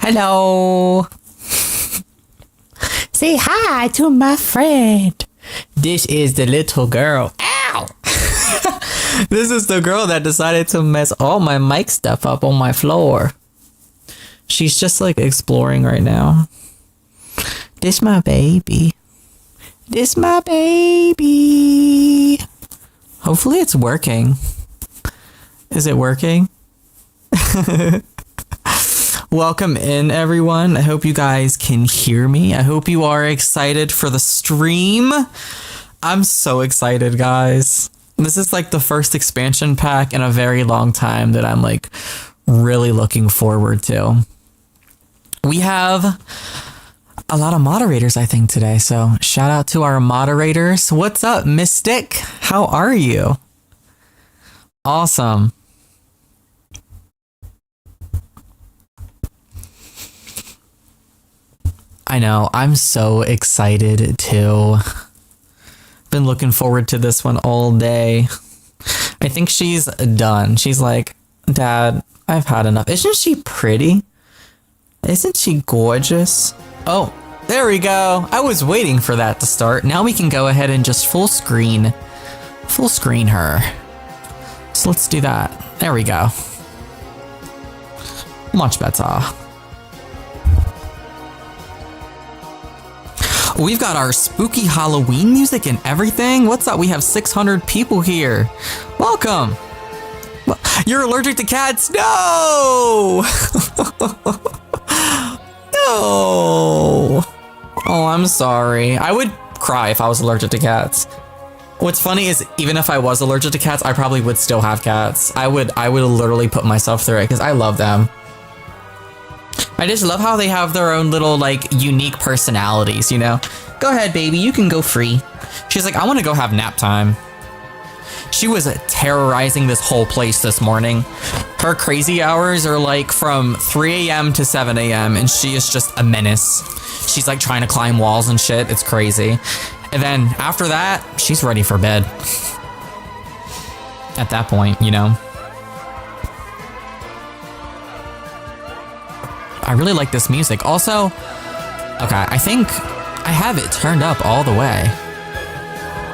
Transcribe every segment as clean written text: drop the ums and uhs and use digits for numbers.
Hello. Say hi to my friend. This is the little girl. Ow! This is the girl that decided to mess all my mic stuff up on my floor. She's just like exploring right now. This my baby. This my baby. Hopefully it's working. Is it working? Welcome in, everyone. I hope you guys can hear me. I hope you are excited for the stream. I'm so excited, guys. This is like the first expansion pack in a very long time that I'm like really looking forward to. We have a lot of moderators, I think, today. So shout out to our moderators. What's up, Mystic? How are you? Awesome. I know, I'm so excited too. Been looking forward to this one all day. I think she's done. She's like, Dad, I've had enough. Isn't she pretty? Isn't she gorgeous? Oh, there we go. I was waiting for that to start. Now we can go ahead and just full screen her. So let's do that. There we go. Much better. We've got our spooky Halloween music and everything. What's up? We have 600 people here. Welcome. You're allergic to cats? No! No. Oh, I'm sorry. I would cry if I was allergic to cats. What's funny is even if I was allergic to cats, I probably would still have cats. I would literally put myself through it because I love them. I just love how they have their own little, like, unique personalities, you know? Go ahead, baby, you can go free. She's like, I want to go have nap time. She was terrorizing this whole place this morning. Her crazy hours are, like, from 3 a.m. to 7 a.m., and she is just a menace. She's, like, trying to climb walls and shit. It's crazy. And then, after that, she's ready for bed. At that point, you know? I really like this music. Also, okay, I think I have it turned up all the way.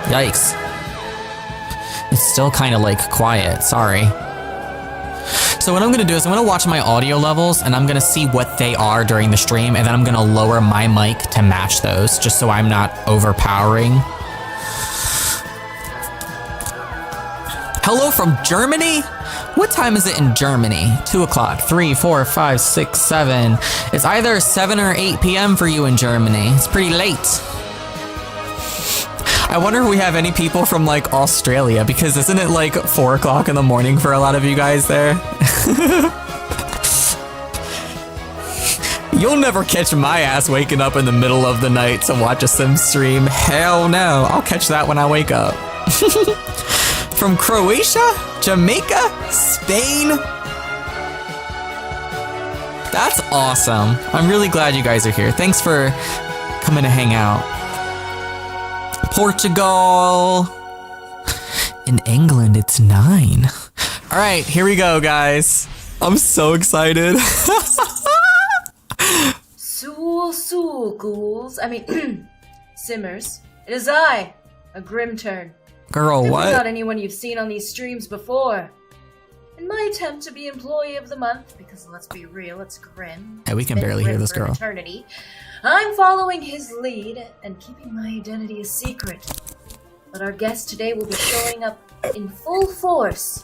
Yikes. It's still kind of like quiet, sorry. So what I'm gonna do is I'm gonna watch my audio levels and I'm gonna see what they are during the stream, and then I'm gonna lower my mic to match those, just so I'm not overpowering. Hello from Germany? What time is it in Germany? 2 o'clock, 3, 4, 5, 6, 7. It's either 7 or 8 p.m. for you in Germany. It's pretty late. I wonder if we have any people from like Australia, because isn't it like 4 o'clock in the morning for a lot of you guys there? You'll never catch my ass waking up in the middle of the night to watch a Sim stream. Hell no, I'll catch that when I wake up. From Croatia, Jamaica, Spain. That's awesome. I'm really glad you guys are here. Thanks for coming to hang out. Portugal. In England, it's 9. All right, here we go, guys. I'm so excited. Ghouls. I mean, Simmers. It is I, a Grim Turn. Girl, what? Not anyone you've seen on these streams before. In my attempt to be Employee of the Month, because let's be real, it's Grim. Hey, we can barely hear this girl. Eternity, I'm following his lead and keeping my identity a secret. But our guest today will be showing up in full force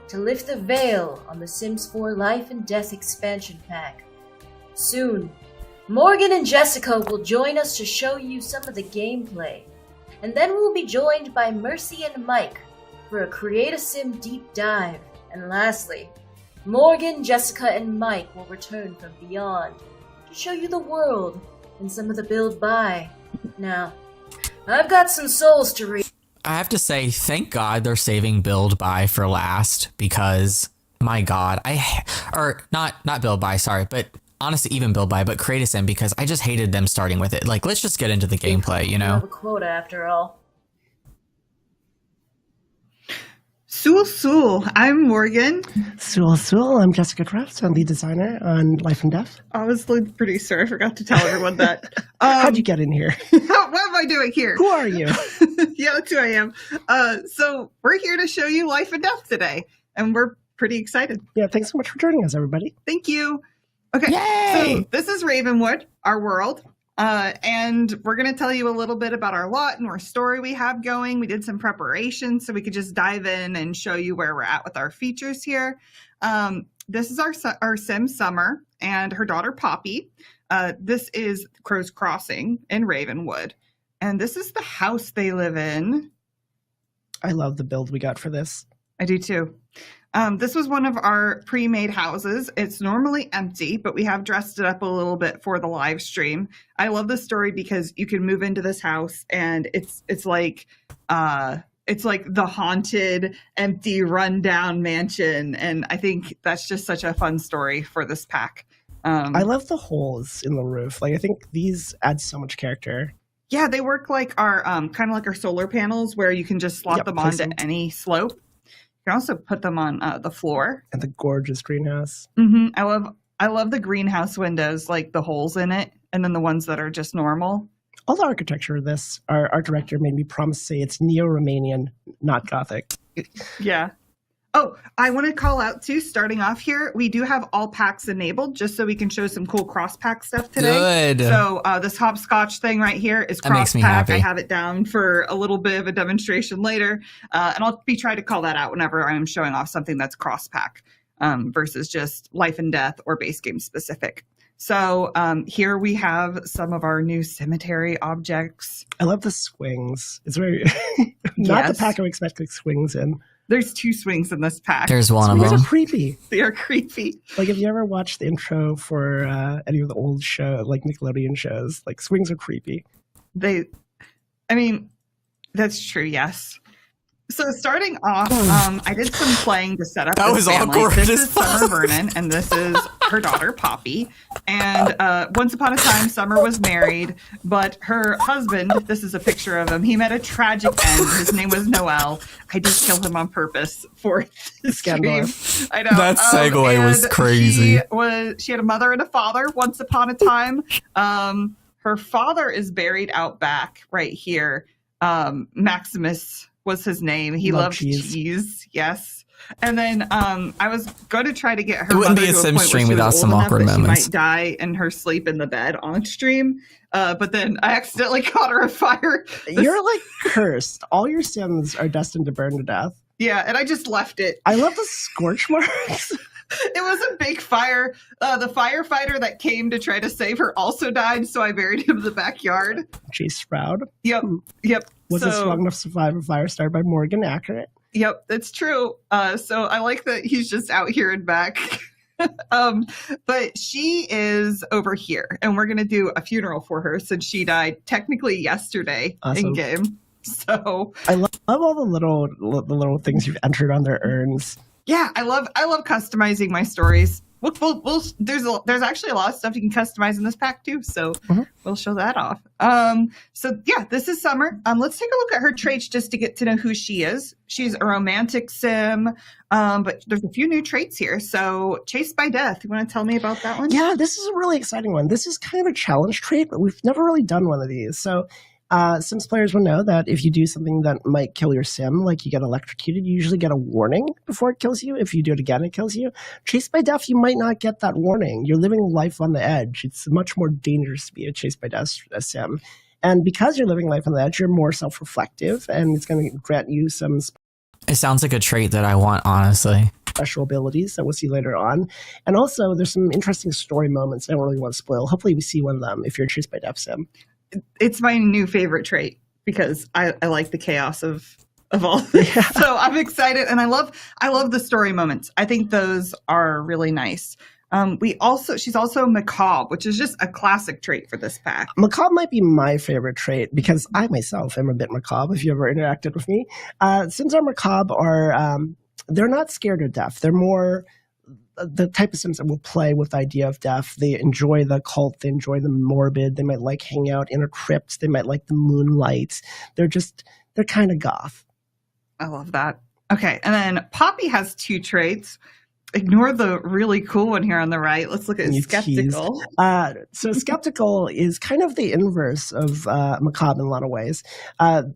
to lift the veil on the Sims 4 Life and Death expansion pack. Soon, Morgan and Jessica will join us to show you some of the gameplay. And then we'll be joined by Mercy and Mike for a Create a Sim deep dive. And lastly, Morgan, Jessica, and Mike will return from beyond to show you the world and some of the build by. Now, I've got some souls to read. I have to say, thank God they're saving build by for last, because my God, not build by, sorry, but honestly, even build by, but Create a Sim, because I just hated them starting with it. Like, let's just get into the gameplay, you know? I have a quota after all. Sul, I'm Morgan. Sul, I'm Jessica Crafts. I'm lead designer on Life and Death. I was the producer. I forgot to tell everyone that. How'd you get in here? What am I doing here? Who are you? Yeah, that's who I am. So we're here to show you Life and Death today, and we're pretty excited. Yeah, thanks so much for joining us, everybody. Thank you. Okay, Yay! so this is Ravenwood, our world. And we're going to tell you a little bit about our lot and our story we have going. We did some preparation so we could just dive in and show you where we're at with our features here. This is our sim Summer and her daughter Poppy. This is Crow's Crossing in Ravenwood. And this is the house they live in. I love the build we got for this. I do too. This was one of our pre-made houses. It's normally empty, but we have dressed it up a little bit for the live stream. I love this story because you can move into this house and it's like the haunted, empty, rundown mansion. And I think that's just such a fun story for this pack. I love the holes in the roof. Like, I think these add so much character. Yeah, they work like our kind of like our solar panels where you can just slot them onto any slope. You can also put them on the floor. And the gorgeous greenhouse. Mm-hmm. I love the greenhouse windows, like the holes in it, and then the ones that are just normal. All the architecture of this, our art director made me promise to say it's neo-Romanian, not Gothic. Yeah. Oh, I want to call out too, starting off here, we do have all packs enabled just so we can show some cool cross-pack stuff today. Good. So this hopscotch thing right here is That makes me cross-pack. happy. I have it down for a little bit of a demonstration later. And I'll be trying to call that out whenever I'm showing off something that's cross-pack versus just life and death or base game specific. So here we have some of our new cemetery objects. I love the swings. It's very not the pack I would expect like swings in. There's 2 swings in this pack. There's one of Swings them. are creepy. They are creepy. Like, if you ever watched the intro for any of the old show, like Nickelodeon shows, like swings are creepy. I mean, that's true, yes. So starting off, I did some playing to set up That this was family. awkward This as is Summer Vernon, and this is her daughter, Poppy. And once upon a time, Summer was married, but her husband, this is a picture of him, he met a tragic end. His name was Noel. I did kill him on purpose for this stream. I know. That segue was and crazy. She had a mother and a father once upon a time. Her father is buried out back right here. Maximus was his name. He loved cheese. Yes. And then I was going to try to get her It wouldn't mother be a to sim point stream where she was without old some enough awkward that moments. She might die in her sleep in the bed on stream. But then I accidentally caught her afire. You're like cursed. All your Sims are destined to burn to death. Yeah, and I just left it. I love the scorch marks. It was a big fire. The firefighter that came to try to save her also died, so I buried him in the backyard. Chase Sprout. Yep. Wasn't strong enough to survive a fire started by Morgan. Accurate. Yep, that's true. So I like that he's just out here and back. But she is over here, and we're going to do a funeral for her since she died technically yesterday in game. So I love all the little things you've entered on their urns. Yeah, I love customizing my stories. There's actually a lot of stuff you can customize in this pack too, so we'll show that off. So yeah, this is Summer. Let's take a look at her traits just to get to know who she is. She's a romantic sim, but there's a few new traits here. So Chased by Death, you want to tell me about that one? Yeah, this is a really exciting one. This is kind of a challenge trait, but we've never really done one of these. So Sims players will know that if you do something that might kill your sim, like you get electrocuted, you usually get a warning before it kills you. If you do it again, it kills you. Chased by death, you might not get that warning. You're living life on the edge. It's much more dangerous to be a chased by death sim. And because you're living life on the edge, you're more self-reflective, and it's going to grant you some It sounds like a trait that I want, honestly. special abilities that we'll see later on. And also, there's some interesting story moments I don't really want to spoil. Hopefully we see one of them if you're a chased by death sim. It's my new favorite trait because I like the chaos of all this. Yeah. So I'm excited, and I love the story moments. I think those are really nice. She's also macabre, which is just a classic trait for this pack. Macabre might be my favorite trait because I myself am a bit macabre. If you ever interacted with me, Sims are macabre are they're not scared of death. They're more the type of Sims that will play with the idea of death. They enjoy the cult. They enjoy the morbid. They might like hanging out in a crypt. They might like the moonlight. They're kind of goth. I love that. Okay, and then Poppy has 2 traits. Ignore the really cool one here on the right. Let's look at You skeptical. So skeptical is kind of the inverse of macabre in a lot of ways.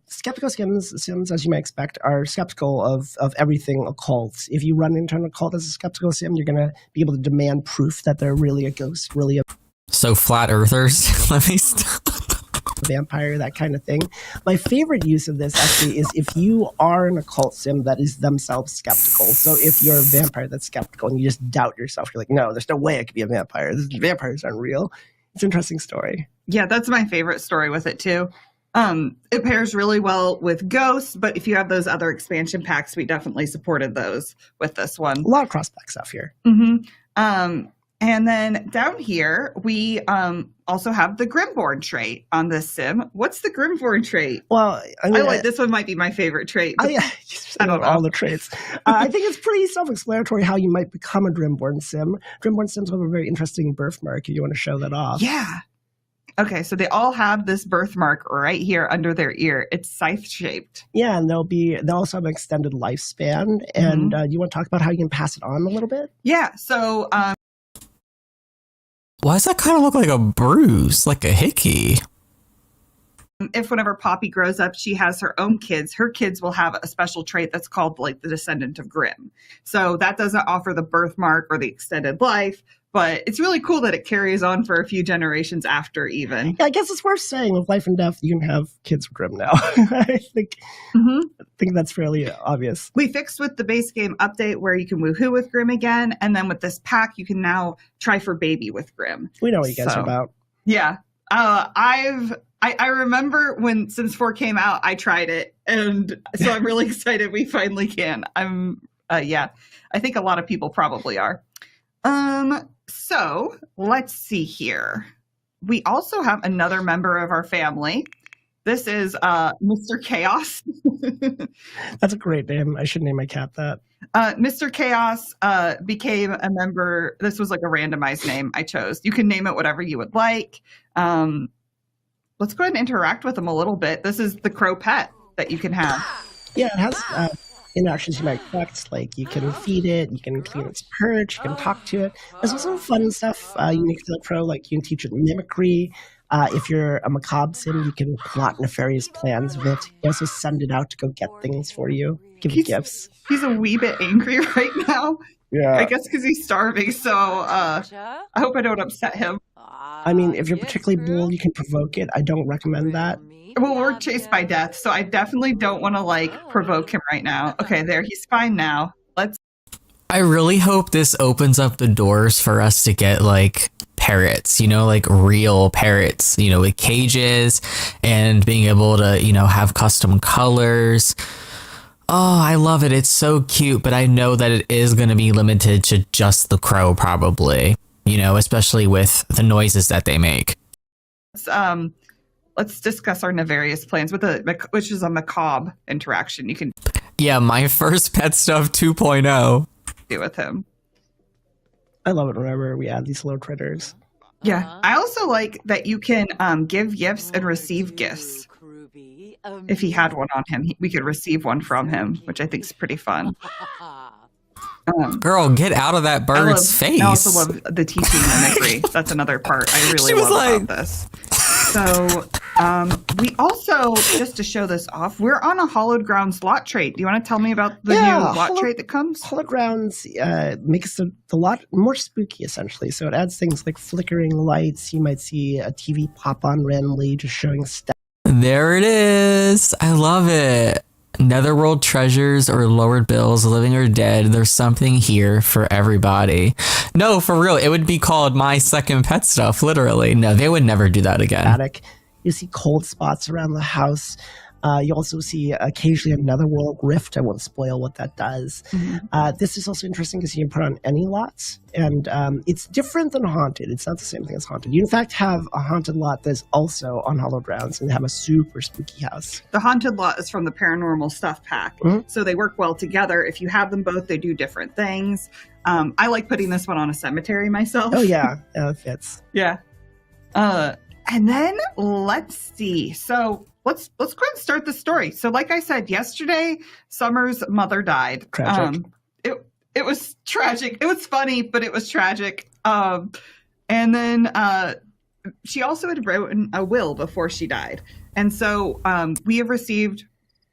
Skeptical sims, as you might expect, are skeptical of everything occult. If you run into an occult as a skeptical sim, you're going to be able to demand proof that they're really a ghost, really a So flat earthers. Let me stop. vampire, that kind of thing. My favorite use of this actually is if you are an occult sim that is themselves skeptical. So if you're a vampire that's skeptical and you just doubt yourself, you're like, no, there's no way I could be a vampire. Vampires aren't real. It's an interesting story. Yeah, that's my favorite story with it too. It pairs really well with ghosts, but if you have those other expansion packs, we definitely supported those with this one. A lot of cross-pack stuff here. Mm-hmm. And then down here, we also have the Grimborn trait on this sim. What's the Grimborn trait? Well, I mean, this one might be my favorite trait. I don't know all the traits. I think it's pretty self-explanatory how you might become a Grimborn sim. Grimborn sims have a very interesting birthmark if you want to show that off. Yeah. Okay, so they all have this birthmark right here under their ear. It's scythe-shaped. Yeah, and they'll also have an extended lifespan. And you want to talk about how you can pass it on a little bit? Yeah, so... Why does that kind of look like a bruise, like a hickey? if whenever Poppy grows up, she has her own kids, her kids will have a special trait that's called like the descendant of Grimm. So that doesn't offer the birthmark or the extended life, but it's really cool that it carries on for a few generations after even. Yeah, I guess it's worth saying with Life and Death, you can have kids with Grimm now. I think that's fairly obvious. We fixed with the base game update where you can woohoo with Grimm again. And then with this pack, you can now try for baby with Grimm. We know what you guys are about. Yeah. I remember when Sims 4 came out, I tried it. And so I'm really excited we finally can. I think a lot of people probably are. So let's see here. We also have another member of our family. This is Mr. Chaos. That's a great name. I should name my cat that. Mr. Chaos became a member. This was like a randomized name I chose. You can name it whatever you would like. Let's go ahead and interact with him a little bit. This is the crow pet that you can have. Yeah, it has interactions you might expect. Like you can feed it, you can clean its perch, you can talk to it. There's also fun stuff unique to the crow, like you can teach it mimicry. If you're a macabre sim, you can plot nefarious plans with it. You also send it out to go get things for you, give it gifts. He's a wee bit angry right now. Yeah. I guess because he's starving, so I hope I don't upset him. I mean, if you're particularly bold, you can provoke it. I don't recommend that. Well, we're chased by death, so I definitely don't want to, provoke him right now. Okay, there, he's fine now. I really hope this opens up the doors for us to get, parrots, real parrots, with cages and being able to, have custom colors. Oh, I love it. It's so cute, but I know that it is going to be limited to just the crow, probably, especially with the noises that they make. Let's discuss our nefarious plans which is a macabre interaction. You can my first pet stuff 2.0. do with him. I love it whenever we add these little critters. Yeah, I also like that you can give gifts and receive gifts. If he had one on him, we could receive one from him, which I think is pretty fun. Girl, get out of that bird's face. I also love the teaching mimicry. That's another part I really love about this. So we also, just to show this off, we're on a Hallowed Grounds lot trait. Do you want to tell me about the new lot trait that comes? Hallowed Grounds makes the lot more spooky, essentially. So it adds things like flickering lights. You might see a TV pop on randomly, just showing stuff. There it is. I love it. Netherworld treasures or lowered bills, living or dead. There's something here for everybody. No, for real. It would be called My Second Pet Stuff, literally. No, they would never do that again. Attic. You see cold spots around the house. You also see occasionally a netherworld rift. I won't spoil what that does. Mm-hmm. This is also interesting because you can put on any lots. And it's different than haunted. It's not the same thing as haunted. You, in fact, have a haunted lot that's also on Hallowed Grounds and have a super spooky house. The haunted lot is from the Paranormal Stuff Pack. Mm-hmm. So they work well together. If you have them both, they do different things. I like putting this one on a cemetery myself. Oh, yeah. It fits. Yeah. And then let's see. So let's go ahead and start the story. So like I said, yesterday, Summer's mother died. Tragic. It was tragic. It was funny, but it was tragic. And then she also had written a will before she died. And so we have received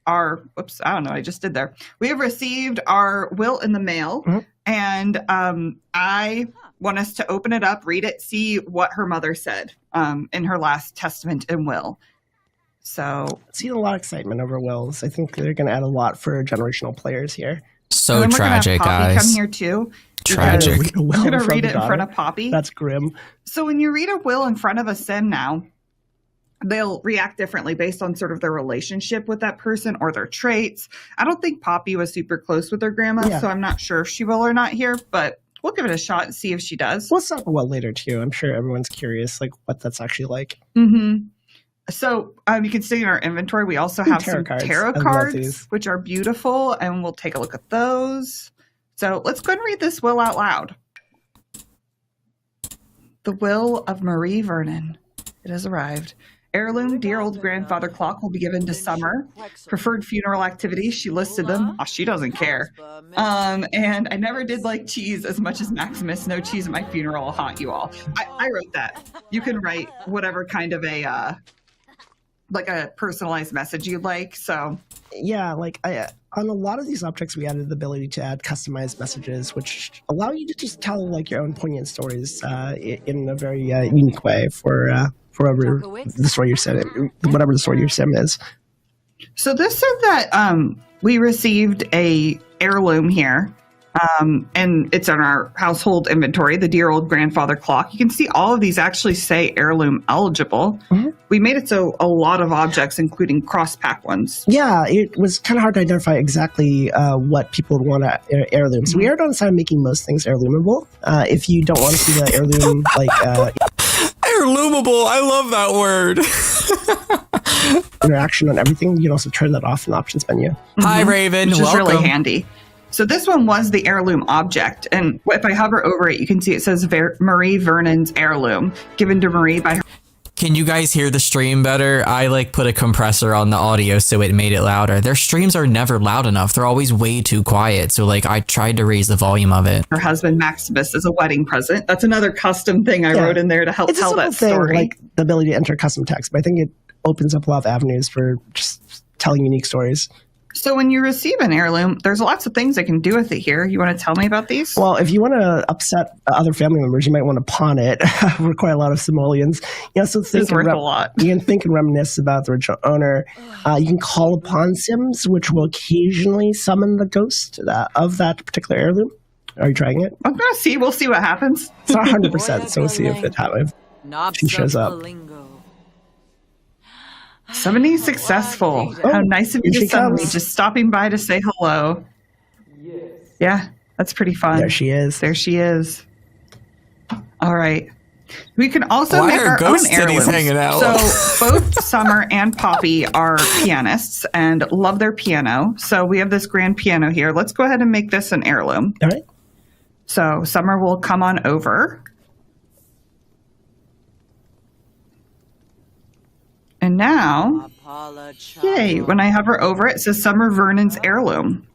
our, whoops, I don't know what I just did there. We have received our will in the mail. Mm-hmm. And I want us to open it up, read it, see what her mother said in her last testament and will. So seeing a lot of excitement over wills. I think they're going to add a lot for generational players here. So tragic, guys. Come here too. Tragic. I'm going to read it in front of Poppy. That's grim. So when you read a will in front of a sim now, they'll react differently based on sort of their relationship with that person or their traits. I don't think Poppy was super close with her grandma, so I'm not sure if she will or not here, but we'll give it a shot and see if she does. We'll set up a well later too. I'm sure everyone's curious, like what that's actually like. Mm-hmm. So you can see in our inventory, we also have some tarot cards, which are beautiful, and we'll take a look at those. So let's go ahead and read this will out loud. The will of Marie Vernon. It has arrived. Heirloom, dear old grandfather clock will be given to Summer. Preferred funeral activities, she listed them. Oh, she doesn't care. And I never did like cheese as much as Maximus. No cheese at my funeral will haunt you all. I wrote that. You can write whatever kind of a personalized message you'd like. So yeah, like on a lot of these objects, we added the ability to add customized messages, which allow you to just tell like your own poignant stories in a very unique way for whatever the story your sim is. So this said that we received a heirloom here, and it's in our household inventory, the dear old grandfather clock. You can see all of these actually say heirloom eligible. Mm-hmm. We made it so a lot of objects, including cross-pack ones. Yeah, it was kind of hard to identify exactly what people would want to heirloom. So we erred on the side of making most things heirloomable. If you don't want to see the heirloom, heirloomable, I love that word. Interaction on everything, you can also turn that off in the options menu. Hi, Raven. Which is really handy. So this one was the heirloom object. And if I hover over it, you can see it says Marie Vernon's heirloom, given to Marie by her. Can you guys hear the stream better? I put a compressor on the audio so it made it louder. Their streams are never loud enough. They're always way too quiet. So I tried to raise the volume of it. Her husband Maximus as a wedding present. That's another custom thing I wrote in there to help tell that story. Like the ability to enter custom text, but I think it opens up a lot of avenues for just telling unique stories. So when you receive an heirloom, there's lots of things I can do with it here. You want to tell me about these? Well, if you want to upset other family members, you might want to pawn it. We're quite a lot of simoleons. So it's worth a lot. You can think and reminisce about the original owner. You can call upon sims, which will occasionally summon the ghost of that particular heirloom. Are you trying it? I'm going to see. We'll see what happens. It's not 100%, so we'll see if it happens. She shows up. Summoning successful. How nice of you to summon me. Just stopping by to say hello. Yes. Yeah, that's pretty fun. There she is. There she is. All right. We can also make our own heirlooms. Hanging out? So both Summer and Poppy are pianists and love their piano. So we have this grand piano here. Let's go ahead and make this an heirloom. All right. So Summer will come on over. And now, yay, when I hover over it, it says Summer Vernon's heirloom.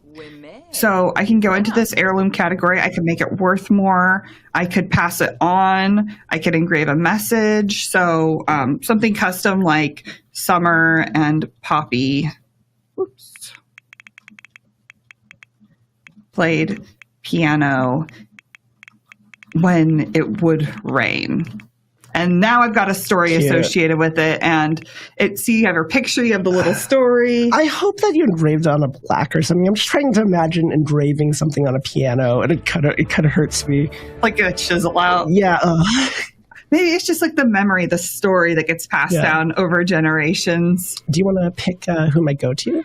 So I can go into this heirloom category. I can make it worth more. I could pass it on. I could engrave a message. So something custom like Summer and Poppy played piano when it would rain. And now I've got a story associated with it. And you have her picture, you have the little story. I hope that you engraved on a plaque or something. I'm just trying to imagine engraving something on a piano, and it kind of hurts me. Like a chisel out. Yeah. Maybe it's just like the memory, the story that gets passed down over generations. Do you want to pick who might go to?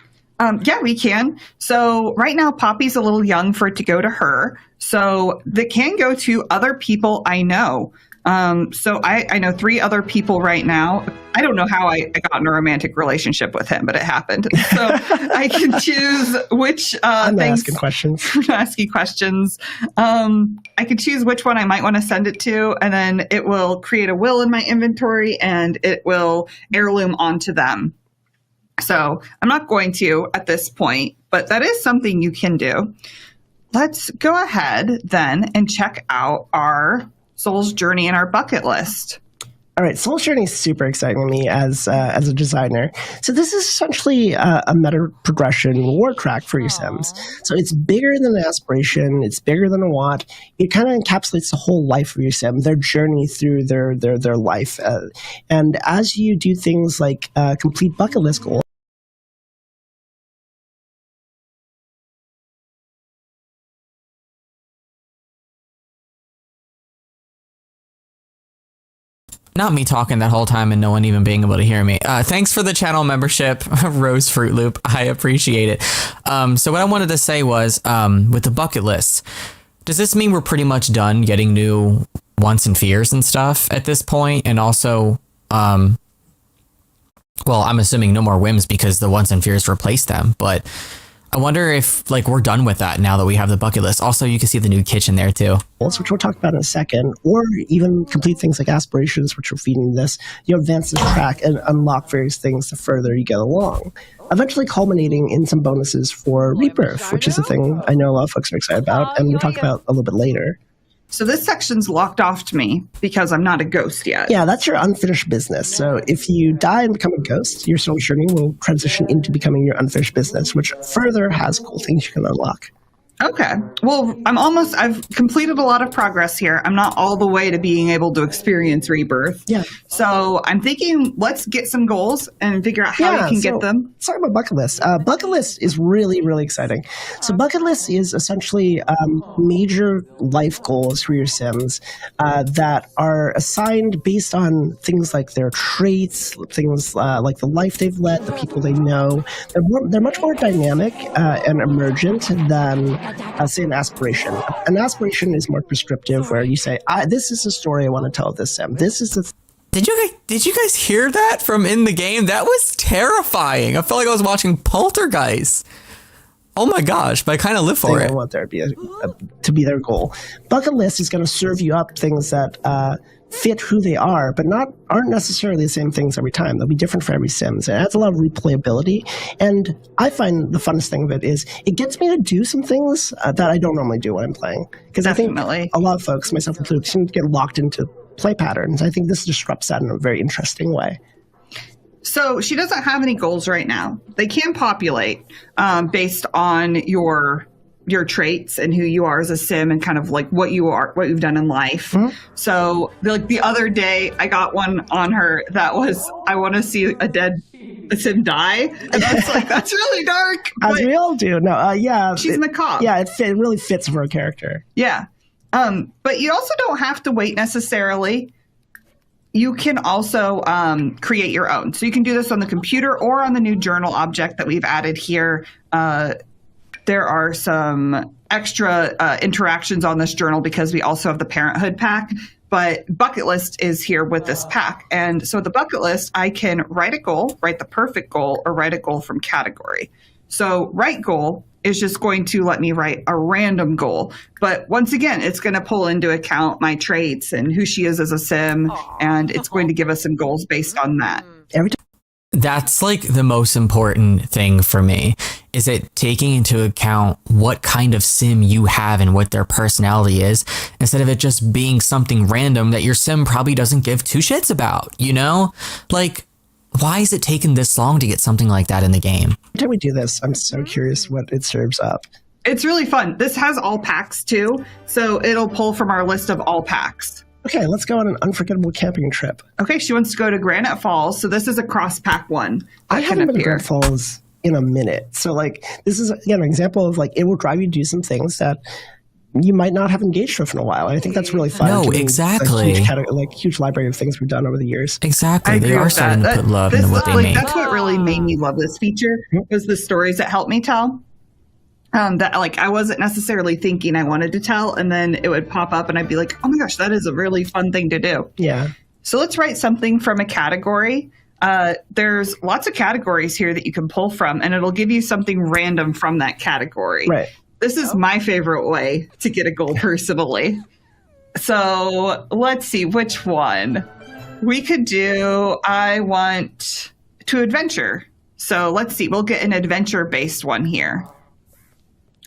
Yeah, we can. So right now, Poppy's a little young for it to go to her. So they can go to other people I know. So I know 3 other people right now. I don't know how I got in a romantic relationship with him, but it happened. So I can choose which I'm things. asking questions. Asking questions. I can choose which one I might want to send it to, and then it will create a will in my inventory, and it will heirloom onto them. So I'm not going to at this point, but that is something you can do. Let's go ahead then and check out our Soul's Journey and our bucket list. All right, Soul's Journey is super exciting to me as a designer. So this is essentially a meta progression war track for your Sims. So it's bigger than an aspiration. It's bigger than a want. It kind of encapsulates the whole life of your Sim, their journey through their life. And as you do things like complete bucket list goals, Not me talking that whole time and no one even being able to hear me. Thanks for the channel membership, Rose Fruit Loop. I appreciate it. So what I wanted to say was, with the bucket list, does this mean we're pretty much done getting new wants and fears and stuff at this point? And also, well, I'm assuming no more whims because the wants and fears replace them. But I wonder if like we're done with that now that we have the bucket list. Also, you can see the new kitchen there too. which we'll talk about in a second, or even complete things like aspirations, which are feeding this. You advance this track and unlock various things the further you get along, eventually culminating in some bonuses for rebirth, which is a thing I know a lot of folks are excited about, and we'll talk about a little bit later. So this section's locked off to me because I'm not a ghost yet. Yeah, that's your unfinished business. So if you die and become a ghost, your soul journey will transition into becoming your unfinished business, which further has cool things you can unlock. Okay. Well, I've completed a lot of progress here. I'm not all the way to being able to experience rebirth. Yeah. So I'm thinking let's get some goals and figure out how you can get them. Let's talk about bucket list. Bucket list is really, really exciting. So bucket list is essentially major life goals for your Sims that are assigned based on things like their traits, things like the life they've led, the people they know. They're much more dynamic and emergent than say an aspiration. An aspiration is more prescriptive, where you say, "This is the story I want to tell this Sim. This is the." Did you guys hear that from in the game? That was terrifying. I felt like I was watching Poltergeist. Oh my gosh! But I kind of live for it. I want there to be their goal. Bucket list is going to serve you up things that fit who they are, but aren't necessarily the same things every time. They'll be different for every Sims. It adds a lot of replayability, and I find the funnest thing of it is it gets me to do some things that I don't normally do when I'm playing. Because I think a lot of folks, myself included, seem to get locked into play patterns. I think this disrupts that in a very interesting way. So she doesn't have any goals right now. They can populate based on your traits and who you are as a Sim and kind of like what you've done in life. Mm-hmm. So the other day I got one on her that was, I want to see a Sim die. And I was like, that's really dark. As we all do. No, yeah. She's macabre. Yeah, it really fits for a character. Yeah. But you also don't have to wait necessarily. You can also create your own. So you can do this on the computer or on the new journal object that we've added here. There are some extra interactions on this journal because we also have the Parenthood pack, but bucket list is here with this pack. And so the bucket list, I can write a goal, write the perfect goal, or write a goal from category. So write goal is just going to let me write a random goal. But once again, it's going to pull into account my traits and who she is as a Sim, and it's going to give us some goals based on that. That's like the most important thing for me, is it taking into account what kind of Sim you have and what their personality is, instead of it just being something random that your Sim probably doesn't give two shits about, you know? Like, why is it taking this long to get something like that in the game? Every time we do this, I'm so curious what it serves up. It's really fun. This has all packs too, so it'll pull from our list of all packs. Okay, let's go on an unforgettable camping trip. Okay, she wants to go to Granite Falls, so this is a cross pack one. I haven't been to Granite Falls in a minute. So, like, this is, again, an example of, like, it will drive you to do some things that you might not have engaged with in a while. I think that's really fun. No, exactly. Huge library of things we've done over the years. Exactly. They are starting to put love into what they make. That's what really made me love this feature, was the stories that helped me tell. that like I wasn't necessarily thinking I wanted to tell, and then it would pop up and I'd be like, oh my gosh, that is a really fun thing to do. Yeah. So let's write something from a category. There's lots of categories here that you can pull from, and it'll give you something random from that category. Right. This is my favorite way to get a goal personally. So let's see which one. We could do, I want to adventure. So let's see, we'll get an adventure-based one here.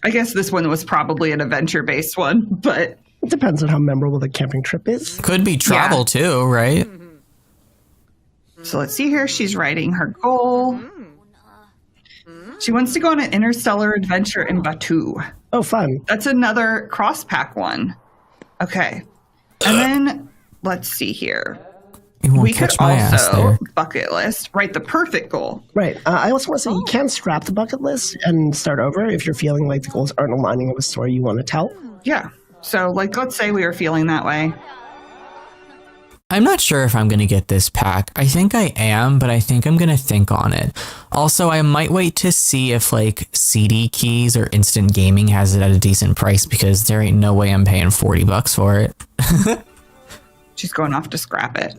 I guess this one was probably an adventure-based one, but... It depends on how memorable the camping trip is. Could be travel too, right? So let's see here. She's writing her goal. She wants to go on an interstellar adventure in Batu. Oh, fun. That's another cross-pack one. Okay. And then let's see here. You won't We could catch my ass also there. bucket list, write the perfect goal. Right. I also want to say you can scrap the bucket list and start over if you're feeling like the goals aren't aligning with the story you want to tell. Yeah. So like, let's say we were feeling that way. I'm not sure if I'm going to get this pack. I think I am, but I think I'm going to think on it. Also, I might wait to see if like CD keys or instant gaming has it at a decent price, because there ain't no way I'm paying $40 for it. She's going off to scrap it.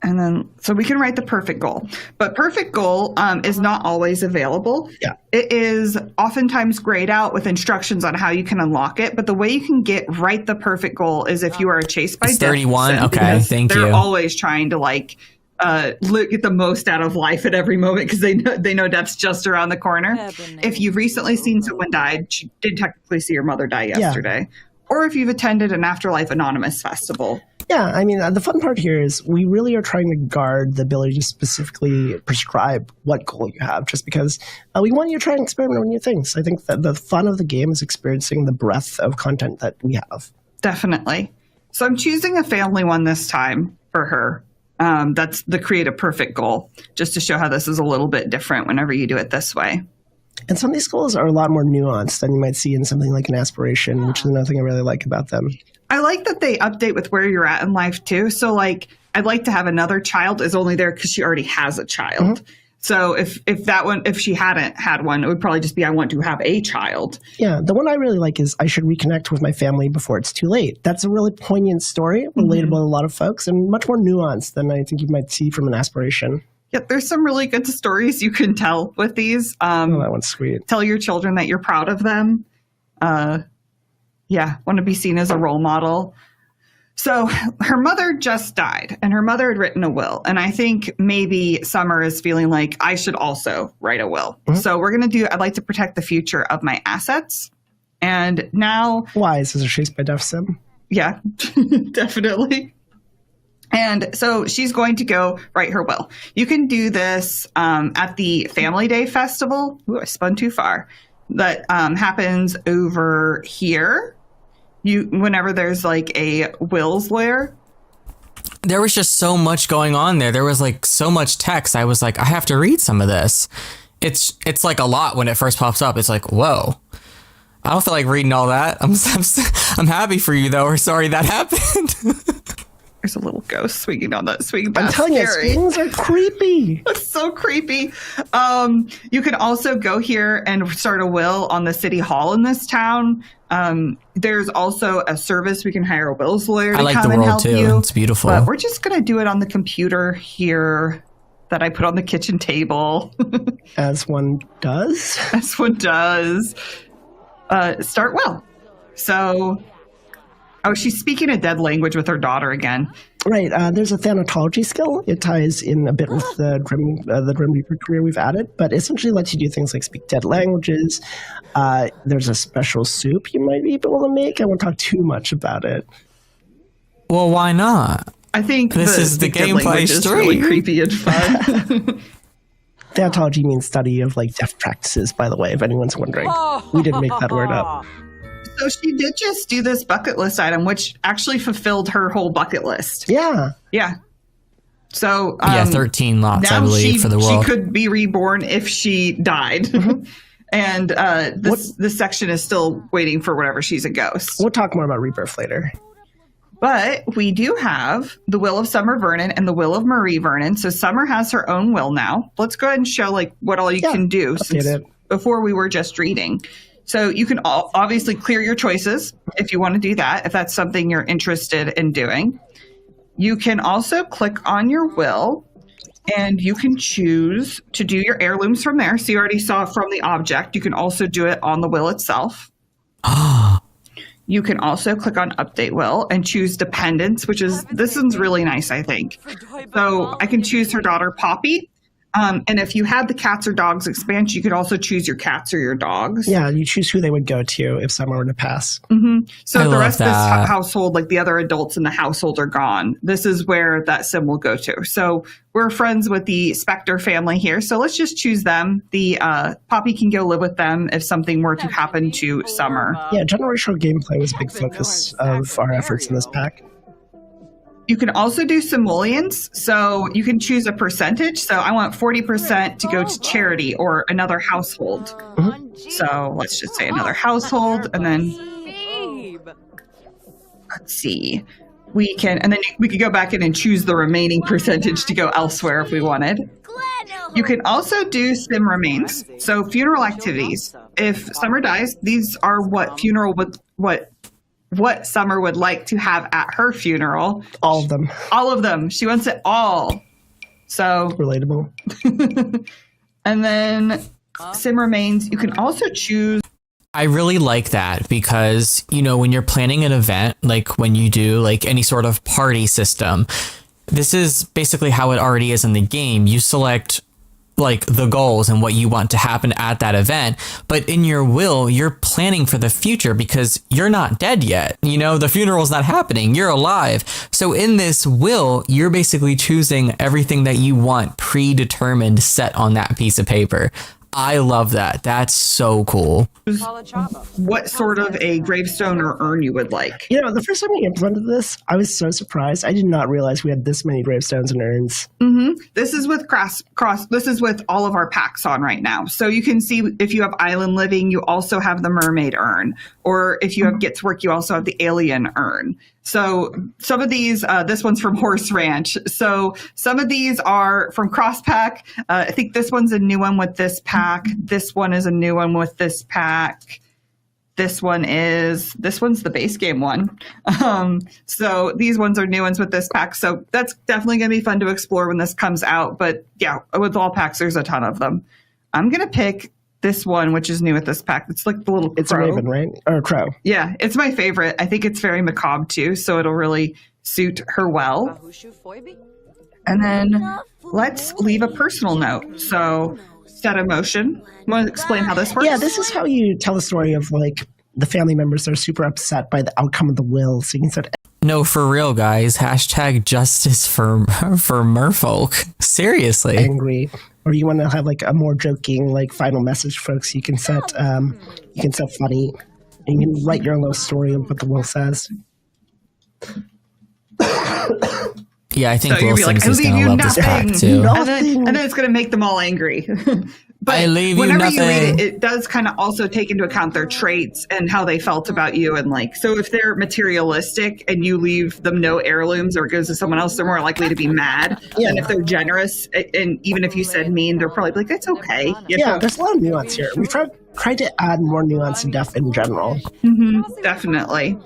And then, so we can write the perfect goal. But perfect goal is not always available. Yeah. It is oftentimes grayed out with instructions on how you can unlock it. But the way you can write the perfect goal is if you are chased by It's death 31? sim, Okay, because thank they're you. always trying to like get the most out of life at every moment because they know death's just around the corner. If you've recently seen someone died, she did technically see your mother die yesterday. Or if you've attended an Afterlife Anonymous festival. Yeah, I mean, the fun part here is we really are trying to guard the ability to specifically prescribe what goal you have, just because we want you to try and experiment with new things. I think that the fun of the game is experiencing the breadth of content that we have. Definitely. So I'm choosing a family one this time for her. That's the create a perfect goal, just to show how this is a little bit different whenever you do it this way. And some of these goals are a lot more nuanced than you might see in something like an aspiration, which is another thing I really like about them. I like that they update with where you're at in life too. So like, I'd like to have another child is only there because she already has a child. Mm-hmm. So if she hadn't had one, it would probably just be, I want to have a child. Yeah. The one I really like is I should reconnect with my family before it's too late. That's a really poignant story, relatable to a lot of folks, and much more nuanced than I think you might see from an aspiration. Yeah, there's some really good stories you can tell with these. Oh, that one's sweet. Tell your children that you're proud of them. Want to be seen as a role model. So her mother just died, and her mother had written a will. And I think maybe Summer is feeling like I should also write a will. Mm-hmm. So we're going to I'd like to protect the future of my assets. And now... Wise as a chased by death sim. Yeah, definitely. And so she's going to go write her will. You can do this at the Family Day Festival. Ooh, I spun too far. That happens over here. Whenever there's like a wills lawyer. There was just so much going on there. There was like so much text. I was like, I have to read some of this. It's like a lot when it first pops up. It's like, whoa. I don't feel like reading all that. I'm happy for you though. Or sorry that happened. There's a little ghost swinging on that swing. I'm telling you, swings are creepy. That's so creepy. You can also go here and start a will on the city hall in this town. There's also a service we can hire a wills lawyer to come and help you. It's beautiful. But we're just gonna do it on the computer here that I put on the kitchen table. As one does. As one does. Start will. So. Oh, she's speaking a dead language with her daughter again. Right. There's a thanatology skill. It ties in a bit with the Grim Reaper career we've added, but essentially lets you do things like speak dead languages. There's a special soup you might be able to make. I won't talk too much about it. Well, why not? I think this is the gameplay stream. Is really creepy and fun. Thanatology means study of like deaf practices, by the way, if anyone's wondering. We didn't make that word up. So she did just do this bucket list item, which actually fulfilled her whole bucket list. Yeah. Yeah. So 13 lots, I believe, for the world. She could be reborn if she died. Mm-hmm. And this section is still waiting for whatever she's a ghost. We'll talk more about rebirth later. But we do have the will of Summer Vernon and the will of Marie Vernon. So Summer has her own will now. Let's go ahead and show like what all you can do since before we were just reading. So you can obviously clear your choices if you want to do that, if that's something you're interested in doing. You can also click on your will and you can choose to do your heirlooms from there. So you already saw from the object. You can also do it on the will itself. You can also click on Update Will and choose Dependents, which is, this one's really nice, I think. So I can choose her daughter, Poppy. And if you had the cats or dogs expansion, you could also choose your cats or your dogs. Yeah, you choose who they would go to if someone were to pass. So the rest of this household, like the other adults in the household are gone. This is where that sim will go to. So we're friends with the Spectre family here. So let's just choose them. The Poppy can go live with them if something were to happen to Summer. Yeah, generational gameplay was a big focus of our efforts in this pack. You can also do simoleons, so you can choose a percentage. So I want 40% to go to charity or another household. So let's just say another household, and then let's see. We can, and then we could go back in and choose the remaining percentage to go elsewhere if we wanted. You can also do sim remains, so funeral activities. If Summer dies, these are what funeral would what Summer would like to have at her funeral. All of them. All of them. She wants it all. So relatable. And then sim remains. You can also choose. I really like that because, you know, when you're planning an event, like when you do like any sort of party system, this is basically how it already is in the game. You select like the goals and what you want to happen at that event. But in your will, you're planning for the future because you're not dead yet. You know, the funeral's not happening. You're alive. So in this will, you're basically choosing everything that you want predetermined set on that piece of paper. I love that. That's so cool. What sort of a gravestone or urn you would like? You know, the first time we implemented this, I was so surprised. I did not realize we had this many gravestones and urns. This is with this is with all of our packs on right now. So you can see if you have Island Living, you also have the Mermaid urn. Or if you have Get to Work, you also have the Alien urn. So some of these, this one's from Horse Ranch. So some of these are from Cross Pack. I think this one's a new one with this pack. This one is a new one with this pack. This one's the base game one. So these ones are new ones with this pack. So that's definitely going to be fun to explore when this comes out. But yeah, with all packs, there's a ton of them. I'm going to pick this one, which is new with this pack. It's like the little crow. It's a raven, right? Or a crow. Yeah, it's my favorite. I think it's very macabre too, so it'll really suit her well. And then let's leave a personal note. So set a motion. Want to explain how this works? Yeah, this is how you tell the story of like the family members that are super upset by the outcome of the will. So you can set. No, for real, guys. Hashtag justice for merfolk. Seriously. Angry. Or you want to have like a more joking like final message, folks. You can set funny, and you can write your own little story of what the will says. Yeah, I think so Will Sims is gonna love this pack too. And then it's gonna make them all angry. But I leave you whenever nothing. you read it, it does kind of also take into account their traits and how they felt about you. And like, so if they're materialistic and you leave them no heirlooms or it goes to someone else, they're more likely to be mad. Yeah. And if they're generous, and even if you said mean, they're probably like, that's okay. You know? There's a lot of nuance here. We've tried to add more nuance and depth in general. Definitely.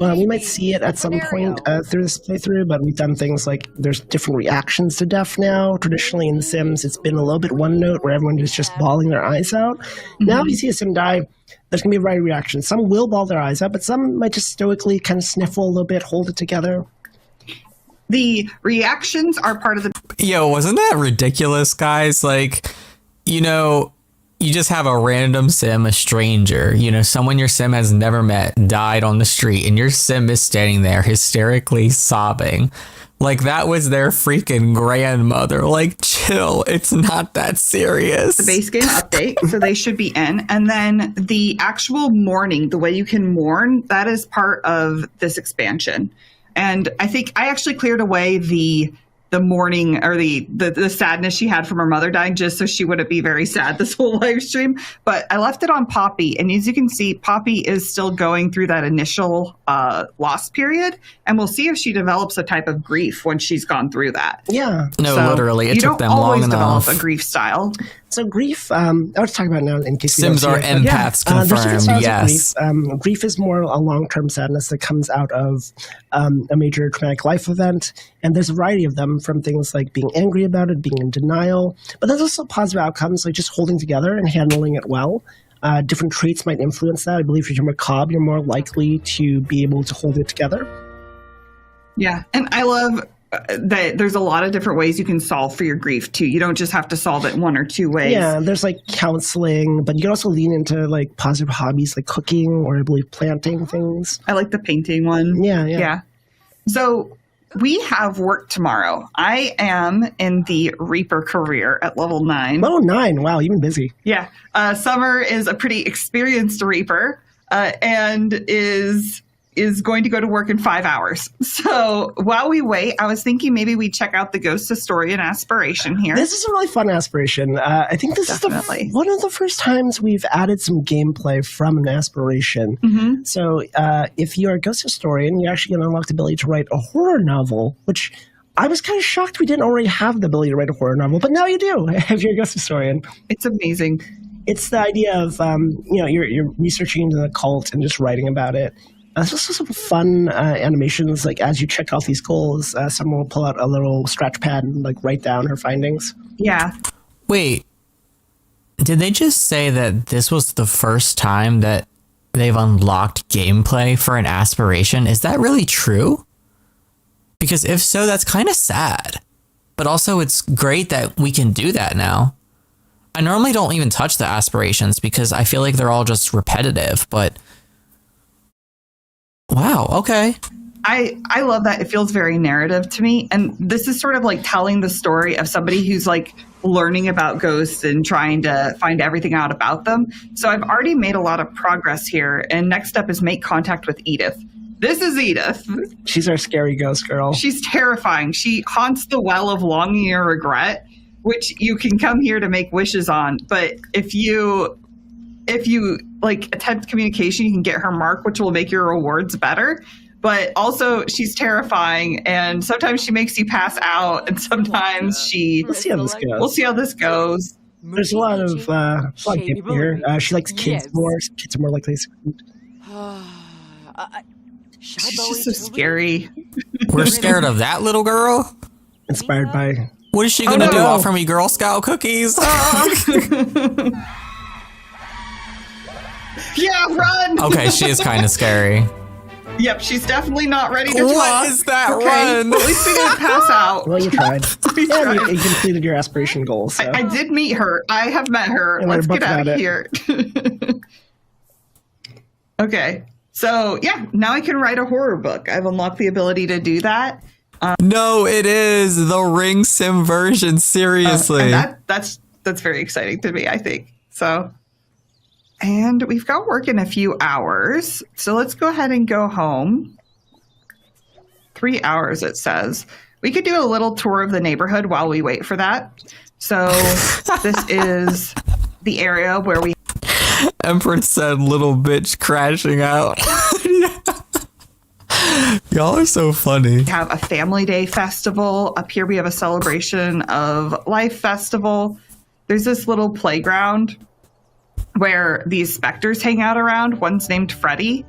We might see it at some point through this playthrough, but we've done things like there's different reactions to death now. Traditionally in The Sims, it's been a little bit one note where everyone is just bawling their eyes out. Now if you see a Sim die, there's going to be a variety of reactions. Some will bawl their eyes out, but some might just stoically kind of sniffle a little bit, hold it together. The reactions are part of the... Yo, wasn't that ridiculous, guys? Like, you know... You just have a random sim, a stranger, you know, someone your sim has never met, died on the street, and your sim is standing there hysterically sobbing. Like that was their freaking grandmother. Like, chill. It's not that serious. The base game update, so they should be in. And then the actual mourning, the way you can mourn, that is part of this expansion. And I think I actually cleared away the mourning or the sadness she had from her mother dying, just so she wouldn't be very sad this whole live stream. But I left it on Poppy, and as you can see, Poppy is still going through that initial loss period, and we'll see if she develops a type of grief when she's gone through that. Yeah. No, So literally, it you took don't them long always enough. develop a grief style. So grief, I'll just talk about it now in case you Sims don't are see it, but empaths there's different confirmed. styles of Yes. Grief. Grief is more a long-term sadness that comes out of a major traumatic life event, and there's a variety of them, from things like being angry about it, being in denial, but there's also positive outcomes like just holding together and handling it well. Different traits might influence that. I believe if you're macabre, you're more likely to be able to hold it together. Yeah, and I love that there's a lot of different ways you can solve for your grief too. You don't just have to solve it one or two ways. Yeah, there's like counseling, but you can also lean into like positive hobbies like cooking or I believe planting things. I like the painting one. Yeah. So we have work tomorrow. I am in the Reaper career at level 9. Level 9, wow, you've been busy. Yeah. Summer is a pretty experienced Reaper and is going to go to work in 5 hours. So while we wait, I was thinking maybe we check out the Ghost Historian aspiration here. This is a really fun aspiration. I think this Definitely. is one of the first times we've added some gameplay from an aspiration. Mhm. So if you're a Ghost Historian, you're actually going to unlock the ability to write a horror novel, which I was kind of shocked we didn't already have the ability to write a horror novel, but now you do if you're a Ghost Historian. It's amazing. It's the idea of, you're researching into the cult and just writing about it. There's also some fun animations, like as you check off these goals, someone will pull out a little scratch pad and like write down her findings. Yeah. Wait, did they just say that this was the first time that they've unlocked gameplay for an aspiration? Is that really true? Because if so, that's kind of sad. But also, it's great that we can do that now. I normally don't even touch the aspirations because I feel like they're all just repetitive, but wow, okay. I love that. It feels very narrative to me. And this is sort of like telling the story of somebody who's like learning about ghosts and trying to find everything out about them. So I've already made a lot of progress here. And next step is make contact with Edith. This is Edith. She's our scary ghost girl. She's terrifying. She haunts the well of longing and regret, which you can come here to make wishes on. But if you like attempt communication, you can get her mark, which will make your rewards better. But also, she's terrifying, and sometimes she makes you pass out, and sometimes Let's see how this goes. We'll see how this goes. There's a lot of game here. She likes kids more. Kids are more likely to She's just so scary. We're scared of that little girl? inspired by. What is she gonna do? no. Offer me Girl Scout cookies? Yeah, run! Okay, she is kind of scary. Yep, she's definitely not ready to What talk. is that Okay, run? At least we didn't pass out. Well, you tried. We Yeah, tried. you completed your aspiration goal. So. I did meet her. I have met her. And Let's we're get both out of about it. here. Okay. So, yeah, now I can write a horror book. I've unlocked the ability to do that. No, it is the Ring Sim version. Seriously. And that's very exciting to me, I think. So, and we've got work in a few hours. So let's go ahead and go home. 3 hours, it says. We could do a little tour of the neighborhood while we wait for that. So this is the area where we Empress said little bitch crashing out. Y'all are so funny. have a family day festival. Up here we have a celebration of life festival. There's this little playground where these specters hang out around. One's named Freddy.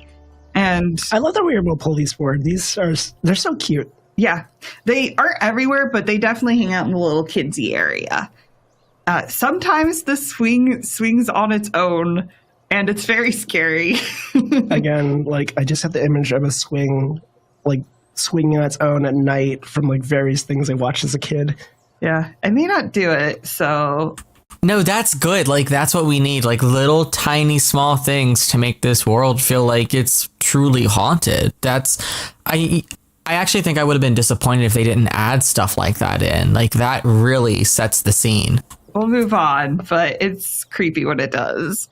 And I love that we were able to pull these forward. They're so cute. yeah, they aren't everywhere, but they definitely hang out in the little kidsy area. Sometimes the swing swings on its own, and it's very scary. Again, like I just have the image of a swing, like swinging on its own at night from like various things I watched as a kid. Yeah, I may not do it, so No, that's good. Like, that's what we need. Like, little tiny small things to make this world feel like it's truly haunted. I actually think I would have been disappointed if they didn't add stuff like that in. Like, that really sets the scene. we'll move on, but it's creepy when it does.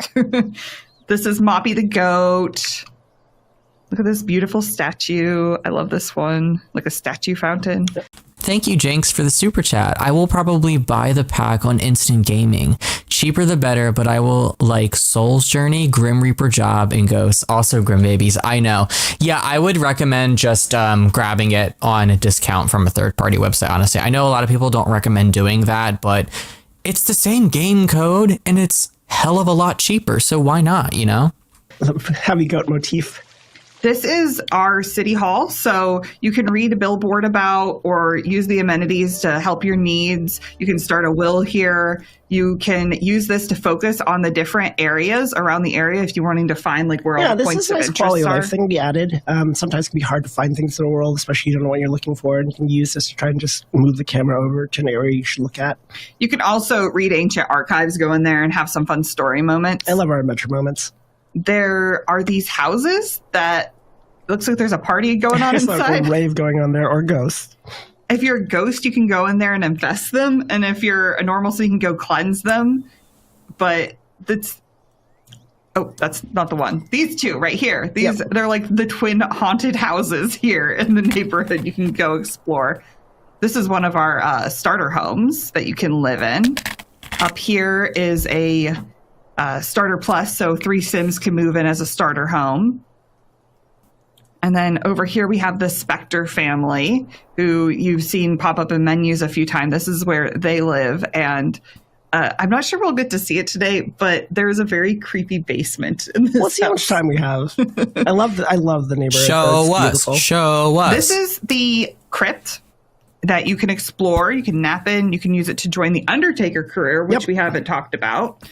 This is Moppy the goat. Look at this beautiful statue. I love this one. Like a statue fountain. Thank you, Jinx, for the super chat. I will probably buy the pack on Instant Gaming. Cheaper the better, but I will like Soul's Journey, Grim Reaper Job, and Ghosts. Also Grim Babies. I know. Yeah, I would recommend just grabbing it on a discount from a third-party website, honestly. I know a lot of people don't recommend doing that, but it's the same game code, and it's hell of a lot cheaper, so why not, you know? Heavy goat motif. This is our city hall, so you can read a billboard about or use the amenities to help your needs. You can start a will here. You can use this to focus on the different areas around the area if you're wanting to find like where all the points of interest are. Yeah, this is a nice quality of life thing to be added. Sometimes it can be hard to find things in the world, especially if you don't know what you're looking for, and you can use this to try and just move the camera over to an area you should look at. You can also read ancient archives, go in there and have some fun story moments. I love our adventure moments. There are these houses that looks like there's a party going on inside. Like a rave going on there, or ghosts. If you're a ghost, you can go in there and infest them. And if you're a normal, so you can go cleanse them. But that's not the one. These two right here. They're like the twin haunted houses here in the neighborhood you can go explore. This is one of our starter homes that you can live in. Up here is a starter plus, so 3 Sims can move in as a starter home. And then over here we have the Spectre family, who you've seen pop up in menus a few times. This is where they live, and I'm not sure we'll get to see it today, but there's a very creepy basement in this Let's see how much time we have. I love the neighborhood. Show us. This is the crypt that you can explore. You can nap in. You can use it to join the Undertaker career, which we haven't talked about.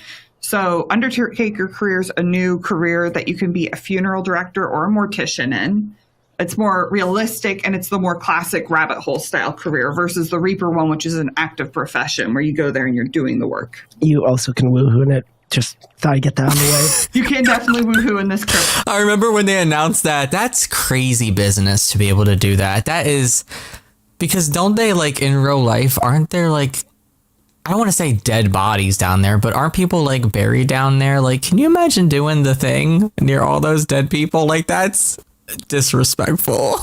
So Undertaker career is a new career that you can be a funeral director or a mortician in. It's more realistic, and it's the more classic rabbit hole style career versus the Reaper one, which is an active profession where you go there and you're doing the work. You also can woohoo in it. Just thought I'd get that out of the way. You can definitely woohoo in this crypt. I remember when they announced that. That's crazy business to be able to do that. That is because don't they like in real life, aren't there like, I don't want to say dead bodies down there, but aren't people like buried down there? Like, can you imagine doing the thing near all those dead people? Like, that's disrespectful.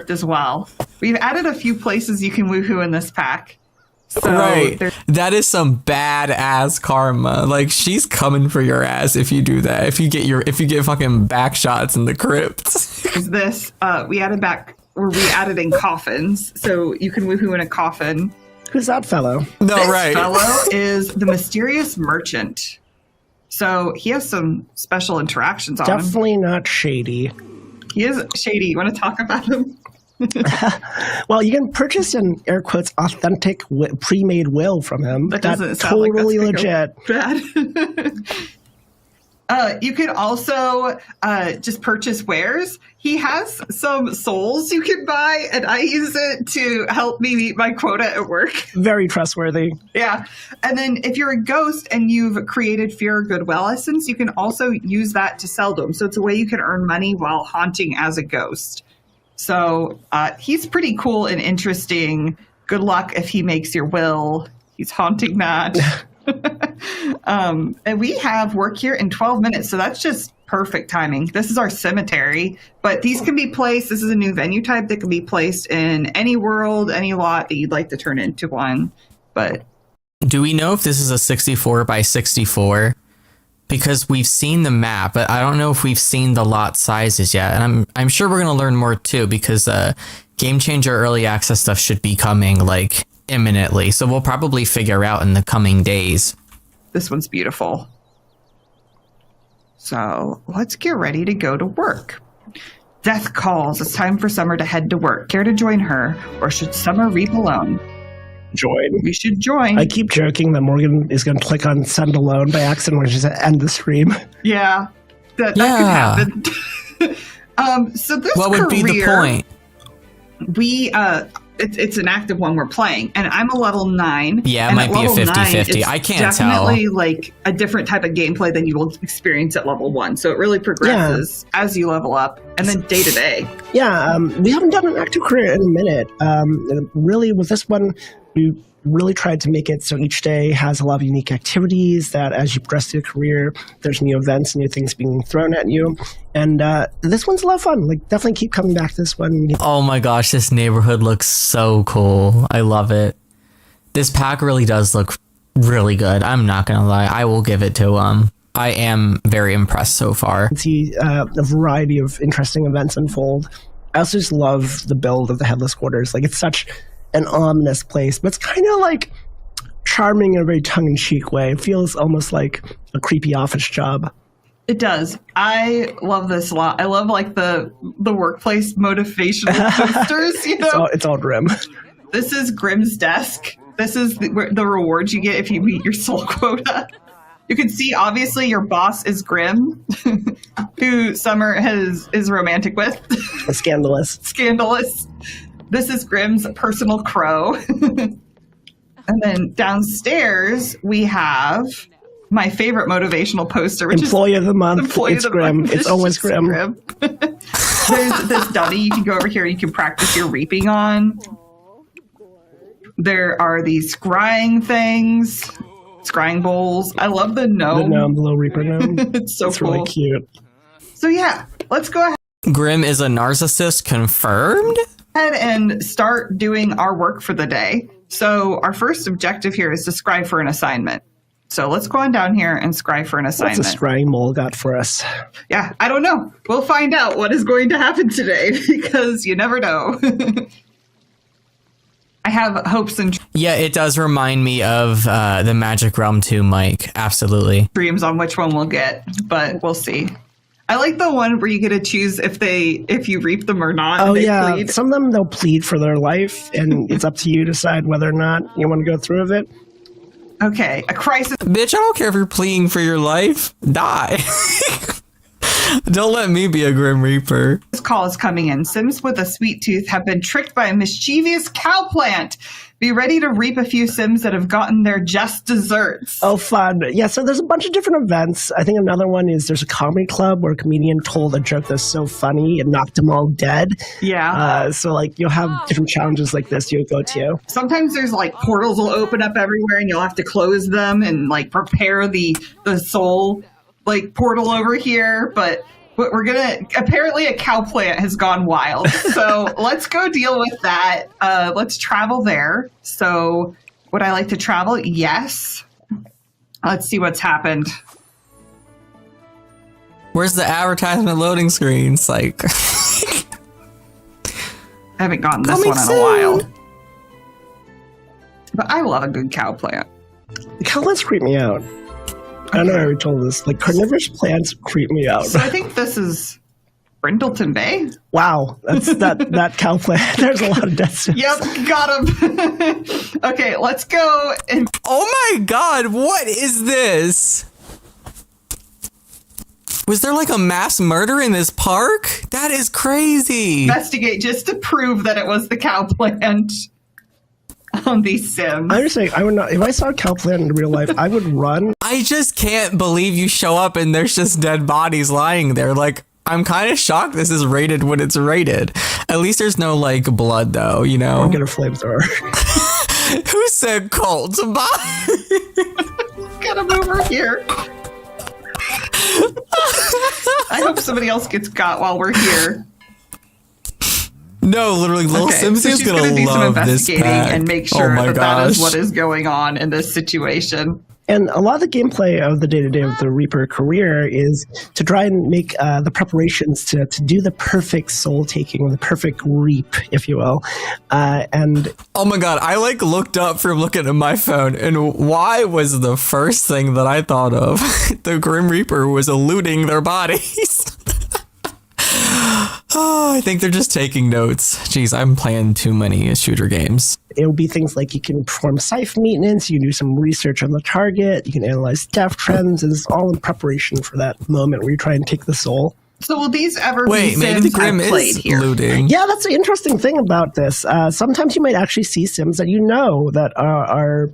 As well. We've added a few places you can woohoo in this pack. So right. That is some badass karma. Like, she's coming for your ass if you do that. If you get fucking back shots in the crypt. Is this we added in coffins, so you can woohoo in a coffin. Who's that fellow? No, this right. fellow is the mysterious merchant. So he has some special interactions on him. Definitely not shady. He is shady. You want to talk about him? Well, you can purchase an air quotes authentic pre-made will from him. That doesn't sound totally like legit. Bad. You can also just purchase wares. He has some souls you can buy, and I use it to help me meet my quota at work. Very trustworthy. Yeah. And then if you're a ghost and you've created Fear or Goodwill essence, you can also use that to sell them. So it's a way you can earn money while haunting as a ghost. So he's pretty cool and interesting. Good luck if he makes your will. He's haunting that. And we have work here in 12 minutes, so that's just perfect timing. This is our cemetery, but these can be placed. This is a new venue type that can be placed in any world, any lot that you'd like to turn into one. But do we know if this is a 64 by 64? Because we've seen the map, but I don't know if we've seen the lot sizes yet. And I'm sure we're going to learn more too, because Game Changer early access stuff should be coming like imminently. So we'll probably figure out in the coming days. This one's beautiful. So let's get ready to go to work. Death calls. It's time for Summer to head to work. Care to join her, or should Summer reap alone? Join. We should join. I keep joking that Morgan is going to click on send alone by accident when she's at end the stream. Yeah. That could happen. So this what would be the point? We it's an active one we're playing, and I'm a level 9. Yeah, it might be a 50-50. I can't tell. Definitely like a different type of gameplay than you will experience at level 1. So it really progresses as you level up, and then day to day. Yeah, we haven't done an active career in a minute. Really, with this one, We really tried to make it so each day has a lot of unique activities that as you progress through your career, there's new events, new things being thrown at you. And this one's a lot of fun. Like, definitely keep coming back to this one. Oh my gosh, this neighborhood looks so cool. I love it. This pack really does look really good. I'm not going to lie. I will give it to them. I am very impressed so far. See a variety of interesting events unfold. I also just love the build of the Headless Quarters. Like, it's such an ominous place, but it's kind of like charming in a very tongue-in-cheek way. It feels almost like a creepy office job. It does. I love this a lot. I love like the workplace motivational posters. You know, it's all grim. This is Grimm's desk. This is the rewards you get if you meet your soul quota. You can see, obviously, your boss is Grimm, who Summer is romantic with. Scandalous. Scandalous. This is Grimm's personal crow. And then downstairs, we have my favorite motivational poster, which Employee of the Month. Employee It's of the Grimm. Month. It's always Grimm. There's this dummy you can go over here. You can practice your reaping on. There are these scrying things, scrying bowls. I love the gnome. The little Reaper gnome. It's so cool. Really cute. So yeah, let's go Grimm is a narcissist confirmed? ahead and start doing our work for the day. So our first objective here is to scry for an assignment. So let's go on down here and scry for an assignment. What's a scrying mole got for us? Yeah, I don't know. We'll find out what is going to happen today because you never know. I have hopes and Yeah, it does remind me of the Magic Realm 2, Mike. Absolutely. dreams on which one we'll get, but we'll see. I like the one where you get to choose if you reap them or not. Oh, They yeah. plead. Some of them, they'll plead for their life, and it's up to you to decide whether or not you want to go through with it. Okay, a crisis Bitch, I don't care if you're pleading for your life. Die. Don't let me be a Grim Reaper. call is coming in. Sims with a sweet tooth have been tricked by a mischievous cow plant. Be ready to reap a few Sims that have gotten their just desserts. Oh, fun. Yeah, so there's a bunch of different events. I think another one is there's a comedy club where a comedian told a joke that's so funny it knocked them all dead. Yeah. So, like, you'll have different challenges like this you'll go to. Sometimes there's like portals will open up everywhere and you'll have to close them and like prepare the soul like portal over here. But we're gonna apparently a cow plant has gone wild. So let's go deal with that. Let's travel there. So would I like to travel? Yes. Let's see what's happened. Where's the advertisement loading screen? It's like... I haven't gotten this Coming one in soon. a while. But I love a good cow plant. Cow plants creep me out. I don't know if I already told this. Like, carnivorous plants creep me out. So I think this is Brindleton Bay. Wow, that's that cow plant. There's a lot of deaths. Yep, got him. Okay, let's go and Oh my god, what is this? Was there like a mass murder in this park? That is crazy. investigate just to prove that it was the cow plant on these Sims. I'm just saying, I would not. If I saw a cow plant in real life, I would run. I just can't believe you show up and there's just dead bodies lying there. Like, I'm kind of shocked this is rated when it's rated. At least there's no, like, blood, though, you know? I'll get a flamethrower. Who said cult? Bye. Get him over here. I hope somebody else gets got while we're here. No, literally, Little Simsy so is she's gonna do some love this investigating pack. and make sure oh my that is gosh. what is going on in this situation. And a lot of the gameplay of the day-to-day of the Reaper career is to try and make the preparations to do the perfect soul taking, the perfect reap, if you will. And Oh my god, I like looked up from looking at my phone, and why was the first thing that I thought of? The Grim Reaper was eluding their bodies. Oh, I think they're just taking notes. Jeez, I'm playing too many shooter games. it will be things like you can perform scythe maintenance, you can do some research on the target, you can analyze death trends, and it's all in preparation for that moment where you try and take the soul. So will these ever Wait, be maybe Sims the Grim I've played is here? looting. Yeah, that's the interesting thing about this. Sometimes you might actually see Sims that you know that are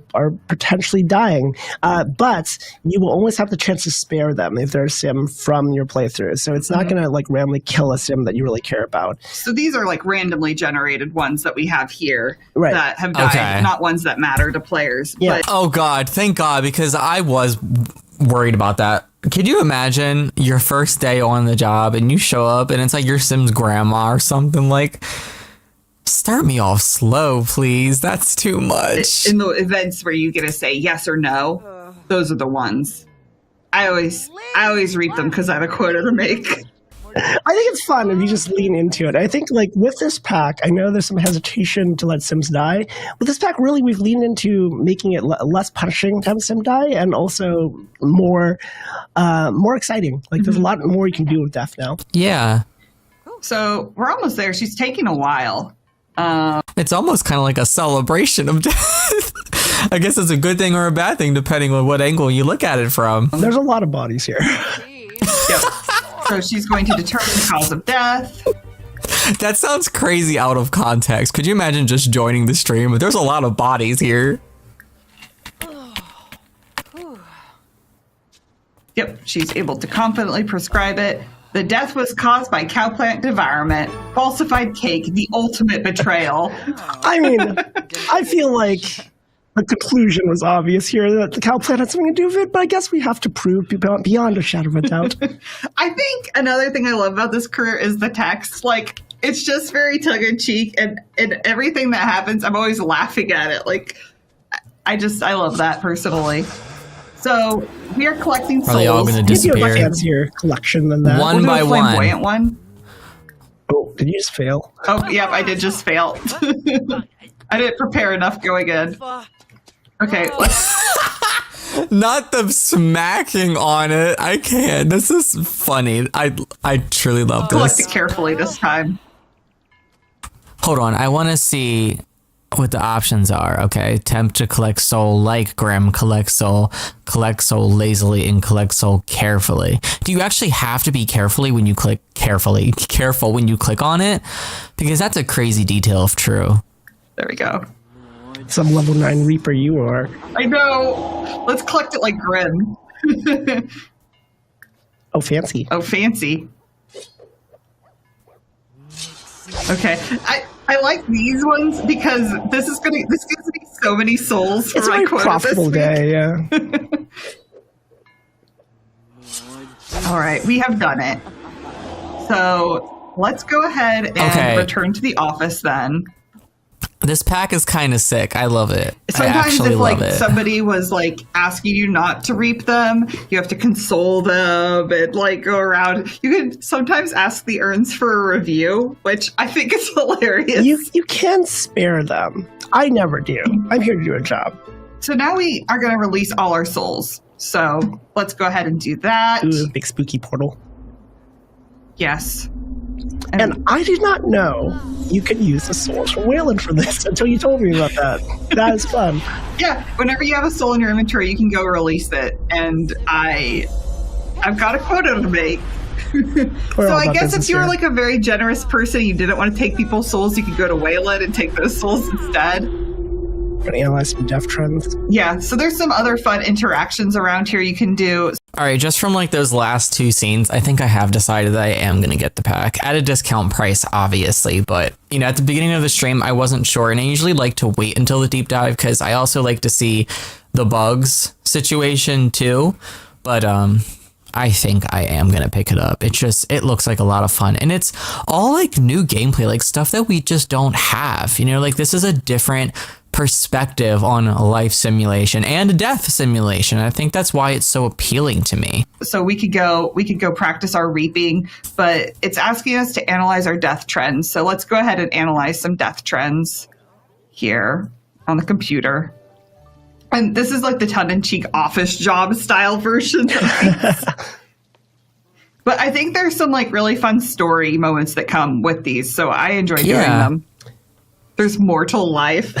potentially dying, but you will always have the chance to spare them if they're a Sim from your playthrough. So it's not going to like randomly kill a Sim that you really care about. So these are like randomly generated ones that we have here Right. that have died, Okay. not ones that matter to players. Yeah. But Oh God, thank God, because I was worried about that. Could you imagine your first day on the job and you show up and it's like your Sim's grandma or something? Like, start me off slow, please. That's too much. in the events where you get to say yes or no, those are the ones. I always reap them because I have a quota to make. I think it's fun if you just lean into it. I think like with this pack, I know there's some hesitation to let Sims die. With this pack, really, we've leaned into making it less punishing to have a Sim die, and also more exciting. Like there's a lot more you can do with death now. Yeah. So we're almost there. She's taking a while. It's almost kind of like a celebration of death. I guess it's a good thing or a bad thing, depending on what angle you look at it from. There's a lot of bodies here. Yep. So she's going to determine the cause of death. That sounds crazy out of context. Could you imagine just joining the stream? There's a lot of bodies here. Yep, she's able to confidently prescribe it. The death was caused by cowplant devourment, falsified cake, the ultimate betrayal. I mean, I feel like the conclusion was obvious here that the cow plant had something to do with it, but I guess we have to prove beyond a shadow of a doubt. I think another thing I love about this career is the text. Like, it's just very tongue-in-cheek, and everything that happens, I'm always laughing at it. Like, I love that personally. So we are collecting souls. Are they all going to You do a disappear? fancier collection than that. One We'll do by a one. flamboyant one. Oh, did you just fail? Oh, yep, I did just fail. I didn't prepare enough going in. Okay, let's Not the smacking on it. I can't. This is funny. I truly love collect this. it carefully this time. Hold on. I want to see what the options are. Okay. Attempt to collect soul like Grim, collect soul lazily, and collect soul carefully. Do you actually have to be careful when you click when you click on it? Because that's a crazy detail if true. There we go. Some level 9 Reaper you are. I know. Let's collect it like Grim. Oh, fancy. Oh, fancy. Okay, I like these ones because this gives me so many souls for It's a my very quota profitable this week. day, yeah. All right, we have done it. So let's go ahead and Okay. return to the office then. This pack is kind of sick. I love it. I Sometimes actually if love like it. somebody was like asking you not to reap them, you have to console them and like go around. You can sometimes ask the urns for a review, which I think is hilarious. You can spare them. I never do. I'm here to do a job. So now we are going to release all our souls. So let's go ahead and do that. Ooh, big spooky portal. Yes. And I did not know you could use the souls from Wayland for this until you told me about that. That is fun. Yeah, whenever you have a soul in your inventory, you can go release it. And I've got a quota to make. We're So all I about guess business if you were here. like a very generous person, you didn't want to take people's souls, you could go to Wayland and take those souls instead. We're gonna analyze some death trends. Yeah, so there's some other fun interactions around here you can do. All right, just from like those last two scenes, I think I have decided that I am going to get the pack at a discount price, obviously. But, you know, at the beginning of the stream, I wasn't sure. And I usually like to wait until the deep dive because I also like to see the bugs situation too. But I think I am going to pick it up. It looks like a lot of fun. And it's all like new gameplay, like stuff that we just don't have. You know, like this is a different perspective on a life simulation and a death simulation. I think that's why it's so appealing to me. So we could go practice our reaping, but it's asking us to analyze our death trends. So let's go ahead and analyze some death trends here on the computer. And this is like the tongue-in-cheek office job style version. But I think there's some like really fun story moments that come with these. So I enjoy doing them. There's mortal life.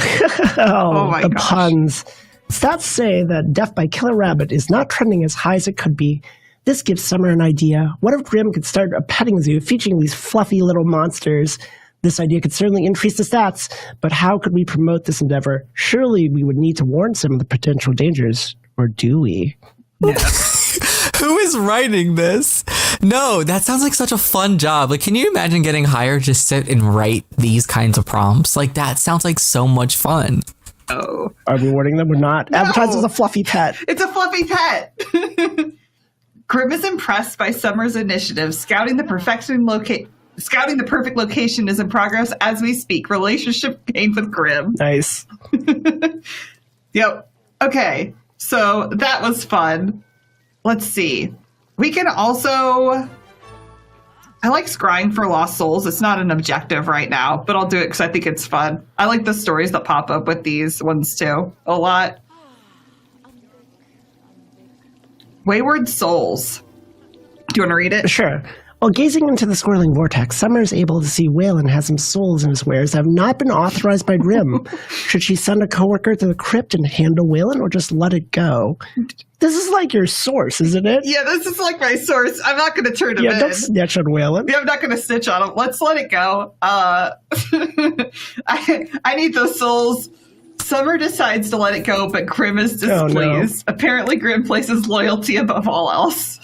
Oh, my the gosh. puns. Stats say that death by killer rabbit is not trending as high as it could be. This gives Summer an idea. What if Grim could start a petting zoo featuring these fluffy little monsters? This idea could certainly increase the stats, but how could we promote this endeavor? Surely we would need to warn some of the potential dangers, or do we? Who is writing this? No, that sounds like such a fun job. Like, can you imagine getting hired to sit and write these kinds of prompts? Like, that sounds like so much fun. Oh. Are we warning them? We're not. No. Advertise as a fluffy pet. It's a fluffy pet. Grim is impressed by Summer's initiative. Scouting the perfect location is in progress as we speak. Relationship gained with Grim. Nice. Yep. Okay. So that was fun. Let's see. We can also... I like scrying for lost souls. It's not an objective right now, but I'll do it because I think it's fun. I like the stories that pop up with these ones too a lot. Wayward Souls. Do you want to read it? Sure. While gazing into the swirling vortex, Summer is able to see Waylon has some souls in his wares that have not been authorized by Grim. Should she send a coworker to the crypt and handle Waylon, or just let it go? This is like your source, isn't it? Yeah, this is like my source. I'm not going to turn him in. Don't snitch on Waylon. Yeah, I'm not going to snitch on him. Let's let it go. I need those souls. Summer decides to let it go, but Grim is displeased. Oh, no. Apparently, Grim places loyalty above all else.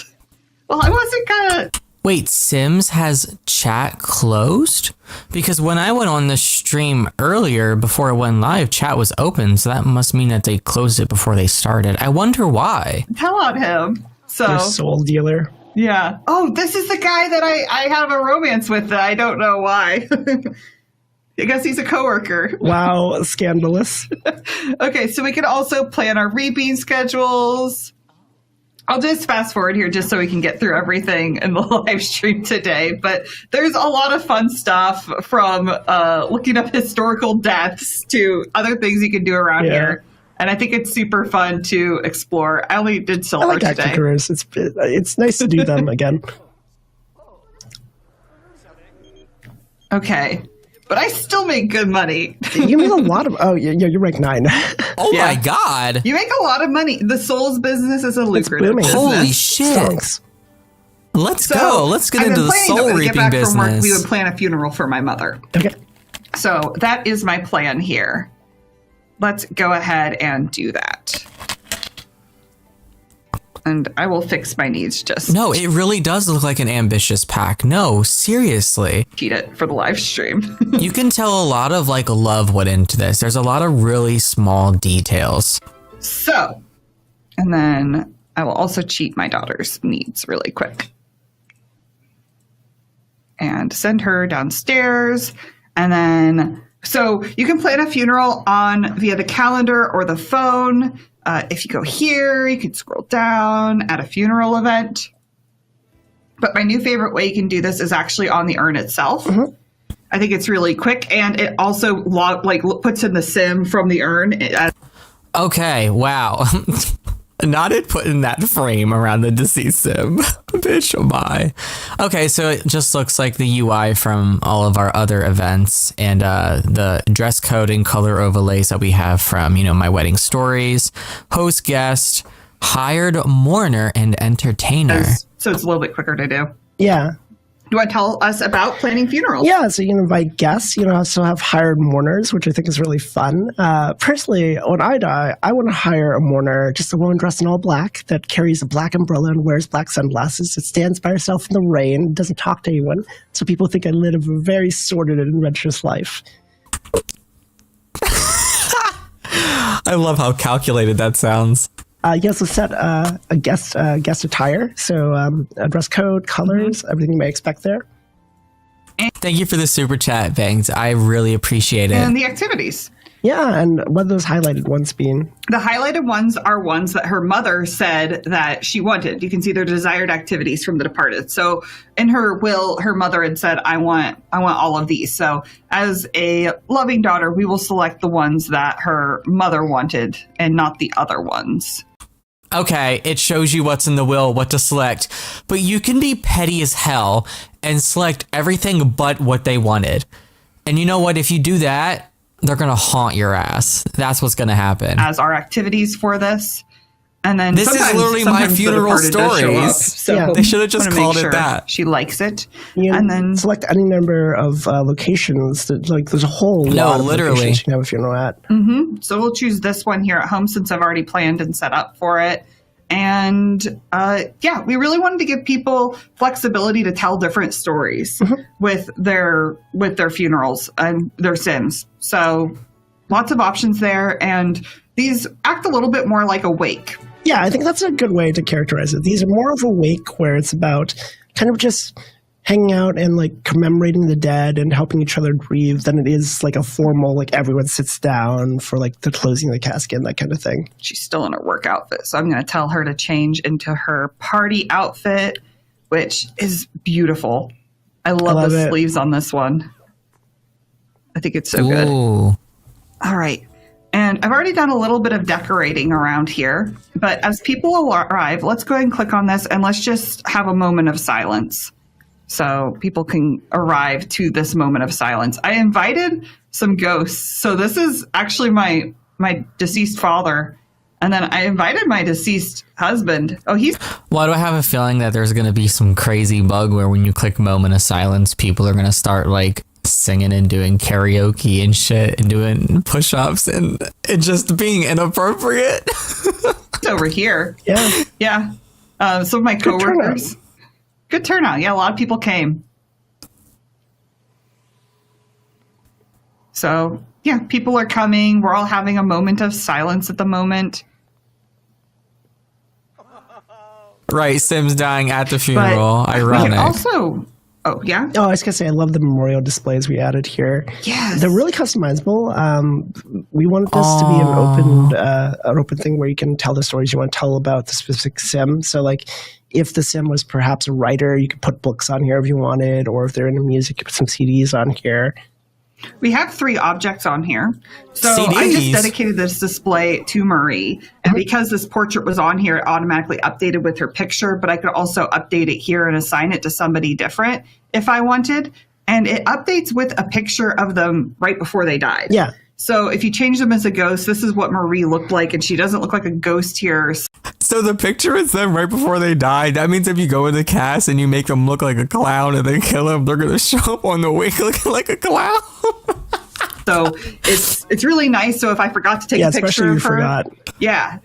Well, I wasn't gonna... Wait, Sims has chat closed? Because when I went on the stream earlier, before it went live, chat was open, so that must mean that they closed it before they started. I wonder why. Tell on him. So, Your soul dealer. Yeah. Oh, this is the guy that I have a romance with that I don't know why. I guess he's a coworker. Wow, scandalous. Okay, so we can also plan our reaping schedules. I'll just fast forward here just so we can get through everything in the live stream today. But there's a lot of fun stuff from looking up historical deaths to other things you can do around here. And I think it's super fun to explore. I only did silver I like today. active careers. It's nice to do them again. Okay. But I still make good money. You made a lot of... Oh, yeah, you're rank 9. Oh my god. You make a lot of money. The souls business is a lucrative booming. business. Holy shit. Stonks. Let's go. Let's get into the soul reaping business. From work, we would plan a funeral for my mother. Okay. So that is my plan here. Let's go ahead and do that. And I will fix my needs just... No, it really does look like an ambitious pack. No, seriously. cheat it for the live stream. You can tell a lot of like love went into this. There's a lot of really small details. So, and then I will also cheat my daughter's needs really quick. And send her downstairs. And then, so you can plan a funeral via the calendar or the phone. If you go here, you can scroll down, add a funeral event. But my new favorite way you can do this is actually on the urn itself. Mm-hmm. I think it's really quick, and it also puts in the sim from the urn. Okay, wow. Not it putting that frame around the deceased sim. Bitch, oh my. Okay, so it just looks like the UI from all of our other events and the dress code and color overlays that we have from, My Wedding Stories, host guest, hired mourner, and entertainer. So it's a little bit quicker to do. Yeah. Do you want to tell us about planning funerals? Yeah, so you can invite guests. You can also have hired mourners, which I think is really fun. Personally, when I die, I want to hire a mourner, just a woman dressed in all black that carries a black umbrella and wears black sunglasses. That stands by herself in the rain, doesn't talk to anyone, so people think I live a very sordid and adventurous life. I love how calculated that sounds. You also set a guest attire, so a dress code, colors, everything you may expect there. Thank you for the super chat, Bangs. I really appreciate it. And the activities. Yeah, and what are those highlighted ones being? The highlighted ones are ones that her mother said that she wanted. You can see their desired activities from the departed. So in her will, her mother had said, I want all of these. So as a loving daughter, we will select the ones that her mother wanted and not the other ones. Okay, it shows you what's in the will, what to select, but you can be petty as hell and select everything but what they wanted. And you know what? If you do that, they're going to haunt your ass. That's what's going to happen. As our activities for this. And then This is literally my sometimes the funeral departed does show up, stories. so Yeah. They should have just wanna make called it sure that. She likes it. You And then select any number of locations. Like there's a whole lot of literally. locations you can have a funeral at. So we'll choose this one here at home since I've already planned and set up for it. And we really wanted to give people flexibility to tell different stories with their funerals and their sims. So lots of options there, and these act a little bit more like a wake. Yeah, I think that's a good way to characterize it. These are more of a wake where it's about kind of just hanging out and like commemorating the dead and helping each other grieve than it is like a formal, like everyone sits down for like the closing of the casket and that kind of thing. She's still in her work outfit, so I'm going to tell her to change into her party outfit, which is beautiful. I love the sleeves on this one. I think it's so good. Ooh. All right. And I've already done a little bit of decorating around here, but as people arrive, let's go ahead and click on this and let's just have a moment of silence so people can arrive to this moment of silence. I invited some ghosts. So this is actually my deceased father. And then I invited my deceased husband. Oh, he's... Why do I have a feeling that there's going to be some crazy bug where when you click moment of silence, people are going to start like singing and doing karaoke and shit and doing push-ups and it just being inappropriate. over here. Yeah. Yeah. Some of my coworkers. Good turnout. Yeah, a lot of people came. So, yeah, people are coming. We're all having a moment of silence at the moment. Right, Sims dying at the funeral. But we Ironic. can also... Oh, yeah? Oh, I was going to say, I love the memorial displays we added here. Yes. They're really customizable. We wanted this to be an open thing where you can tell the stories you want to tell about the specific sim. So, like, if the sim was perhaps a writer, you could put books on here if you wanted, or if they're into music, you could put some CDs on here. We have 3 objects on here. So CDs. I just dedicated this display to Marie. And because this portrait was on here, it automatically updated with her picture, but I could also update it here and assign it to somebody different if I wanted. And it updates with a picture of them right before they died. Yeah. So if you change them as a ghost, this is what Marie looked like, and she doesn't look like a ghost here. So the picture is them right before they died. That means if you go in the cast and you make them look like a clown and then kill them, they're going to show up on the wake looking like a clown. So it's really nice. So if I forgot to take a picture of her,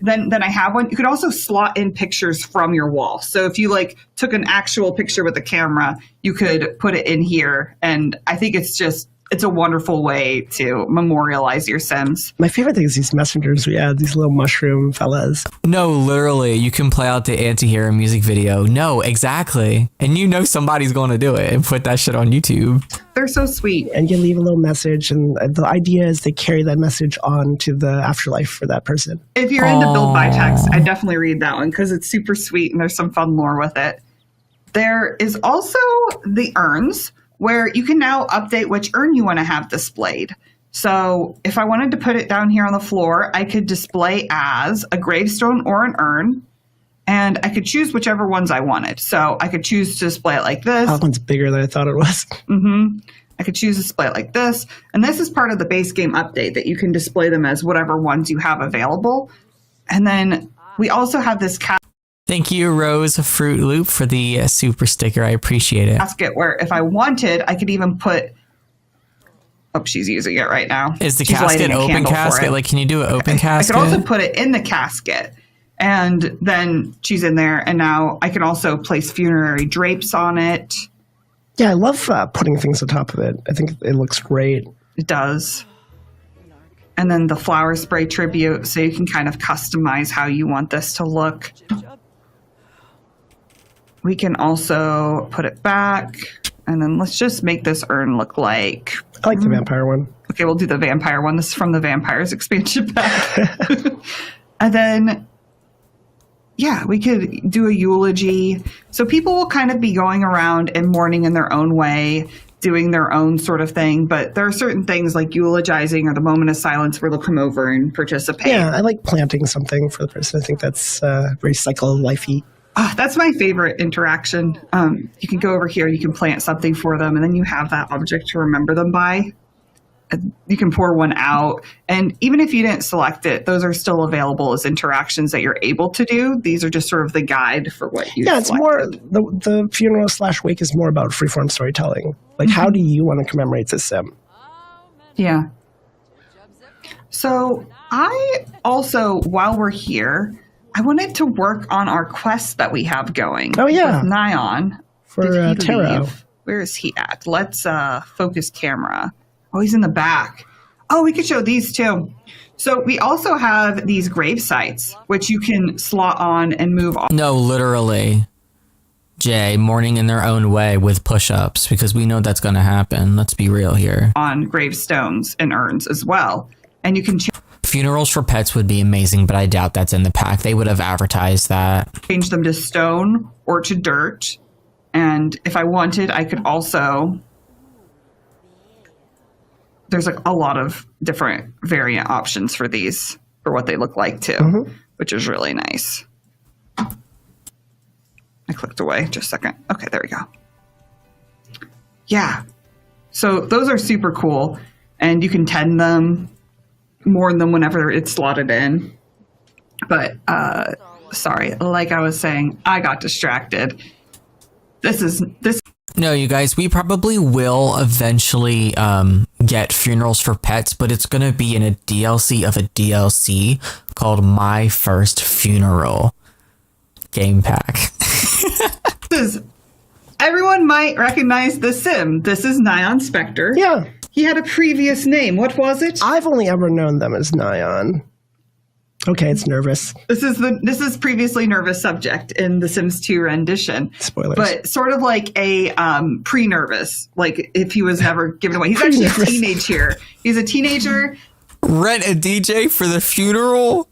then I have one. You could also slot in pictures from your wall. So if you like took an actual picture with the camera, you could put it in here. And I think it's a wonderful way to memorialize your Sims. My favorite thing is these messengers we add, these little mushroom fellas. No, literally, you can play out the anti-hero music video. No, exactly. And you know somebody's going to do it and put that shit on YouTube. They're so sweet. And you leave a little message, and the idea is they carry that message on to the afterlife for that person. If you're into build by text, I definitely read that one because it's super sweet and there's some fun lore with it. There is also the urns, where you can now update which urn you want to have displayed. So if I wanted to put it down here on the floor, I could display as a gravestone or an urn, and I could choose whichever ones I wanted. So I could choose to display it like this. That one's bigger than I thought it was. I could choose to display it like this. And this is part of the base game update that you can display them as whatever ones you have available. And then we also have this Thank you, Rose Fruit Loop, for the super sticker. I appreciate it. casket where if I wanted, I could even put... Oh, she's using it right now. Is the She's casket lighting a open candle for casket? it. Like, can you do an open casket? I could also put it in the casket. And then she's in there. And now I can also place funerary drapes on it. Yeah, I love putting things on top of it. I think it looks great. It does. And then the flower spray tribute. So you can kind of customize how you want this to look. We can also put it back. And then let's just make this urn look like... I like the vampire one. Okay, we'll do the vampire one. This is from the Vampires expansion pack. And then, yeah, we could do a eulogy. So people will kind of be going around and mourning in their own way, doing their own sort of thing. But there are certain things like eulogizing or the moment of silence where they'll come over and participate. Yeah, I like planting something for the person. I think that's very cycle lifey. That's my favorite interaction. You can go over here, you can plant something for them, and then you have that object to remember them by. you can pour one out. And even if you didn't select it, those are still available as interactions that you're able to do. These are just sort of the guide for what you Yeah, it's selected. more, the funeral / wake is more about freeform storytelling. Like, how do you want to commemorate this sim? Yeah. So I also, while we're here, I wanted to work on our quest that we have going. Oh, yeah. With Nyan. For Did he Taro. leave? Where is he at? Let's focus camera. Oh, he's in the back. Oh, we could show these too. So we also have these grave sites, which you can slot on and move on. No, literally. Jay, mourning in their own way with push-ups, because we know that's going to happen. Let's be real here. On gravestones and urns as well. And you can Funerals for pets would be amazing, but I doubt that's in the pack. They would have advertised that. change them to stone or to dirt. And if I wanted, I could also... There's like a lot of different variant options for these, for what they look like too, which is really nice. I clicked away just a second. Okay, there we go. Yeah. So those are super cool, and you can tend them, mourn them whenever it's slotted in. But sorry, like I was saying, I got distracted. This. No, you guys, we probably will eventually get Funerals for Pets, but it's going to be in a DLC of a DLC called My First Funeral game pack. Everyone might recognize the sim. This is Nyan Spectre. Yeah. He had a previous name. What was it? I've only ever known them as Nyan. Okay, it's nervous. This is previously Nervous Subject in the Sims 2 rendition. Spoilers. But sort of like a pre-nervous, like if he was never given away. He's actually a Pre-nervous. teenage here. He's a teenager. Rent a DJ for the funeral?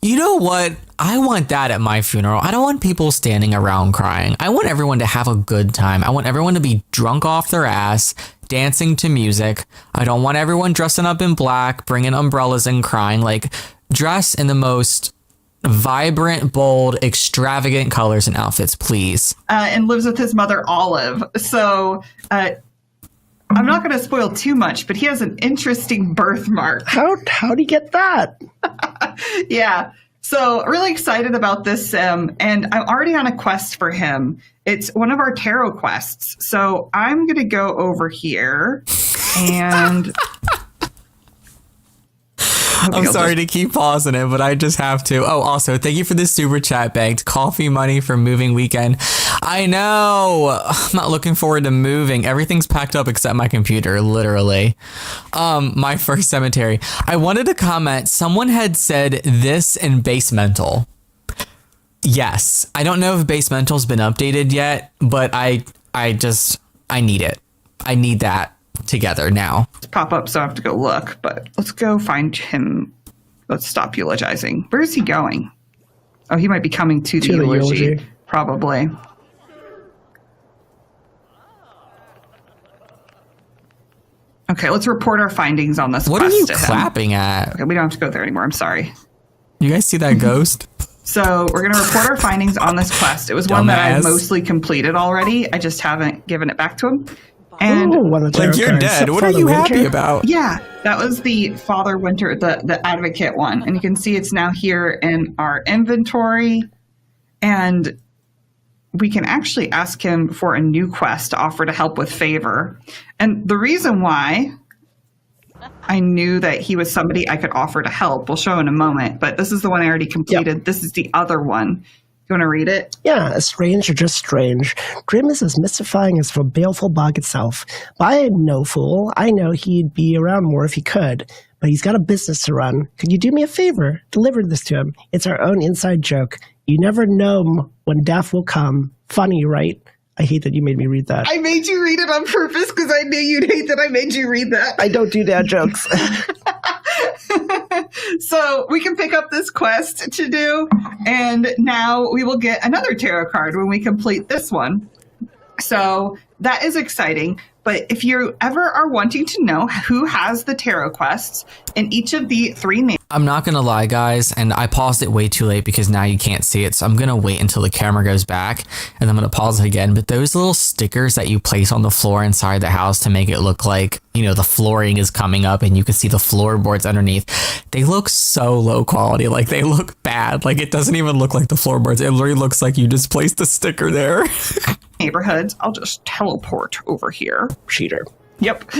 You know what? I want that at my funeral. I don't want people standing around crying. I want everyone to have a good time. I want everyone to be drunk off their ass, dancing to music. I don't want everyone dressing up in black, bringing umbrellas and crying. Like, dress in the most vibrant, bold, extravagant colors and outfits, please. And lives with his mother, Olive. So I'm not going to spoil too much, but he has an interesting birthmark. How'd he get that? Yeah. So really excited about this sim, and I'm already on a quest for him. It's one of our tarot quests. So I'm going to go over here and... I'm sorry to keep pausing it, but I just have to. Oh, also, thank you for the super chat banked coffee money for moving weekend. I know. I'm not looking forward to moving. Everything's packed up except my computer, literally. My first cemetery. I wanted to comment. Someone had said this in Basemental. Yes. I don't know if Basemental's been updated yet, but I need it. I need that together now. pop up, so I have to go look. But let's go find him. Let's stop eulogizing. Where is he going? Oh, he might be coming to the eulogy. Probably. Okay, let's report our findings on this What quest are you to him. clapping at? Okay, we don't have to go there anymore. I'm sorry. You guys see that ghost? So we're going to report our findings on this quest. It was one that I've Dumbass. mostly completed already. I just haven't given it back to him. And Like, you're dead. What are you happy about? yeah, that was the Father Winter, the Advocate one. And you can see it's now here in our inventory. And we can actually ask him for a new quest to offer to help with favor. And the reason why I knew that he was somebody I could offer to help, we'll show in a moment, but this is the one I already completed. Yep. This is the other one. You want to read it? Yeah, strange or just strange. Grim is as mystifying as the baleful bog itself. But I am no fool. I know he'd be around more if he could, but he's got a business to run. Could you do me a favor? Deliver this to him. It's our own inside joke. You never know when death will come. Funny, right? I hate that you made me read that. I made you read it on purpose because I knew you'd hate that I made you read that. I don't do dad jokes. So we can pick up this quest to do, and now we will get another tarot card when we complete this one. So that is exciting. But if you ever are wanting to know who has the tarot quests in each of the 3 names, I'm not gonna lie, guys, and I paused it way too late because now you can't see it. So I'm gonna wait until the camera goes back and I'm gonna pause it again. But those little stickers that you place on the floor inside the house to make it look like, you know, the flooring is coming up and you can see the floorboards underneath, they look so low quality. Like they look bad. Like it doesn't even look like the floorboards. It literally looks like you just placed the sticker there. neighborhoods, I'll just teleport over here. Cheater. Yep.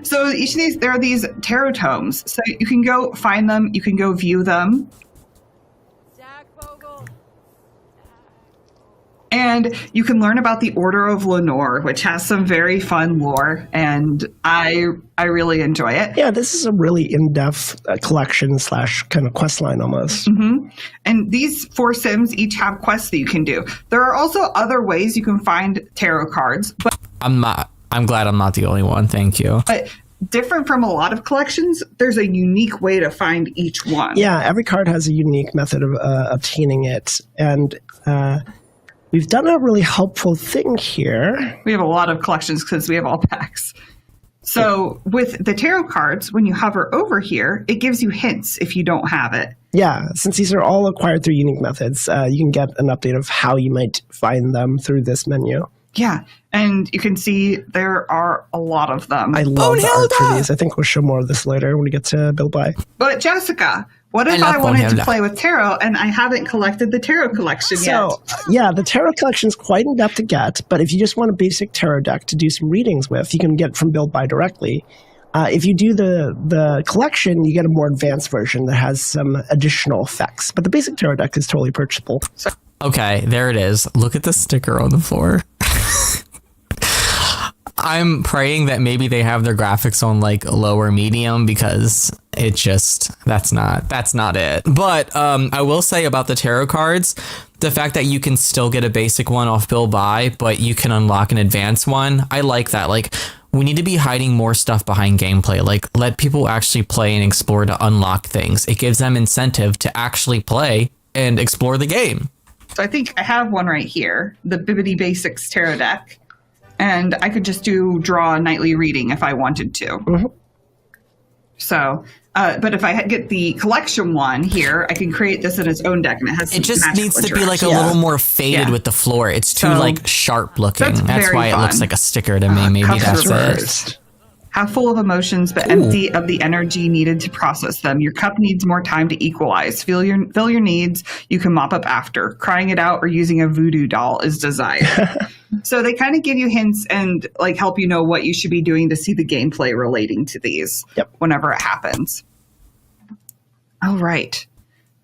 So each of these, there are these tarot tomes. So you can go find them. You can go view them. And you can learn about the Order of Lenore, which has some very fun lore, and I really enjoy it. Yeah, this is a really in-depth collection / kind of quest line almost. Mm-hmm. And these 4 Sims each have quests that you can do. There are also other ways you can find tarot cards, but I'm glad I'm not the only one. Thank you. But different from a lot of collections, there's a unique way to find each one. Yeah, every card has a unique method of obtaining it, and we've done a really helpful thing here. We have a lot of collections because we have all packs. So with the tarot cards, when you hover over here, it gives you hints if you don't have it. Yeah, since these are all acquired through unique methods, you can get an update of how you might find them through this menu. Yeah, and you can see there are a lot of them. I love the art for these. I think we'll show more of this later when we get to Build By. But Jessica, what if I wanted to play with tarot and I haven't collected the tarot collection yet? So, yeah, the tarot collection is quite in-depth to get, but if you just want a basic tarot deck to do some readings with, you can get it from Build By directly. If you do the collection, you get a more advanced version that has some additional effects. But the basic tarot deck is totally purchasable. Okay, there it is. Look at the sticker on the floor. I'm praying that maybe they have their graphics on like lower medium because it just that's not it. But I will say about the tarot cards, the fact that you can still get a basic one off Build By, but you can unlock an advanced one. I like that. Like we need to be hiding more stuff behind gameplay. Like let people actually play and explore to unlock things. It gives them incentive to actually play and explore the game. So I think I have one right here, the Bibbidi Basics tarot deck. And I could just draw a nightly reading if I wanted to. Mm-hmm. So, but if I get the collection one here, I can create this in its own deck, and it has. It just needs to be like a little more faded with the floor. It's too like sharp looking. That's why it looks like a sticker to me. Maybe that's it. Half full of emotions, but empty of the energy needed to process them. Your cup needs more time to equalize. Fill your needs. You can mop up after. Crying it out or using a voodoo doll is desired. So they kind of give you hints and like help you know what you should be doing to see the gameplay relating to these whenever it happens. All right.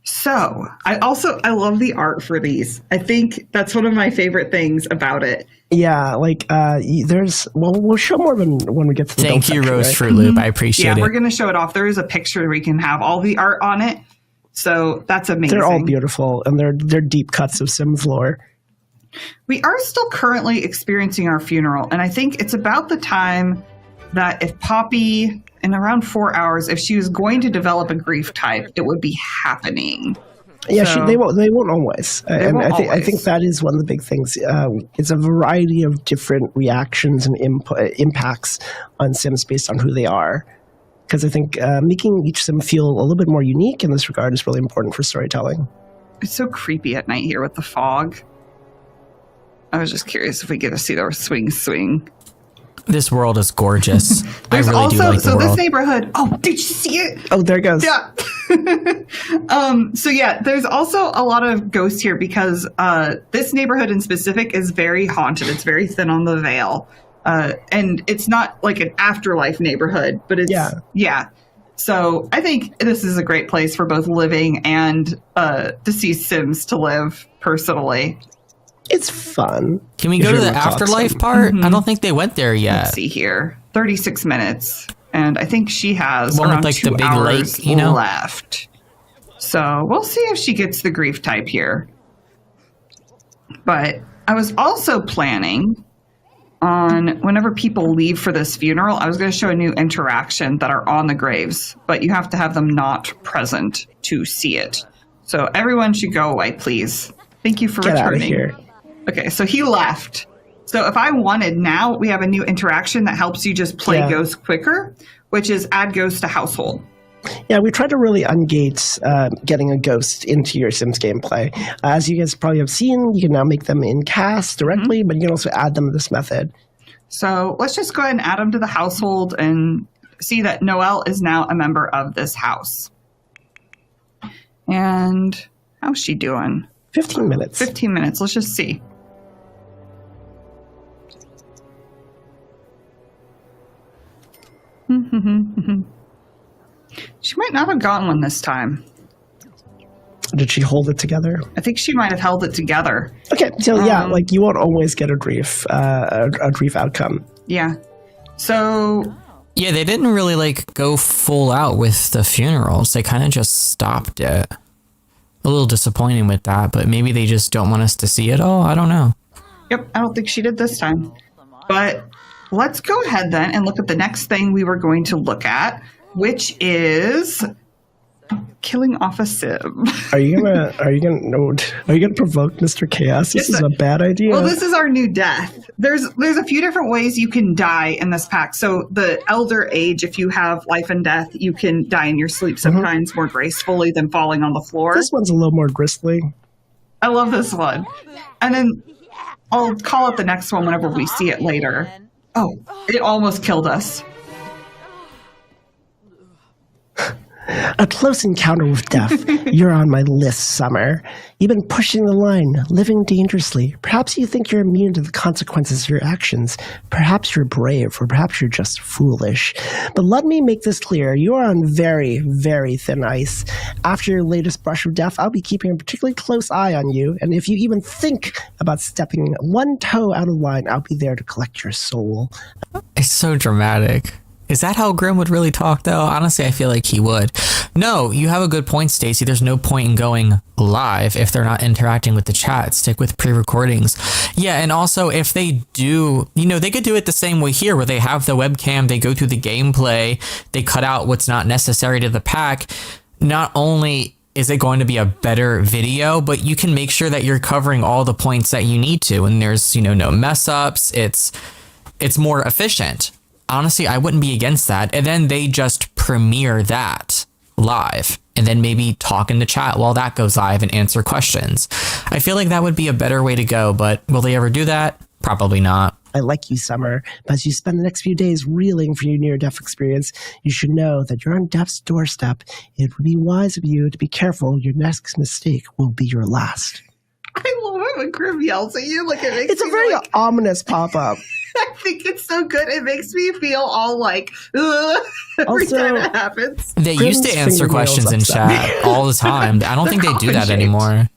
So I love the art for these. I think that's one of my favorite things about it. Yeah, like we'll show more when we get to the Thank you, Rose Fruit Loop. I appreciate it. Yeah, we're going to show it off. There is a picture where we can have all the art on it. So that's amazing. They're all beautiful, and they're deep cuts of Sims lore. We are still currently experiencing our funeral, and I think it's about the time that if Poppy, in around 4 hours, if she was going to develop a grief type, it would be happening. Yeah, so, they won't always. I think that is one of the big things. It's a variety of different reactions and impacts on Sims based on who they are. Because I think making each Sim feel a little bit more unique in this regard is really important for storytelling. It's so creepy at night here with the fog. I was just curious if we get to see the swing. This world is gorgeous. I really also, do like the world. This neighborhood. Oh, did you see it? Oh, there it goes. Yeah. So yeah, there's also a lot of ghosts here because this neighborhood in specific is very haunted. It's very thin on the veil. And it's not like an afterlife neighborhood, but it's yeah. So I think this is a great place for both living and deceased Sims to live personally. It's fun. Can we go to the afterlife part? Mm-hmm. I don't think they went there yet. Let's see here. 36 minutes. And I think she has one around like 2 the big hours lake, left. So we'll see if she gets the grief type here. But I was also planning on whenever people leave for this funeral, I was going to show a new interaction that are on the graves, but you have to have them not present to see it. So everyone should go away, please. Thank you for returning. Out of here. Okay, so he left. So if I wanted now, we have a new interaction that helps you just play ghosts quicker, which is add ghosts to household. Yeah, we tried to really ungate getting a ghost into your Sims gameplay. As you guys probably have seen, you can now make them in cast directly, but you can also add them to this method. So let's just go ahead and add them to the household and see that Noelle is now a member of this house. And how's she doing? 15 minutes. 15 minutes. Let's just see. She might not have gotten one this time. Did she hold it together? I think she might have held it together. Okay, so like you won't always get a grief outcome. Yeah. So Yeah, they didn't really like go full out with the funerals. They kind of just stopped it. A little disappointing with that, but maybe they just don't want us to see it all. I don't know. Yep, I don't think she did this time. But let's go ahead then and look at the next thing we were going to look at, which is killing off a sim. Are you gonna provoke Mr. Chaos? This is a bad idea. Well, this is our new death. There's a few different ways you can die in this pack. So the elder age, if you have life and death, you can die in your sleep sometimes more gracefully than falling on the floor. This one's a little more grisly. I love this one. And then I'll call it the next one whenever we see it later. Oh, it almost killed us. A close encounter with death. You're on my list, Summer. You've been pushing the line, living dangerously. Perhaps you think you're immune to the consequences of your actions. Perhaps you're brave, or perhaps you're just foolish. But let me make this clear. You are on very, very thin ice. After your latest brush with death, I'll be keeping a particularly close eye on you. And if you even think about stepping one toe out of line, I'll be there to collect your soul. It's so dramatic. Is that how Grim would really talk, though? Honestly, I feel like he would. No, you have a good point, Stacey. There's no point in going live if they're not interacting with the chat. Stick with pre-recordings. Yeah, and also if they do, they could do it the same way here where they have the webcam, they go through the gameplay, they cut out what's not necessary to the pack. Not only is it going to be a better video, but you can make sure that you're covering all the points that you need to, and there's, no mess ups. It's more efficient. Honestly, I wouldn't be against that. And then they just premiere that live and then maybe talk in the chat while that goes live and answer questions. I feel like that would be a better way to go, but will they ever do that? Probably not. I like you, Summer, but as you spend the next few days reeling for your near-death experience, you should know that you're on death's doorstep. It would be wise of you to be careful. Your next mistake will be your last. I love it when Grim yells at you. Like it's a very ominous pop-up. I think it's so good. It makes me feel all like, every time it happens. They used to answer questions in chat all the time. I don't think they do that anymore.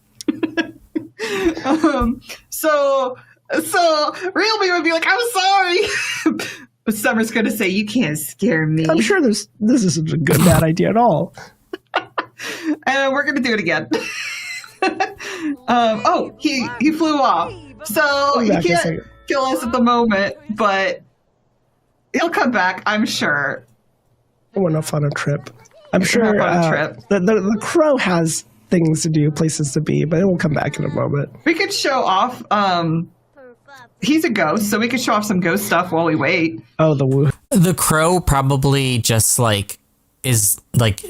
So Realme would be like, I'm sorry. But Summer's going to say, you can't scare me. I'm sure this isn't a bad idea at all. And we're going to do it again. He flew off. So he can't kill us at the moment, but he'll come back, I'm sure. I went off on a trip. I'm sure the crow has things to do, places to be, but it will come back in a moment. We could show off, he's a ghost, so we could show off some ghost stuff while we wait. Oh, the woo. The crow probably just is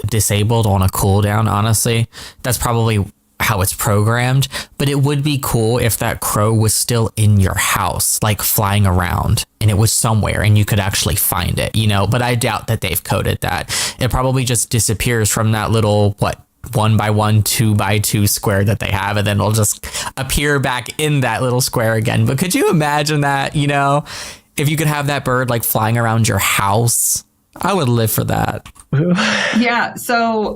disabled on a cooldown, honestly. That's probably how it's programmed, but it would be cool if that crow was still in your house, flying around, and it was somewhere and you could actually find it, but I doubt that they've coded that. It probably just disappears from that little 1x1 2x2 square that they have, and then it'll just appear back in that little square again. But could you imagine that, if you could have that bird flying around your house? I would live for that. Yeah, so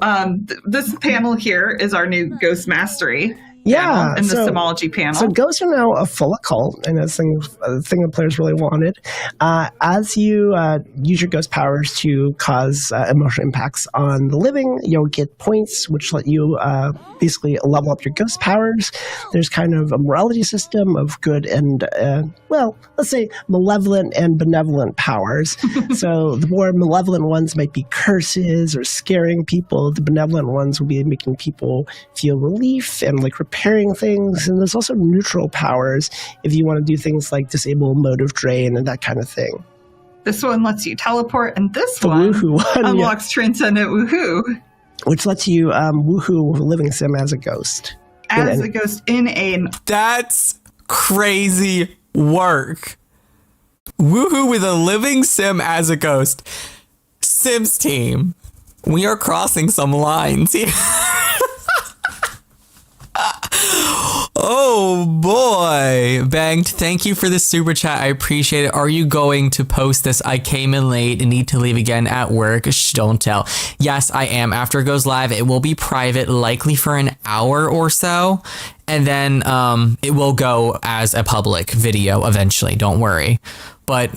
this panel here is our new Ghost Mastery. Yeah, in the Simology panel. So ghosts are now a full occult, and that's a thing that players really wanted. As you use your ghost powers to cause emotional impacts on the living, you'll get points which let you basically level up your ghost powers. There's kind of a morality system of good and, let's say malevolent and benevolent powers. So the more malevolent ones might be curses or scaring people. The benevolent ones will be making people feel relief and repair repairing things, and there's also neutral powers if you want to do things like disable motive drain and that kind of thing. This one lets you teleport, and this The one woohoo one, unlocks Transcendent Woohoo. which lets you woohoo living sim as a ghost. As a ghost in a... That's crazy work. Woohoo with a living sim as a ghost. Sims team, we are crossing some lines here. Oh boy. Banged, thank you for the super chat. I appreciate it. Are you going to post this? I came in late and need to leave again at work. Shh, don't tell. Yes, I am. After it goes live, it will be private, likely for an hour or so. And then it will go as a public video eventually. Don't worry. But,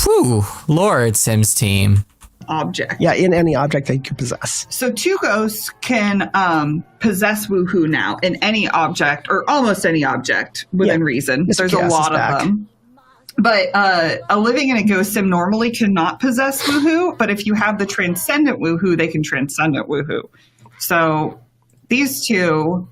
whew, Lord, Sims team. Object. Yeah, in any object that you possess. So 2 ghosts can possess Woohoo now in any object, or almost any object within reason. Mr. There's a Chaos lot is back. of them. But a living in a ghost sim normally cannot possess Woohoo, but if you have the Transcendent Woohoo, they can Transcendent Woohoo. So these 2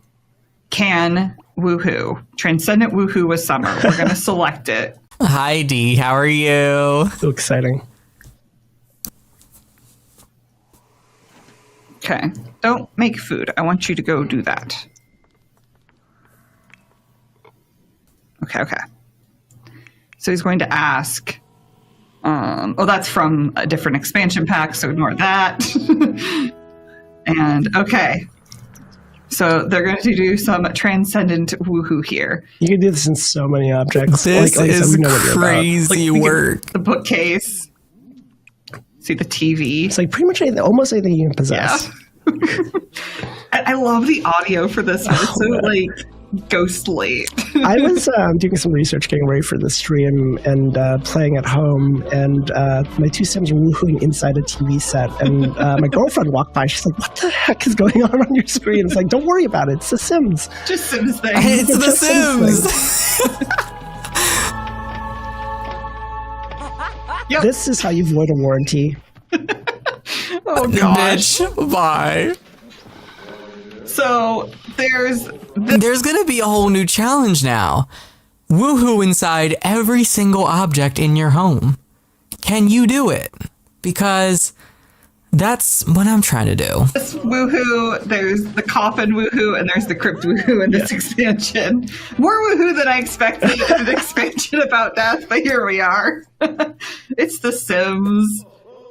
can Woohoo. Transcendent Woohoo with Summer. We're going to select it. Hi, Dee. How are you? So exciting. Okay. Don't make food. I want you to go do that. Okay. So he's going to ask. Oh, that's from a different expansion pack, so ignore that. And okay. So they're going to do some transcendent woohoo here. You can do this in so many objects. This like I said, is we know what you're about. crazy Like, work. The bookcase. See the TV. It's like pretty much anything, almost anything you can possess. Yeah. I love the audio for this one. It's so like ghostly. I was doing some research getting ready for the stream and playing at home, and my 2 Sims were woohooing inside a TV set, and my girlfriend walked by. She's like, "What the heck is going on your screen?" It's like, "Don't worry about it. It's The Sims." Just Sims thing. It's The just Sims. Yep. This is how you void a warranty. Oh gosh. Bitch, bye. So there's There's gonna be a whole new challenge now. Woohoo inside every single object in your home. Can you do it? Because that's what I'm trying to do. this woohoo, there's the coffin woohoo, and there's the crypt woohoo in this expansion. More woohoo than I expected in an expansion about death, but here we are. It's The Sims.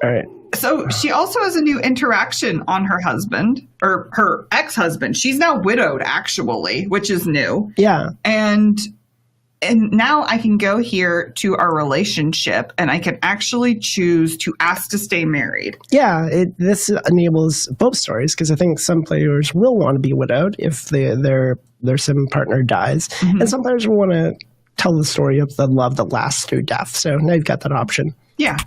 All right. So she also has a new interaction on her husband, or her ex-husband. She's now widowed, actually, which is new. Yeah. And now I can go here to our relationship, and I can actually choose to ask to stay married. Yeah, this enables both stories, because I think some players will want to be widowed if their sim partner dies, and some players will want to tell the story of the love that lasts through death. So now you've got that option. Yeah.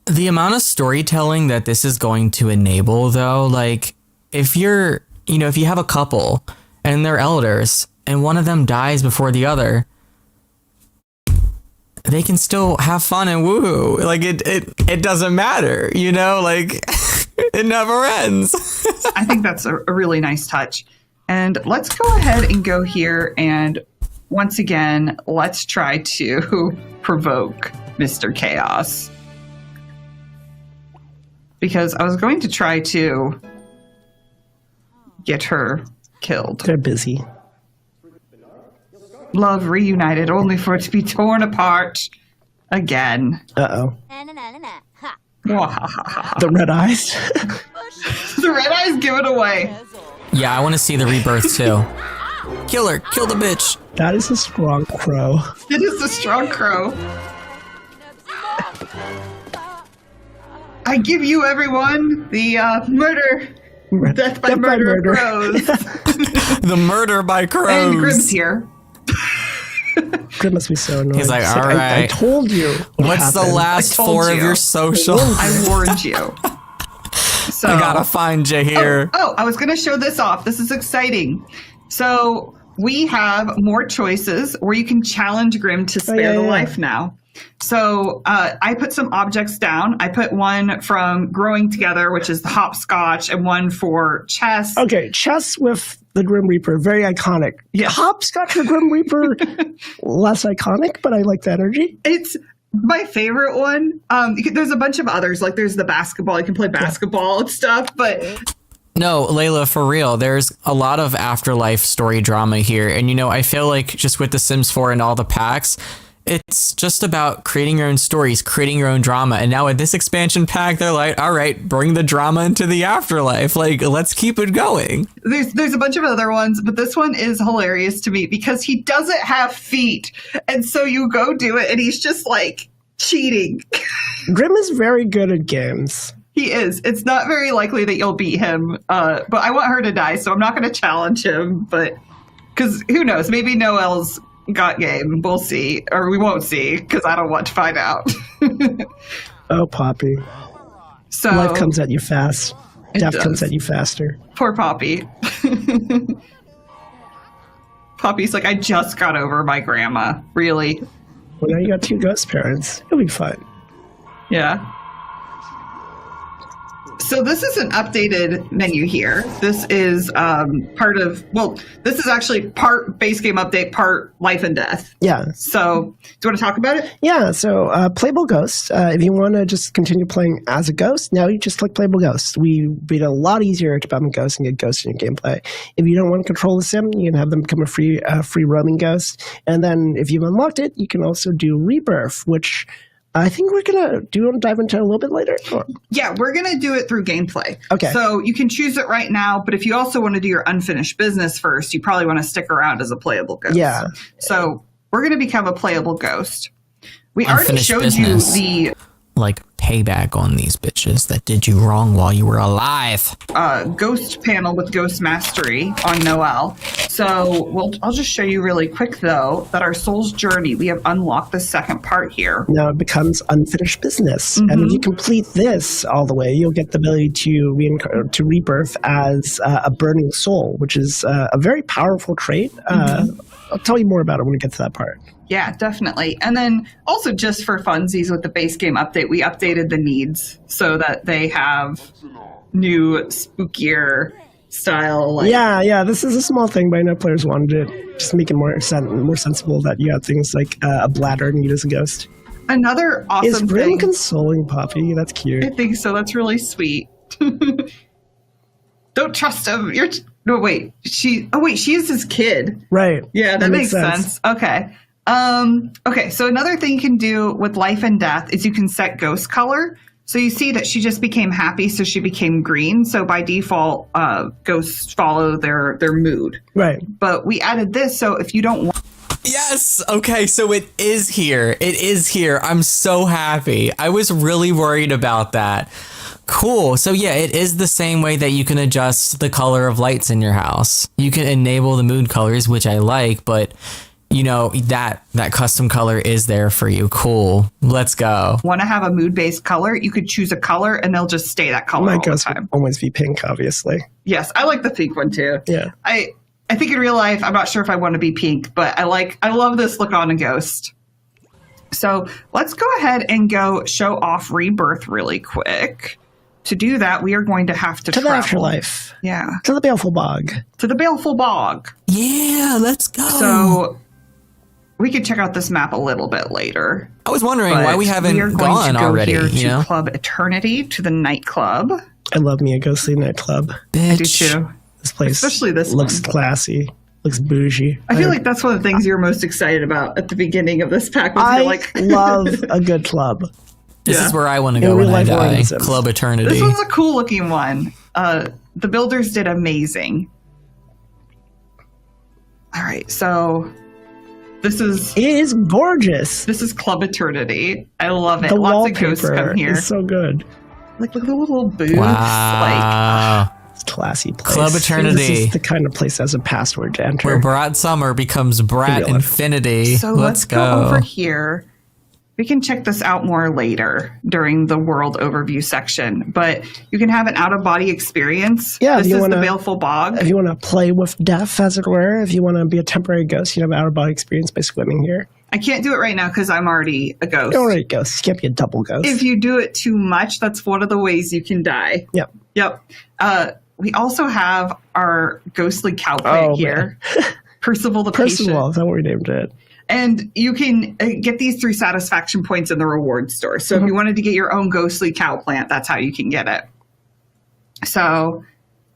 The amount of storytelling that this is going to enable, though, like if you have a couple and they're elders and one of them dies before the other, they can still have fun and woohoo. Like it doesn't matter, like it never ends. I think that's a really nice touch. And let's go ahead and go here, and once again, let's try to provoke Mr. Chaos. Because I was going to try to get her killed. They're busy. Love reunited only for it to be torn apart again. Uh-oh. Mwahahaha. The red eyes. The red eyes give it away. Yeah, I want to see the rebirth too. Kill her, kill the bitch. That is a strong crow. It is a strong crow. I give you, everyone, the murder. Death by murder crows. The murder by crows. And Grimm's here. Grim must be so annoying. He's like, It's all I right. told you. What's the happened. last I told 4 of you. your social? I warned you. So, I gotta find you here. Oh, I was going to show this off. This is exciting. So we have more choices where you can challenge Grimm to spare the yeah. life now. So I put some objects down. I put one from Growing Together, which is the hopscotch, and one for chess. Okay, chess with the Grim Reaper, very iconic. Yeah. Hopscotch with Grim Reaper, less iconic, but I like the energy. It's my favorite one. There's a bunch of others. Like there's the basketball. You can play basketball and stuff, but... No, Layla, for real, there's a lot of afterlife story drama here. And, you know, I feel like just with The Sims 4 and all the packs, it's just about creating your own stories, creating your own drama. And now with this expansion pack, they're like, all right, bring the drama into the afterlife. Like, let's keep it going. There's a bunch of other ones, but this one is hilarious to me because he doesn't have feet. And so you go do it and he's just like cheating. Grim is very good at games. He is. It's not very likely that you'll beat him, but I want her to die, so I'm not going to challenge him. But because who knows? Maybe Noelle's got game. We'll see, or we won't see, because I don't want to find out. Oh, Poppy. So Life comes at you fast. Death does. comes at you faster. Poor Poppy. Poppy's like, I just got over my grandma. Really? Well, now you got 2 ghost parents. It'll be fun. Yeah. So this is an updated menu here. This is this is actually part base game update, part life and death. Yeah. So do you want to talk about it? Yeah, so Playable Ghost, if you want to just continue playing as a ghost, now you just click Playable Ghost. We made it a lot easier to become a ghost and get ghosts in your gameplay. If you don't want to control the sim, you can have them become a free roaming ghost. And then if you've unlocked it, you can also do Rebirth, which I think we're going to dive into a little bit later. Or? Yeah, we're going to do it through gameplay. Okay. So you can choose it right now, but if you also want to do your unfinished business first, you probably want to stick around as a playable ghost. Yeah. So we're going to become a playable ghost. We already Unfinished showed business. you the Like payback on these bitches that did you wrong while you were alive. ghost panel with Ghost Mastery on Noelle. So I'll just show you really quick, though, that our Soul's Journey, we have unlocked the second part here. Now it becomes unfinished business. Mm-hmm. And if you complete this all the way, you'll get the ability to rebirth as a burning soul, which is a very powerful trait. I'll tell you more about it when we get to that part. Yeah, definitely. And then also just for funsies with the base game update, we updated the needs so that they have new spookier style. Yeah. This is a small thing, but I know players wanted it. Just make it more sensible that you have things like a bladder need as a ghost. Another awesome Is Grim thing. consoling Poppy? That's cute. I think so. That's really sweet. Don't trust him. She is his kid. Right. Yeah, that makes sense. Okay. Okay, so another thing you can do with life and death is you can set ghost color. So you see that she just became happy, so she became green. So by default, ghosts follow their mood. Right. But we added this, so if you don't want... Yes. Okay. So it is here. It is here. I'm so happy. I was really worried about that. Cool. So yeah, it is the same way that you can adjust the color of lights in your house. You can enable the mood colors, which I like, but you know, that custom color is there for you. Cool. Let's go. Want to have a mood-based color, you could choose a color and they'll just stay that color My all the ghost time. will always be pink, obviously. Yes, I like the pink one too. Yeah. I think in real life, I'm not sure if I want to be pink, but I love this look on a ghost. So let's go ahead and go show off Rebirth really quick. To do that, we are going to have to To the travel. afterlife. Yeah. To the Baleful Bog. To the Baleful Bog. Yeah, let's go. So we could check out this map a little bit later. I was wondering But why we haven't we are going gone to go already, here you to know? Club Eternity, to the nightclub. I love me a ghostly nightclub. I do Bitch. too. This place Especially this looks one. classy. Looks bougie. I feel like that's one of the things you're most excited about at the beginning of this pack. Was I you're like, love a good club. This Yeah. is where I want to In go when real I life or in die. The Sims. Club Eternity. this one's a cool looking one. The builders did amazing. All right, so this is It is gorgeous. Club Eternity. I love it. The Lots of ghosts wallpaper come here. is so good. Like look at the little booths. Wow. It's a classy place. Club Eternity. This is the kind of place that has a password to enter. Where Brat Summer becomes Brat real life. Infinity. Like, so let's go go. over here. We can check this out more later during the world overview section, but you can have an out-of-body experience. Yeah, this if you is the wanna- Baleful Bog. If you want to play with death, as it were, if you want to be a temporary ghost, you have an out-of-body experience by swimming here. I can't do it right now because I'm already a ghost. All right, ghost. You can't be a double ghost. If you do it too much, that's one of the ways you can die. Yep. We also have our ghostly cow plant here. Percival the Patient. Percival, is that what we named it? And you can get these through satisfaction points in the reward store. So if you wanted to get your own ghostly cow plant, that's how you can get it. So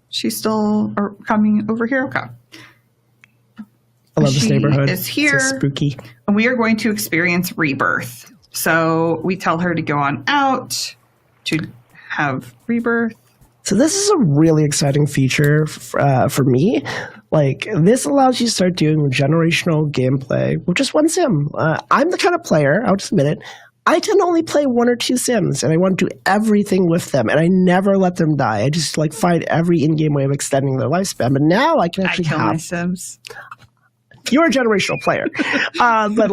she's still coming over here? Okay. I love this neighborhood. Is here. It's so spooky. And we are going to experience rebirth. So we tell her to go on out to have rebirth. So this is a really exciting feature for me. Like, this allows you to start doing generational gameplay with just one sim. I'm the kind of player, I'll just admit it, I tend to only play one or two sims, and I want to do everything with them, and I never let them die. I just like find every in-game way of extending their lifespan. But now I can actually kill my sims. You're a generational player. But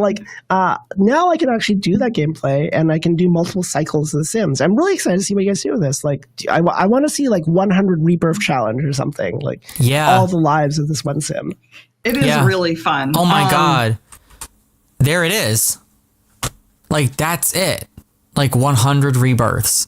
now I can actually do that gameplay, and I can do multiple cycles of The Sims. I'm really excited to see what you guys do with this. Like, I want to see like 100 rebirth challenge or something. Like, all the lives of this one sim. It is really fun. Oh my God. There it is. Like, that's it. Like 100 rebirths.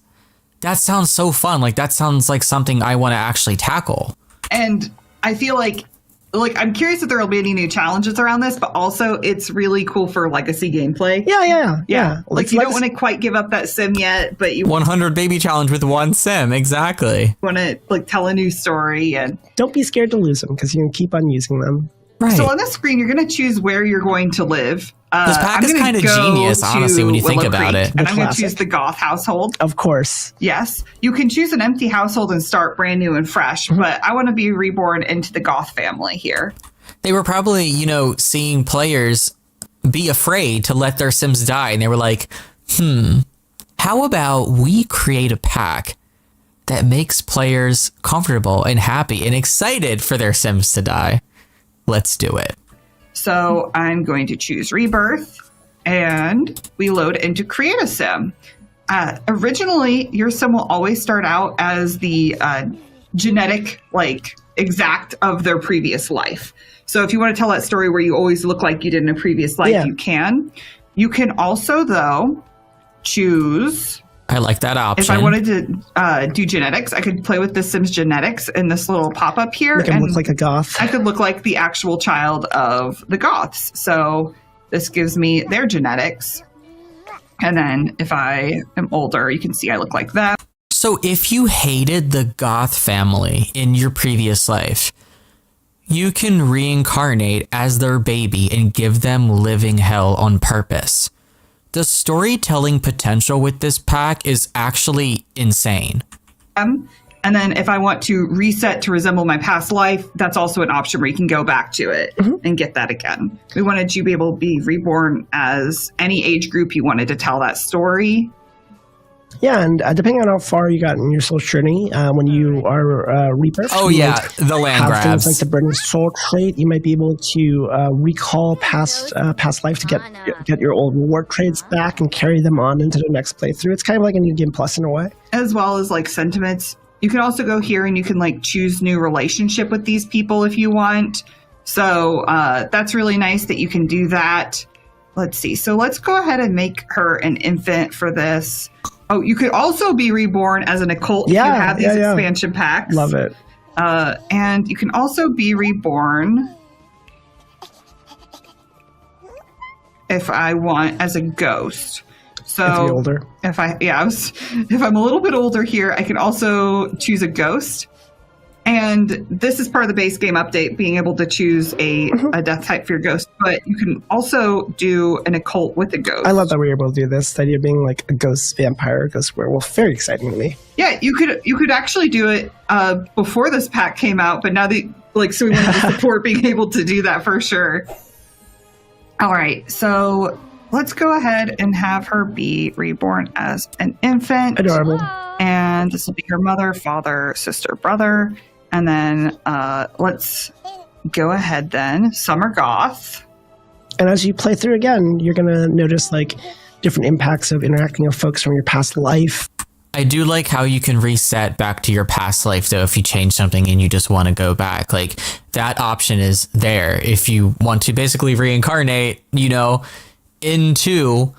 That sounds so fun. Like, that sounds like something I want to actually tackle. And I feel like I'm curious if there will be any new challenges around this, but also it's really cool for legacy gameplay. Yeah. Like, you don't want to quite give up that sim yet, but you 100 baby challenge with one sim. Exactly. want to like tell a new story. And don't be scared to lose them because you can keep on using them. Right. So on this screen, you're going to choose where you're going to live. This pack is kind of genius, honestly, when you think about it. And I'm going to choose the goth household. Of course. Yes. You can choose an empty household and start brand new and fresh, but I want to be reborn into the goth family here. They were probably, seeing players be afraid to let their sims die. And they were like, how about we create a pack that makes players comfortable and happy and excited for their sims to die? Let's do it. So I'm going to choose Rebirth, and we load into Create a Sim. Originally, your sim will always start out as the genetic, exact of their previous life. So if you want to tell that story where you always look like you did in a previous life, you can. You can also, though, choose... I like that option. If I wanted to do genetics, I could play with the Sims genetics in this little pop-up here. Make him look like a goth. I could look like the actual child of the goths. So this gives me their genetics. And then if I am older, you can see I look like that. So if you hated the goth family in your previous life, you can reincarnate as their baby and give them living hell on purpose. The storytelling potential with this pack is actually insane. And then if I want to reset to resemble my past life, that's also an option where you can go back to it and get that again. We wanted you to be able to be reborn as any age group you wanted to tell that story. Yeah, and depending on how far you got in your soul journey, when you are rebirth, the land grabs. Things like the burning soul trait, you might be able to recall past life to get your old reward traits back and carry them on into the next playthrough. It's kind of like a New Game Plus in a way. As well as sentiments. You can also go here and you can choose new relationship with these people if you want. So that's really nice that you can do that. Let's see. So let's go ahead and make her an infant for this. Oh, you could also be reborn as an occult if you have these expansion packs. Love it. And you can also be reborn if I want as a ghost. So if you're older. If I'm a little bit older here, I can also choose a ghost. And this is part of the base game update, being able to choose a death type for your ghost. But you can also do an occult with a ghost. I love that we were able to do this. The idea of being like a ghost vampire, a ghost werewolf, very exciting to me. Yeah, you could actually do it before this pack came out, but now so we wanted to support being able to do that for sure. All right, so let's go ahead and have her be reborn as an infant. Adorable. And this will be her mother, father, sister, brother. And then let's go ahead then. Summer Goth. And as you play through again, you're going to notice different impacts of interacting with folks from your past life. I do like how you can reset back to your past life, though, if you change something and you just want to go back. That option is there. If you want to basically reincarnate, into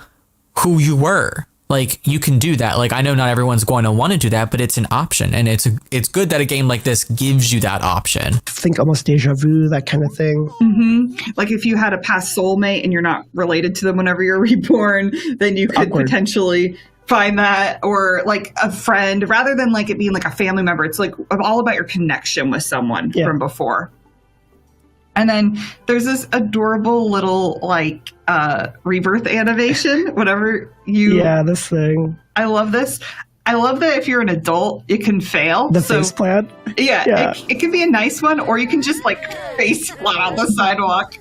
who you were. Like, you can do that. Like, I know not everyone's going to want to do that, but it's an option, and it's good that a game like this gives you that option. Think almost deja vu, that kind of thing. Mm-hmm. Like if you had a past soulmate and you're not related to them whenever you're reborn, then you could potentially find that, or like a friend, rather than like it being like a family member. It's like all about your connection with someone from before. And then there's this adorable little like rebirth animation, whatever you... Yeah, this thing. I love this. I love that if you're an adult, it can fail. The face plant? Yeah. It can be a nice one, or you can just like face flat on the sidewalk.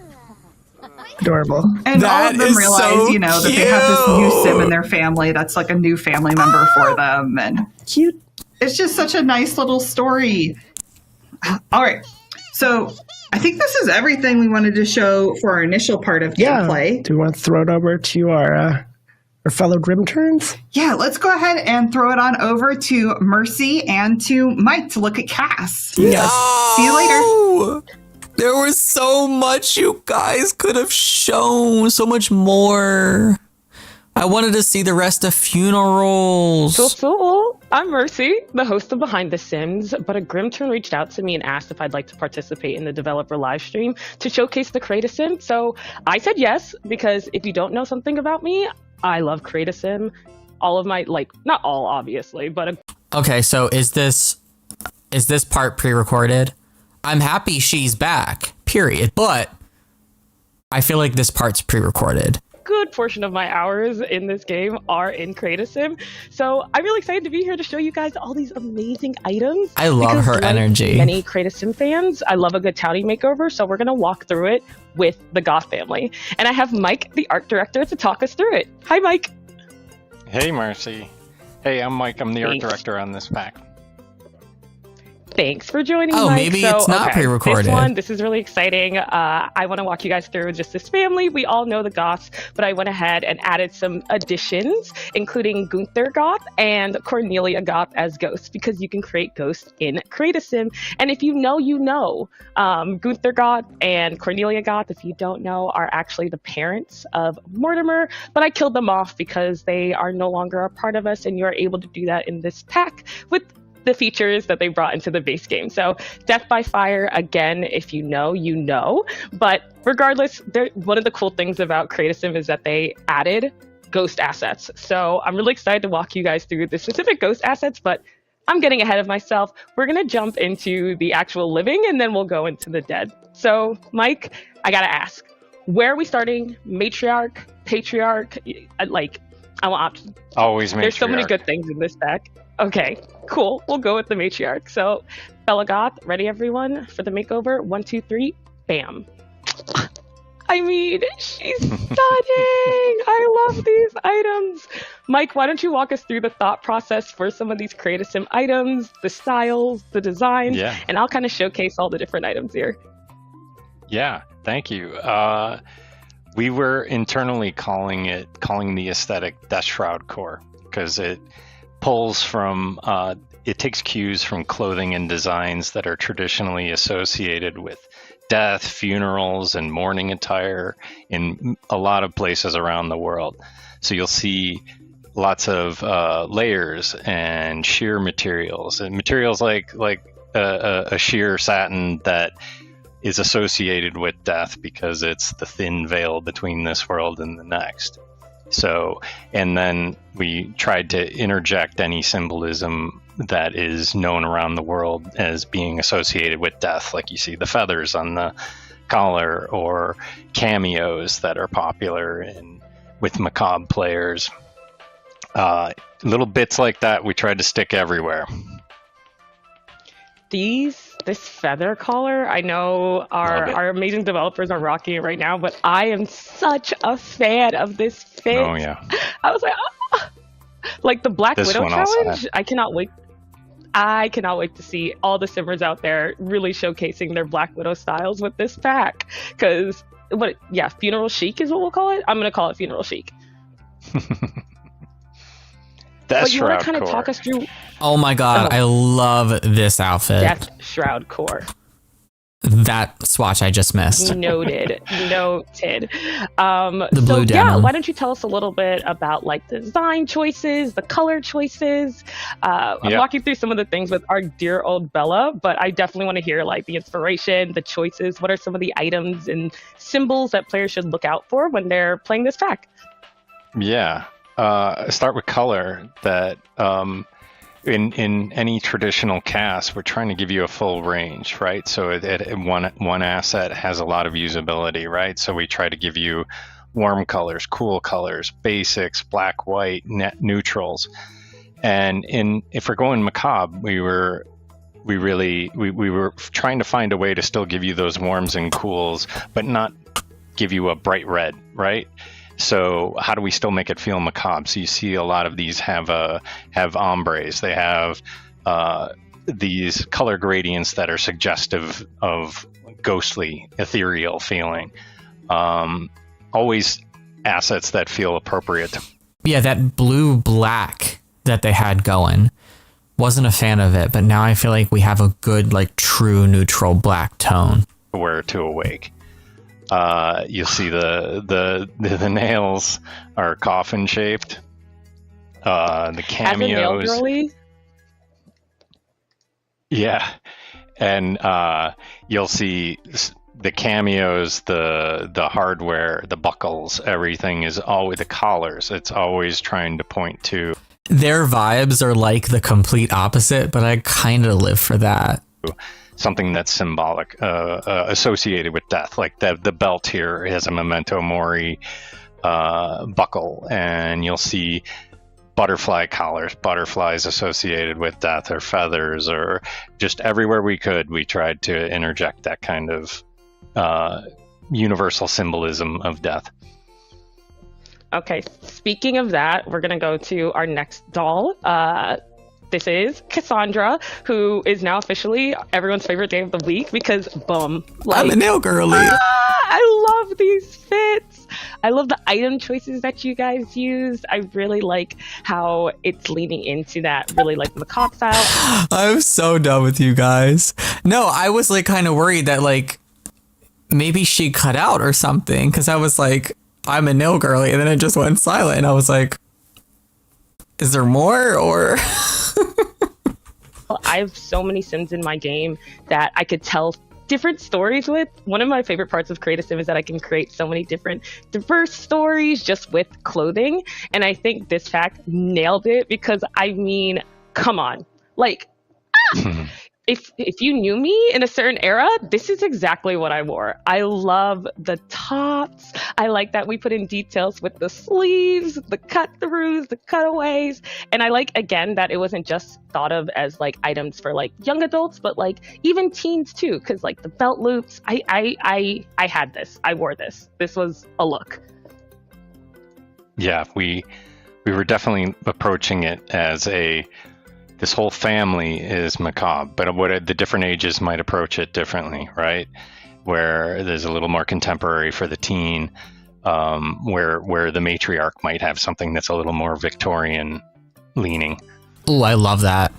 Adorable. And That all of them is realize, so that they have this new sim in their family that's like a new family member for them. And cute. It's just such a nice little story. All right. So I think this is everything we wanted to show for our initial part of gameplay. Do we want to throw it over to our fellow Grim Turns? Yeah, let's go ahead and throw it on over to Mercy and to Mike to look at Cass. Yes. See you later. There was so much you guys could have shown, so much more. I wanted to see the rest of Funerals. So, I'm Mercy, the host of Behind the Sims, but a Grim Turn reached out to me and asked if I'd like to participate in the developer live stream to showcase the Create a Sim. So I said yes, because if you don't know something about me, I love Create a Sim. All of my, like, not all obviously, but... Okay, so is this part pre-recorded? I'm happy she's back, period. But I feel like this part's pre-recorded. Good portion of my hours in this game are in Create a Sim. So I'm really excited to be here to show you guys all these amazing items. I love her energy. Many Create a Sim fans, I love a good townie makeover, so we're going to walk through it with the Goth family. And I have Mike, the art director, to talk us through it. Hi, Mike. Hey, Mercy. Hey, I'm Mike. I'm the art director on this pack. Thanks for joining, Oh, Mike. maybe it's not pre-recorded. This is really exciting. I want to walk you guys through just this family. We all know the Goths, but I went ahead and added some additions, including Gunther Goth and Cornelia Goth as ghosts, because you can create ghosts in Create a Sim. And if you know, you know. Gunther Goth and Cornelia Goth, if you don't know, are actually the parents of Mortimer, but I killed them off because they are no longer a part of us, and you are able to do that in this pack with the features that they brought into the base game. So death by fire, again, if you know, you know. But regardless, one of the cool things about Create a Sim is that they added ghost assets. So I'm really excited to walk you guys through the specific ghost assets, but I'm getting ahead of myself. We're gonna jump into the actual living and then we'll go into the dead. So Mike, I gotta ask, where are we starting? Matriarch, patriarch? Like, I want options. Always matriarch. There's so many good things in this deck. Okay, cool. We'll go with the matriarch. So, Bella Goth, ready everyone for the makeover? 1, 2, 3, bam. I mean, she's stunning. I love these items. Mike, why don't you walk us through the thought process for some of these Create a Sim items, the styles, the designs, and I'll kind of showcase all the different items here. Yeah, thank you. We were internally calling the aesthetic Death Shroud Core, because it pulls from, it takes cues from clothing and designs that are traditionally associated with death, funerals, and mourning attire in a lot of places around the world. So you'll see lots of layers and sheer materials, and materials like a sheer satin that is associated with death because it's the thin veil between this world and the next. So, and then we tried to interject any symbolism that is known around the world as being associated with death, like you see the feathers on the collar, or cameos that are popular with macabre players. Little bits like that we tried to stick everywhere. This feather collar, I know our amazing developers are rocking it right now, but I am such a fan of this fit. Oh yeah. I was like, oh. Like the Black Widow challenge, I cannot wait to see all the simmers out there really showcasing their Black Widow styles with this pack. Because funeral chic is what we'll call it. I'm gonna call it funeral chic. But you want to kind of talk us through? Oh my god, I love this outfit. Death Shroud Core. that swatch I just missed. Noted. The blue denim. Yeah, why don't you tell us a little bit about like the design choices, the color choices? I'm walking through some of the things with our dear old Bella, but I definitely want to hear like the inspiration, the choices. What are some of the items and symbols that players should look out for when they're playing this pack? Yeah. Start with color. That in any traditional cast, we're trying to give you a full range, right? So one asset has a lot of usability, right? So we try to give you warm colors, cool colors, basics, black, white, net neutrals. And if we're going macabre, we were trying to find a way to still give you those warms and cools, but not give you a bright red, right? So how do we still make it feel macabre? So you see a lot of these have ombres. They have these color gradients that are suggestive of ghostly, ethereal feeling. Always assets that feel appropriate. Yeah, that blue black that they had going, wasn't a fan of it, but now I feel like we have a good, like, true neutral black tone. Where to awake. You'll see the nails are coffin shaped. The cameos. As a nail girly? Yeah, and you'll see the cameos, the hardware, the buckles, everything is always the collars. It's always trying to point to. Their vibes are like the complete opposite, but I kind of live for that. Something that's symbolic, associated with death. Like the belt here has a memento mori buckle, and you'll see butterfly collars, butterflies associated with death, or feathers, or just everywhere we could, we tried to interject that kind of universal symbolism of death. Okay, speaking of that, we're going to go to our next doll. This is Cassandra, who is now officially everyone's favorite day of the week because, boom. Like, I'm a nail girly. I love these fits. I love the item choices that you guys use. I really like how it's leaning into that really like macabre style. I'm so done with you guys. No, I was like kind of worried that like maybe she cut out or something, because I was like, I'm a nail girly, and then it just went silent, and I was like, is there more, or... I have so many Sims in my game that I could tell different stories with. One of my favorite parts of Create a Sim is that I can create so many different diverse stories just with clothing. And I think this pack nailed it because, I mean, come on. Like, if you knew me in a certain era, this is exactly what I wore. I love the tops. I like that we put in details with the sleeves, the cut-throughs, the cutaways. And I like, again, that it wasn't just thought of as like items for like young adults, but like even teens too. Cause like the belt loops, I had this, I wore this. This was a look. Yeah, we were definitely approaching it as this whole family is macabre, but the different ages might approach it differently, right? Where there's a little more contemporary for the teen, where the matriarch might have something that's a little more Victorian leaning. Ooh, I love that.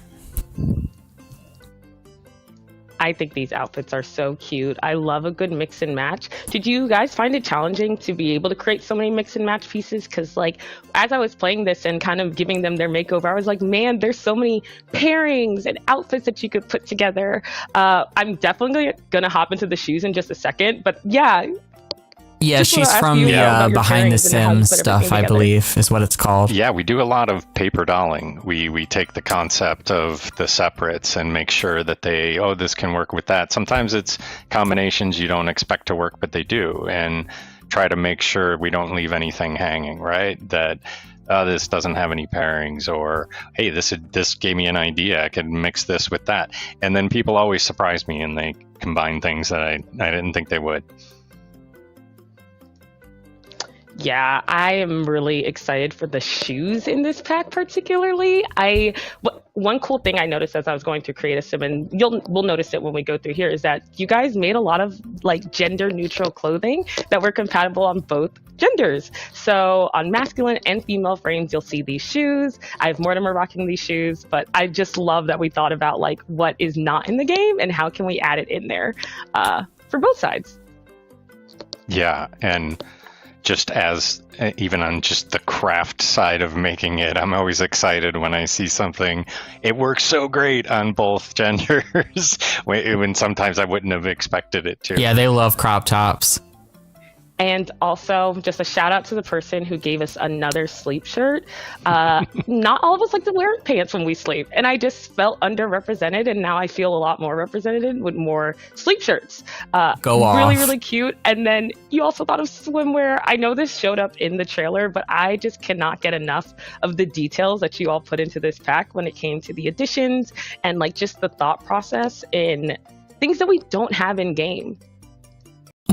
I think these outfits are so cute. I love a good mix and match. Did you guys find it challenging to be able to create so many mix and match pieces? Because like, as I was playing this and kind of giving them their makeover, I was like, man, there's so many pairings and outfits that you could put together. I'm definitely gonna hop into the shoes in just a second, but yeah. Yeah, she's from the Behind the Sims stuff, I believe, is what it's called. Yeah, we do a lot of paper dolling. We take the concept of the separates and make sure that this can work with that. Sometimes it's combinations you don't expect to work, but they do. And try to make sure we don't leave anything hanging, right? That this doesn't have any pairings, or, hey, this gave me an idea. I could mix this with that. And then people always surprise me and they combine things that I didn't think they would. Yeah, I am really excited for the shoes in this pack particularly. One cool thing I noticed as I was going through Create a Sim, and we'll notice it when we go through here, is that you guys made a lot of like gender neutral clothing that were compatible on both genders. So on masculine and female frames, you'll see these shoes. I have Mortimer rocking these shoes, but I just love that we thought about like what is not in the game and how can we add it in there for both sides. Yeah, and just as even on just the craft side of making it, I'm always excited when I see something. It works so great on both genders when sometimes I wouldn't have expected it to. Yeah, they love crop tops. And also, just a shout out to the person who gave us another sleep shirt. Not all of us like to wear pants when we sleep, and I just felt underrepresented, and now I feel a lot more represented with more sleep shirts. Go off. Really, really cute. And then you also thought of swimwear. I know this showed up in the trailer, but I just cannot get enough of the details that you all put into this pack when it came to the additions and like just the thought process in things that we don't have in game.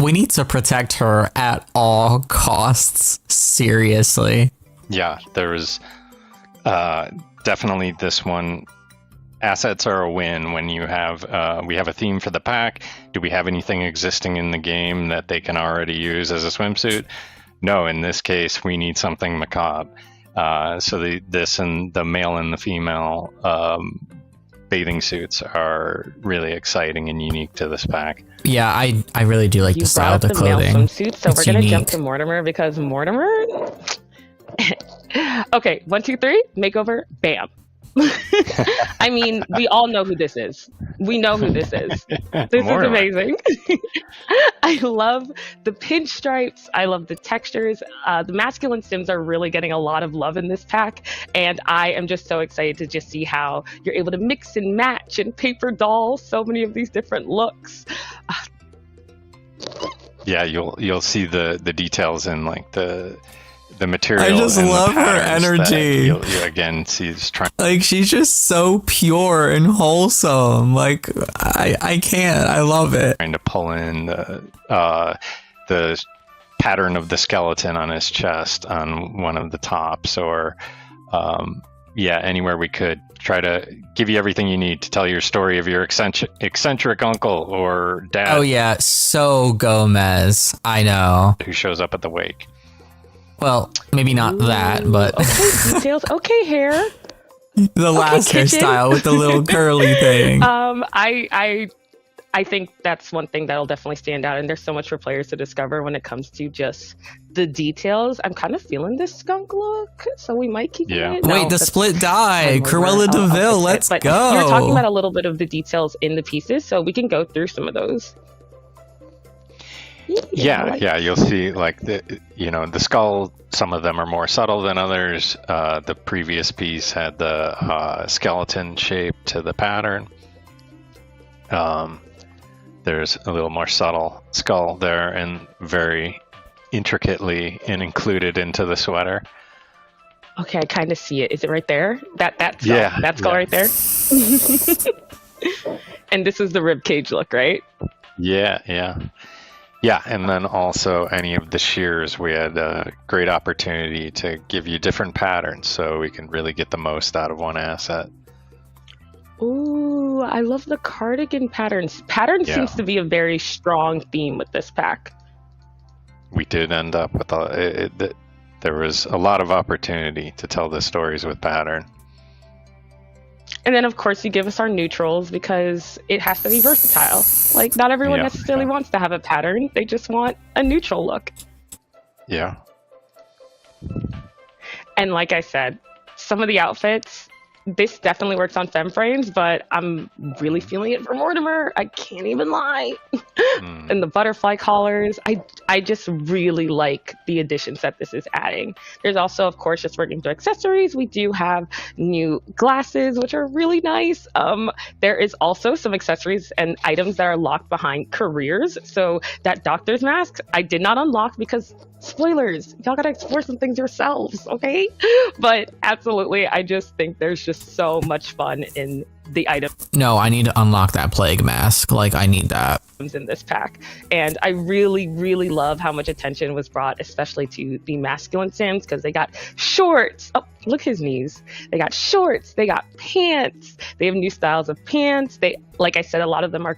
We need to protect her at all costs. Seriously. Yeah, there was definitely this one. Assets are a win when you have, we have a theme for the pack. Do we have anything existing in the game that they can already use as a swimsuit? No, in this case, we need something macabre. So this and the male and the female bathing suits are really exciting and unique to this pack. Yeah, I really do like You the style of the brought up clothing. male swimsuit, so It's we're gonna unique. jump to Mortimer because Mortimer. Okay, 1, 2, 3, makeover, bam. I mean, we all know who this is. We know who this is. This Mortimer. is amazing. I love the pinstripes. I love the textures. The masculine sims are really getting a lot of love in this pack, and I am just so excited to just see how you're able to mix and match and paper doll so many of these different looks. Yeah, you'll see the details in like the material. I just and the love her patterns that energy. You'll again see is trying. Like, she's just so pure and wholesome. Like, I can't. I love it. Trying to pull in the pattern of the skeleton on his chest on one of the tops, or anywhere we could try to give you everything you need to tell your story of your eccentric uncle or dad. Oh, yeah. So Gomez. I know. Who shows up at the wake. Well, maybe not that, but Okay, details. Okay, hair. the last kitchen. hairstyle with the little curly thing. I think that's one thing that'll definitely stand out, and there's so much for players to discover when it comes to just the details. I'm kind of feeling this skunk look, so we might keep Yeah. it. Wait, the split dye. Cruella I'll DeVille, fix it. let's But go. You were talking about a little bit of the details in the pieces, so we can go through some of those. Yeah, you'll see like the skull. Some of them are more subtle than others. The previous piece had the skeleton shape to the pattern. There's a little more subtle skull there, and very intricately included into the sweater. Okay, I kind of see it. Is it right there? That skull, Yeah, that skull yeah. right there. And this is the rib cage look, right? Yeah, and then also any of the shears, we had a great opportunity to give you different patterns so we can really get the most out of one asset. Ooh, I love the cardigan patterns. Pattern Yeah. seems to be a very strong theme with this pack. We did end up with there was a lot of opportunity to tell the stories with pattern. And then, of course, you give us our neutrals because it has to be versatile. Like, not everyone Yeah, necessarily yeah. wants to have a pattern. They just want a neutral look. Yeah. And like I said, some of the outfits, this definitely works on femme frames, but I'm really feeling it for Mortimer. I can't even lie. And the butterfly collars, I just really like the additions that this is adding. There's also, of course, just working through accessories. We do have new glasses, which are really nice. There is also some accessories and items that are locked behind careers. So that doctor's mask, I did not unlock because spoilers, y'all gotta explore some things yourselves, okay? But absolutely, I just think there's just so much fun in the items No, I need to unlock that plague mask. Like, I need that. in this pack. And I really, really love how much attention was brought, especially to the masculine Sims, because they got shorts. Oh, look his knees. They got shorts. They got pants. They have new styles of pants. They, like I said, a lot of them are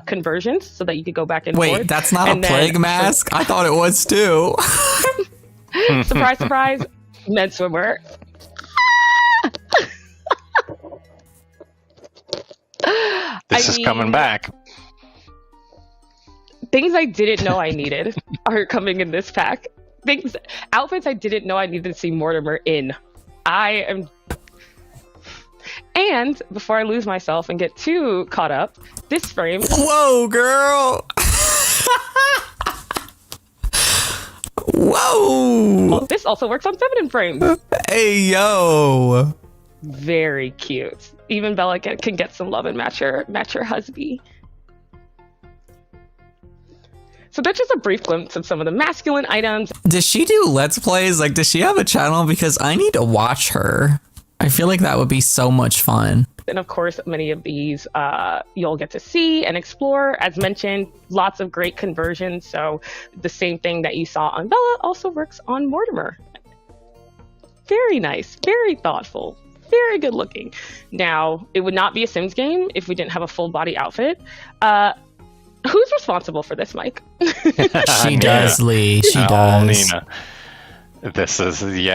conversions so that you could go back and forth. Wait, that's not a plague mask? I thought it was too. Surprise, surprise. Men swimwear. This is coming back. Things I didn't know I needed are coming in this pack. Outfits I didn't know I needed to see Mortimer in. And before I lose myself and get too caught up, this frame. Whoa, girl. Whoa. This also works on feminine frames. Hey, yo. Very cute. Even Bella can get some love and match her husband. So that's just a brief glimpse of some of the masculine items. Does she do Let's Plays? Like, does she have a channel? Because I need to watch her. I feel like that would be so much fun. And of course, many of these you'll get to see and explore. As mentioned, lots of great conversions. So the same thing that you saw on Bella also works on Mortimer. Very nice, very thoughtful, very good looking. Now, it would not be a Sims game if we didn't have a full body outfit. Who's responsible for this, Mike? She does, Lee. She does. Nina. This is the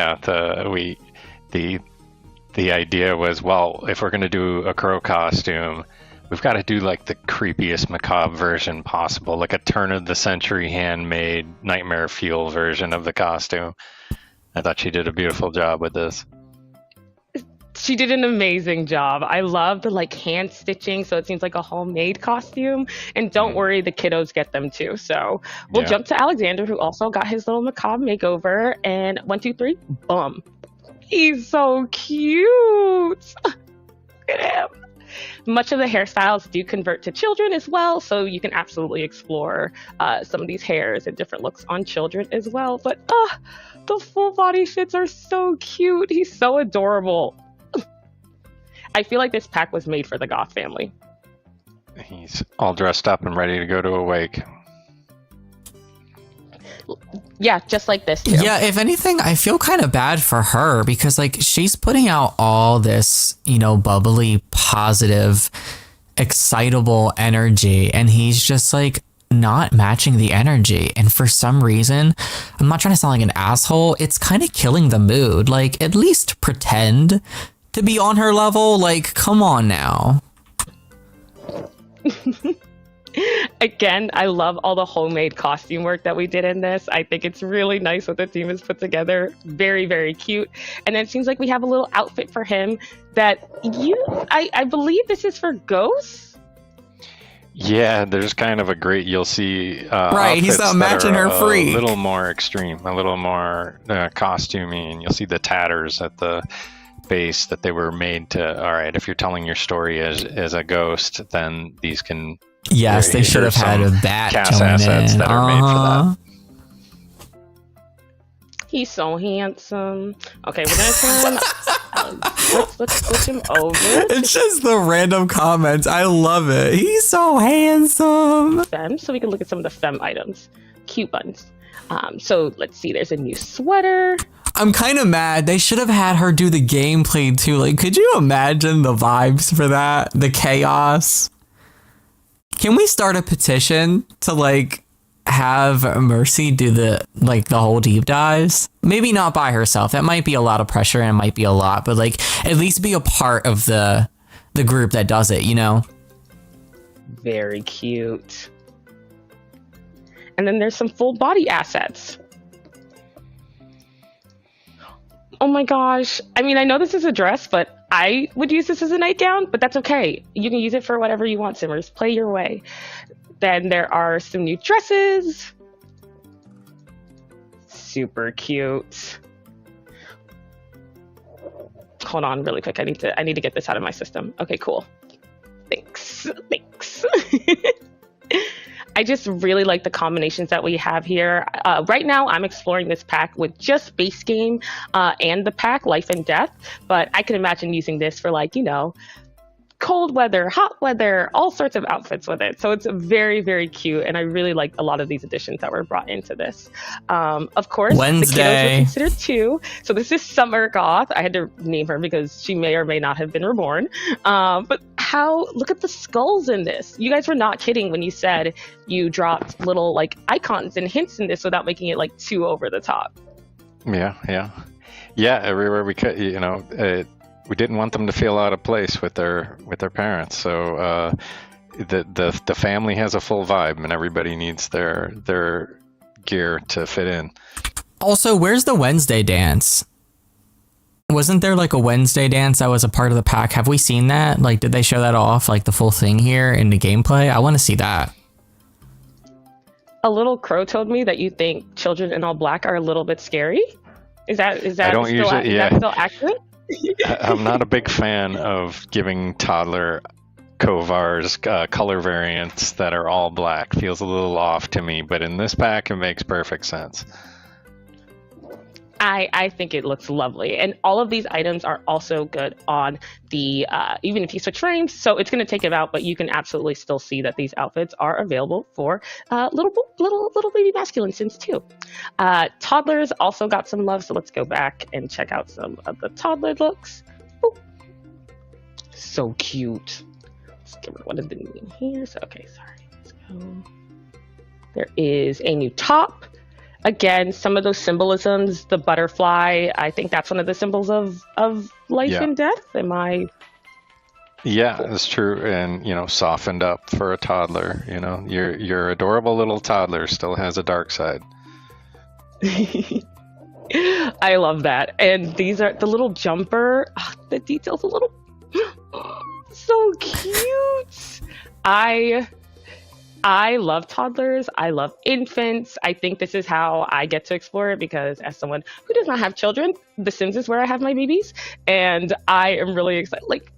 idea was, well, if we're gonna do a crow costume, we've got to do like the creepiest macabre version possible, like a turn of the century handmade nightmare fuel version of the costume. I thought she did a beautiful job with this. She did an amazing job. I love the like hand stitching, so it seems like a homemade costume. And don't worry, the kiddos get them too. So we'll jump to Alexander, who also got his little macabre makeover. And 1, 2, 3, boom. He's so cute. Look at him. Much of the hairstyles do convert to children as well, so you can absolutely explore some of these hairs and different looks on children as well. But the full body fits are so cute. He's so adorable. I feel like this pack was made for the Goth family. He's all dressed up and ready to go to a wake. Yeah, just like this too. Yeah, if anything, I feel kind of bad for her because like she's putting out all this, bubbly, positive, excitable energy, and he's just like not matching the energy. And for some reason, I'm not trying to sound like an asshole, it's kind of killing the mood. Like, at least pretend to be on her level. Like, come on now. Again, I love all the homemade costume work that we did in this. I think it's really nice what the team has put together. Very, very cute. And then it seems like we have a little outfit for him that I believe this is for Ghost. Yeah, there's kind of a great, you'll see right, he's not matching her freak. A little more extreme, a little more costumey, and you'll see the tatters at the base that they were made to, all right, if you're telling your story as a ghost, then these can... Yes, they should have had a bat cast assets that are made for that. He's so handsome. Okay, we're gonna turn. Let's switch him over. It's just the random comments. I love it. He's so handsome. Femme, so we can look at some of the femme items. Cute buttons. So let's see. There's a new sweater. I'm kind of mad. They should have had her do the gameplay too. Like, could you imagine the vibes for that? The chaos. Can we start a petition to like have Mercy do the whole deep dives? Maybe not by herself. That might be a lot of pressure and it might be a lot, but like at least be a part of the group that does it, Very cute. And then there's some full body assets. Oh my gosh. I mean, I know this is a dress, but I would use this as a nightgown, but that's okay. You can use it for whatever you want, Simmers. Play your way. Then there are some new dresses. Super cute. Hold on really quick. I need to get this out of my system. Okay, cool. Thanks. I just really like the combinations that we have here. Right now, I'm exploring this pack with just base game and the pack Life and Death, but I can imagine using this for cold weather, hot weather, all sorts of outfits with it. So it's very, very cute. And I really like a lot of these additions that were brought into this. Of course, the kiddos Wednesday. were considered too. So this is Summer Goth. I had to name her because she may or may not have been reborn. But look at the skulls in this. You guys were not kidding when you said you dropped little like icons and hints in this without making it like too over the top. Yeah. Everywhere we could, we didn't want them to feel out of place with their parents. So the family has a full vibe, and everybody needs their gear to fit in. Also, where's the Wednesday dance? Wasn't there like a Wednesday dance that was a part of the pack? Have we seen that? Like, did they show that off, like the full thing here in the gameplay? I want to see that. A little crow told me that you think children in all black are a little bit scary. Is that I don't still, usually, is that still accurate? I'm not a big fan of giving toddler Kovars color variants that are all black. Feels a little off to me, but in this pack, it makes perfect sense. I think it looks lovely. And all of these items are also good on the, even if you switch frames, so it's going to take it out, but you can absolutely still see that these outfits are available for little baby masculine sims too. Toddlers also got some love, so let's go back and check out some of the toddler looks. Ooh. So cute. Let's get rid of what has been in here. So, okay, sorry. Let's go. There is a new top. Again, some of those symbolisms, the butterfly, I think that's one of the symbols of life and death. Am I? Yeah, that's true. And, softened up for a toddler. Your adorable little toddler still has a dark side. I love that. And these are the little jumper. The detail's a little so cute. I love toddlers. I love infants. I think this is how I get to explore it because as someone who does not have children, The Sims is where I have my babies. And I am really excited. Like,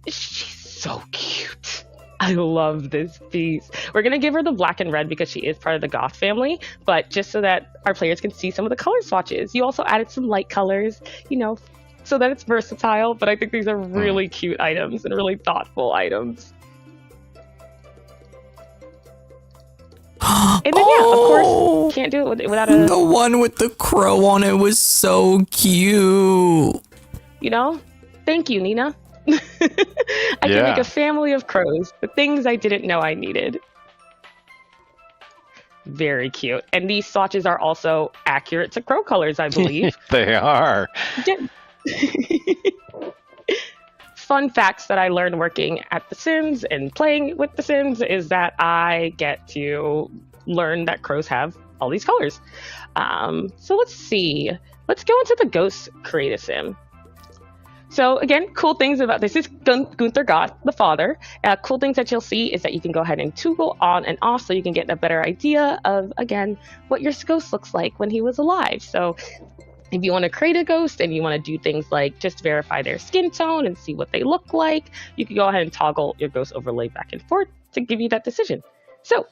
she's so cute. I love this piece. We're going to give her the black and red because she is part of the Goth family, but just so that our players can see some of the color swatches. You also added some light colors, so that it's versatile, but I think these are really cute items and really thoughtful items. And then, of course, can't do it without The one with the crow on it was so cute. Thank you, Nina. I can make a family of crows. The things I didn't know I needed. Very cute. And these swatches are also accurate to crow colors, I believe. They are. Fun facts that I learned working at The Sims and playing with The Sims is that I get to learn that crows have all these colors. So let's see. Let's go into the Ghost Create a Sim. So again, cool things about this is Gunther Gott, the father. Cool things that you'll see is that you can go ahead and toggle on and off so you can get a better idea of, again, what your ghost looks like when he was alive. So if you want to create a ghost and you want to do things like just verify their skin tone and see what they look like, you can go ahead and toggle your ghost overlay back and forth to give you that decision. So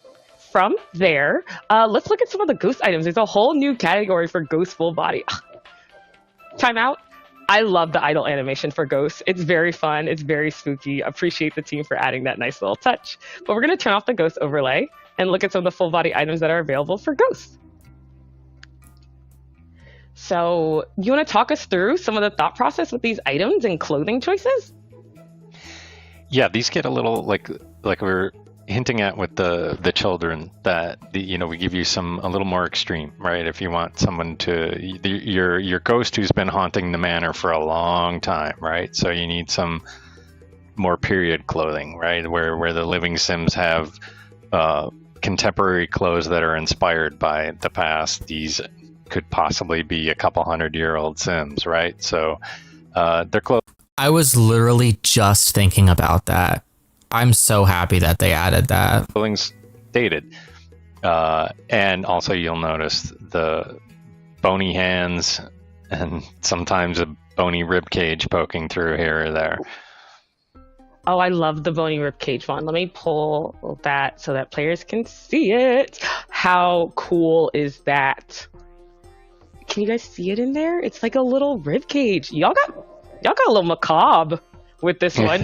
from there, let's look at some of the ghost items. There's a whole new category for ghost full body. Time out. I love the idle animation for ghosts. It's very fun. It's very spooky. Appreciate the team for adding that nice little touch. But we're going to turn off the ghost overlay and look at some of the full body items that are available for ghosts. So you want to talk us through some of the thought process with these items and clothing choices? Yeah, these get a little like we were hinting at with the children that we give you a little more extreme, right? If you want someone your ghost who's been haunting the manor for a long time, right? So you need some more period clothing, right? Where the living Sims have contemporary clothes that are inspired by the past. These could possibly be a couple 100-year-old Sims, right? So they're clothes. I was literally just thinking about that. I'm so happy that they added that. Clothing's dated. And also you'll notice the bony hands and sometimes a bony rib cage poking through here or there. Oh, I love the bony rib cage one. Let me pull that so that players can see it. How cool is that? Can you guys see it in there? It's like a little rib cage. Y'all got a little macabre. with this one.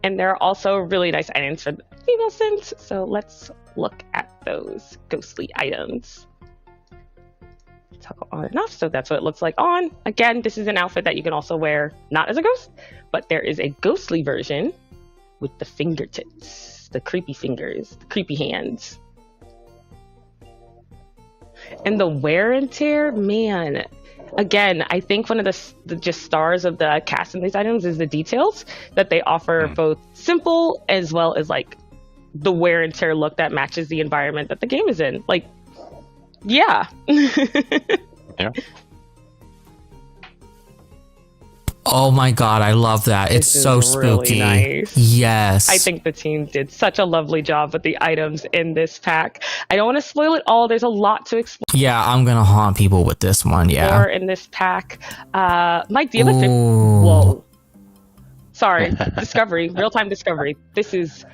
And there are also really nice items for the female sims, so let's look at those ghostly items. Toggle on and off, so that's what it looks like on. Again, this is an outfit that you can also wear not as a ghost, but there is a ghostly version with the fingertips, the creepy fingers, the creepy hands. And the wear and tear, man. Again, I think one of the just stars of the cast in these items is the details that they offer, both simple as well as like the wear and tear look that matches the environment that the game is in. Like, yeah. Yeah. Oh my god, I love that. It's This so is really spooky. nice. Yes. I think the team did such a lovely job with the items in this pack. I don't want to spoil it all. There's a lot to explore Yeah, I'm gonna haunt people with this one. Yeah. in this pack. Mike, do you have a Ooh. Whoa. Sorry. Discovery. Real-time discovery. This is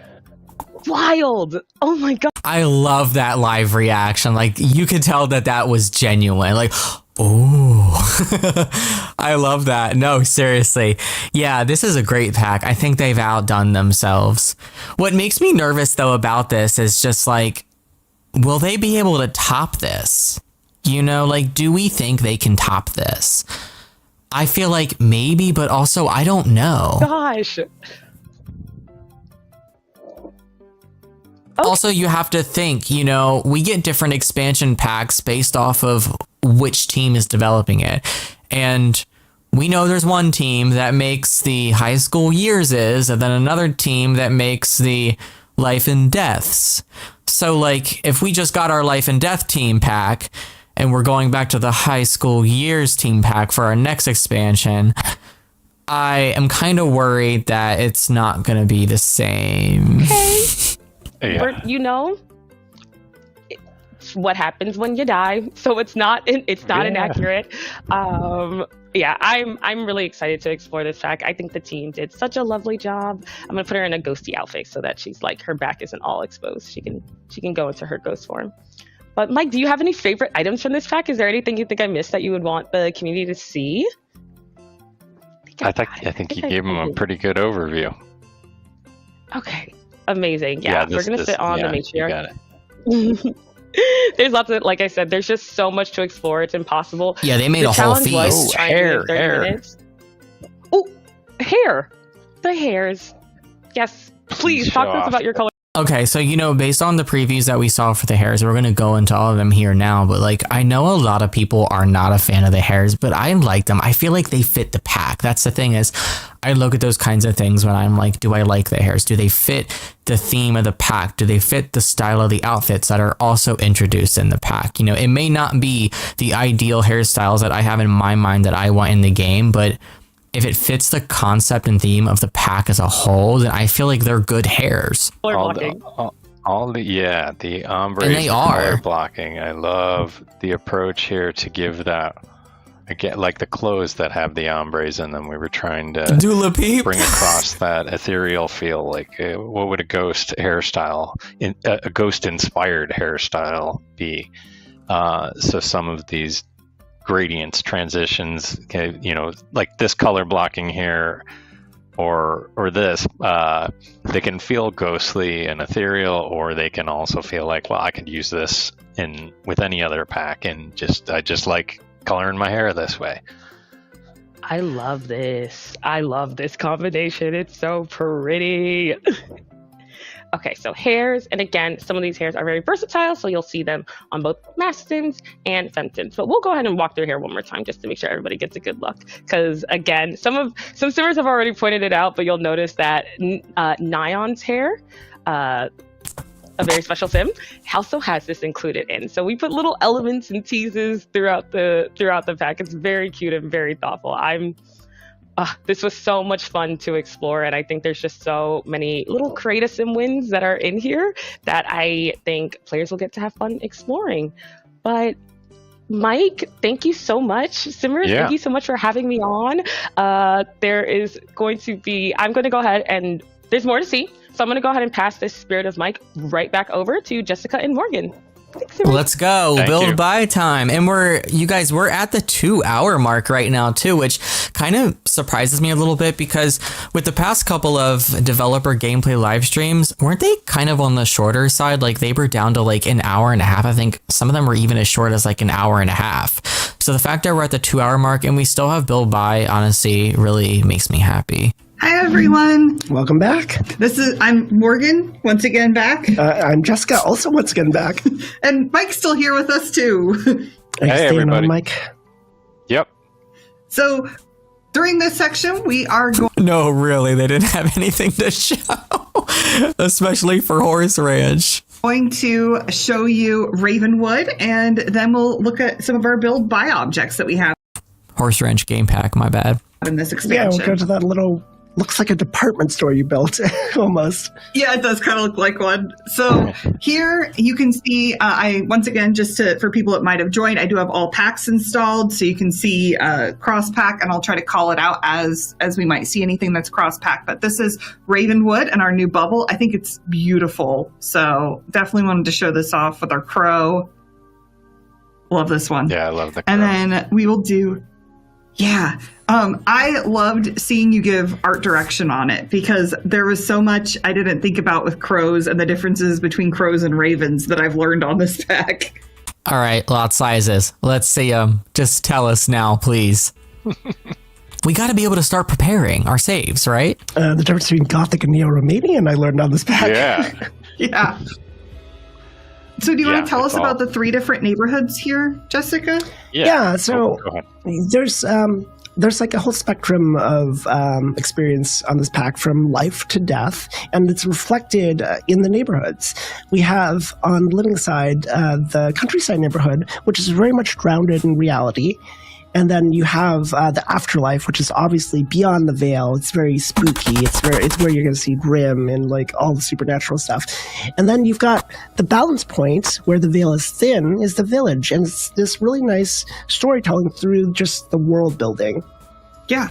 wild. Oh my god. I love that live reaction. Like, you could tell that that was genuine. Like, oh, I love that. No, seriously. Yeah, this is a great pack. I think they've outdone themselves. What makes me nervous, though, about this is just like, will they be able to top this? You know, like, do we think they can top this? I feel like maybe, but also I don't know. Gosh. Also, you have to think, you know, we get different expansion packs based off of which team is developing it. And we know there's one team that makes the high school years and then another team that makes the life and deaths. So, like, if we just got our life and death team pack and we're going back to the high school years team pack for our next expansion, I am kind of worried that it's not going to be the same. Yeah. You know, it's what happens when you die, so it's not inaccurate. Yeah, I'm really excited to explore this pack. I think the team did such a lovely job. I'm gonna put her in a ghosty outfit so that she's like, her back isn't all exposed. She can go into her ghost form. But Mike, do you have any favorite items from this pack? Is there anything you think I missed that you would want the community to see? I think you gave them a pretty good overview. Okay. Amazing. Yeah, we're going to sit on the matriarch. You got it. There's lots of, like I said, there's just so much to explore. It's impossible. Yeah, they made The a whole challenge was feast. trying to make 30 minutes. Oh, hair. The hairs. Yes. Please Show talk to us off. about your color. Okay, so, you know, based on the previews that we saw for the hairs, we're going to go into all of them here now, but like, I know a lot of people are not a fan of the hairs, but I like them. I feel like they fit the pack. That's the thing, is I look at those kinds of things when I'm like, do I like the hairs? Do they fit the theme of the pack? Do they fit the style of the outfits that are also introduced in the pack? You know, it may not be the ideal hairstyles that I have in my mind that I want in the game, but if it fits the concept and theme of the pack as a whole, then I feel like they're good hairs. Color All blocking. the ombre And they are. color blocking. I love the approach here to give that. Again, like the clothes that have the ombres in them. We were trying to Dula peep. bring across that ethereal feel. Like, what would a ghost hairstyle, a ghost-inspired hairstyle be? So some of these gradients, transitions, you know, like this color blocking here, or this, they can feel ghostly and ethereal, or they can also feel like, well, I could use this with any other pack, and I just like coloring my hair this way. I love this. I love this combination. It's so pretty. Okay, so hairs, and again, some of these hairs are very versatile, so you'll see them on both Mastins and Femtons. But we'll go ahead and walk through here one more time just to make sure everybody gets a good look. Because again, some simmers have already pointed it out, but you'll notice that Nion's hair, a very special sim, also has this included in. So we put little elements and teases throughout the pack. It's very cute and very thoughtful. This was so much fun to explore, and I think there's just so many little creative sim wins that are in here that I think players will get to have fun exploring. But Mike, thank you so much. Simmers, Yeah. Thank you so much for having me on. I'm going to go ahead and there's more to see. So I'm going to go ahead and pass this Spirit of Mike right back over to Jessica and Morgan. Let's go. Thank Build you. by time. And we're at the 2-hour mark right now too, which kind of surprises me a little bit because with the past couple of developer gameplay live streams, weren't they kind of on the shorter side? Like they were down to like an hour and a half. I think some of them were even as short as like an hour and a half. So the fact that we're at the 2-hour mark and we still have build by honestly really makes me happy. Hi, everyone. Welcome back. I'm Morgan, once again back. I'm Jessica, also once again back. And Mike's still here with us, too. Are you Hey, staying everybody. on, Mike? Yep. So, during this section, we are No, really, they didn't have anything to show, especially for Horse Ranch. going to show you Ravenwood, and then we'll look at some of our build by objects that we have Horse Ranch game pack, my bad. in this Yeah, expansion. we'll go to that little, looks like a department store you built, almost. Yeah, it does kind of look like one. So here you can see, I once again, for people that might have joined, I do have all packs installed, so you can see cross pack, and I'll try to call it out as we might see anything that's cross pack. But this is Ravenwood and our new bubble. I think it's beautiful, so definitely wanted to show this off with our crow. Love this one. Yeah, I love the And crow. then we will do, yeah. I loved seeing you give art direction on it because there was so much I didn't think about with crows and the differences between crows and ravens that I've learned on this pack. All right, lot sizes. Let's see them. Just tell us now, please. We got to be able to start preparing our saves, right? The difference between Gothic and Neo-Romanian I learned on this pack. Yeah. Yeah. So do you want Yeah, to tell us it's all- about the 3 different neighborhoods here, Jessica? Yeah, so Go ahead. there's like a whole spectrum of experience on this pack from life to death, and it's reflected in the neighborhoods. We have on the living side the countryside neighborhood, which is very much grounded in reality. And then you have the afterlife, which is obviously beyond the veil. It's very spooky. It's where you're going to see Grim and like all the supernatural stuff. And then you've got the balance point where the veil is thin is the village. And it's this really nice storytelling through just the world building. Yeah.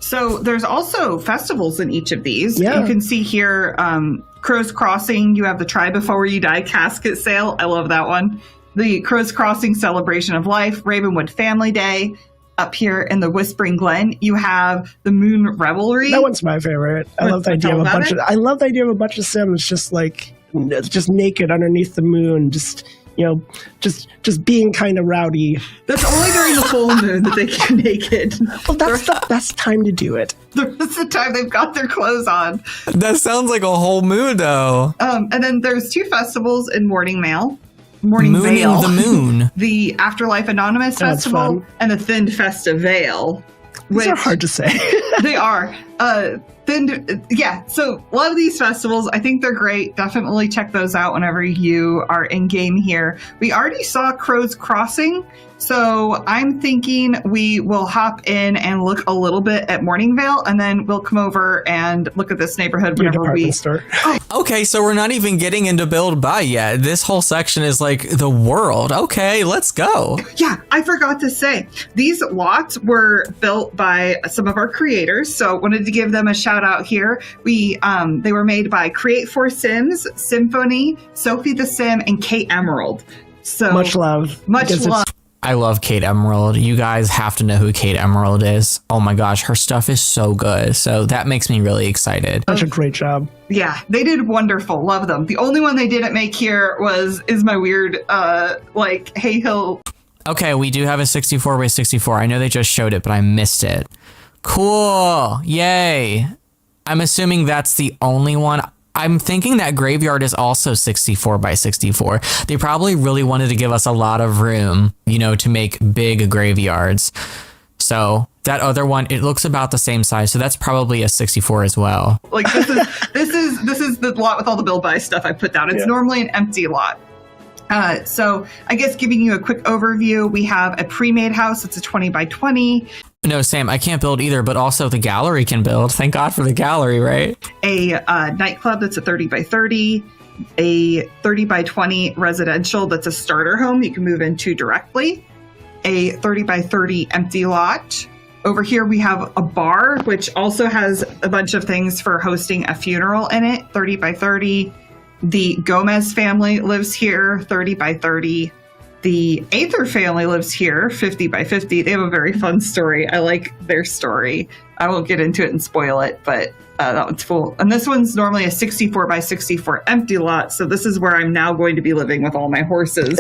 So there's also festivals in each of these. Yeah. You can see here Crow's Crossing. You have the Try Before You Die casket sale. I love that one. The Crow's Crossing Celebration of Life, Ravenwood Family Day. Up here in the Whispering Glen, you have the Moon Revelry. That one's my favorite. I love the idea of I love the idea of a bunch of Sims just naked underneath the moon, just being kind of rowdy. That's only during the full moon that they get naked. Well, that's the best time to do it. That's the time they've got their clothes on. That sounds like a whole mood, though. And then there's 2 festivals in Morning Vale. Mooning the moon. The Afterlife Anonymous That's Festival fun. and the Thinned Festa Vale. These are hard to say. They are. So a lot of these festivals, I think they're great. Definitely check those out whenever you are in game here. We already saw Crow's Crossing, so I'm thinking we will hop in and look a little bit at Morningvale, and then we'll come over and look at this neighborhood Your whenever department we. store. Okay, so we're not even getting into build by yet. This whole section is like the world. Okay, let's go. Yeah, I forgot to say, these lots were built by some of our creators, so wanted to give them a shout out here. They were made by Create for Sims, Symphony, Sophie the Sim, and Kate Emerald. So Much love. Much Because it's- love. I love Kate Emerald. You guys have to know who Kate Emerald is. Oh my gosh, her stuff is so good. So that makes me really excited. Such a great job. Yeah, they did wonderful. Love them. The only one they didn't make here is my weird Hay Hill. Okay, we do have a 64 by 64. I know they just showed it, but I missed it. Cool. Yay. I'm assuming that's the only one. I'm thinking that Graveyard is also 64 by 64. They probably really wanted to give us a lot of room, to make big graveyards. So that other one, it looks about the same size. So that's probably a 64 as well. Like this is the lot with all the build buy stuff I put down. It's normally an empty lot. So I guess giving you a quick overview, we have a pre-made house. It's a 20 by 20. No, Sam, I can't build either, but also the gallery can build. Thank God for the gallery, right? A nightclub that's a 30 by 30. A 30 by 20 residential that's a starter home you can move into directly. A 30 by 30 empty lot. Over here we have a bar, which also has a bunch of things for hosting a funeral in it. 30 by 30. The Gomez family lives here, 30 by 30. The Aether family lives here, 50 by 50. They have a very fun story. I like their story. I won't get into it and spoil it, but that one's full. And this one's normally a 64 by 64 empty lot, so this is where I'm now going to be living with all my horses.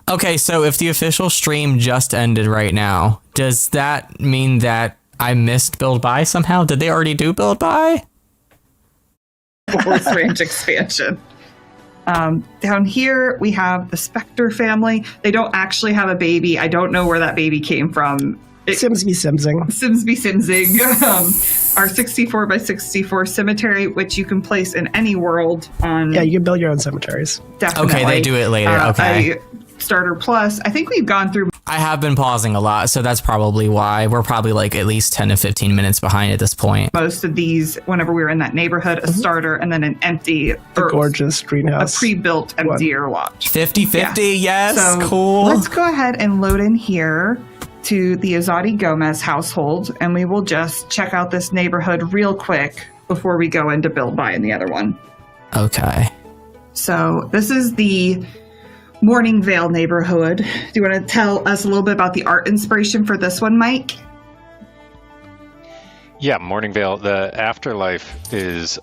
Okay, so if the official stream just ended right now, does that mean that I missed Build Buy somehow? Did they already do Build Buy? Horse ranch expansion. Down here, we have the Spectre family. They don't actually have a baby. I don't know where that baby came from. Sims be simsing. Sims be simsing. Our 64 by 64 cemetery, which you can place in any world on. Yeah, you can build your own cemeteries. Definitely. Okay, they do it later. Okay. Starter Plus. I think we've gone through. I have been pausing a lot, so that's probably why. We're probably like at least 10 to 15 minutes behind at this point. Most of these, whenever we were in that neighborhood, a starter and then an empty, Gorgeous greenhouse. a pre-built emptier lot. 50-50, yes, So cool. let's go ahead and load in here to the Azadi Gomez household, and we will just check out this neighborhood real quick before we go into Build Buy in the other one. Okay. So this is the Morningvale neighborhood. Do you want to tell us a little bit about the art inspiration for this one, Mike? Yeah, Morningvale. The afterlife is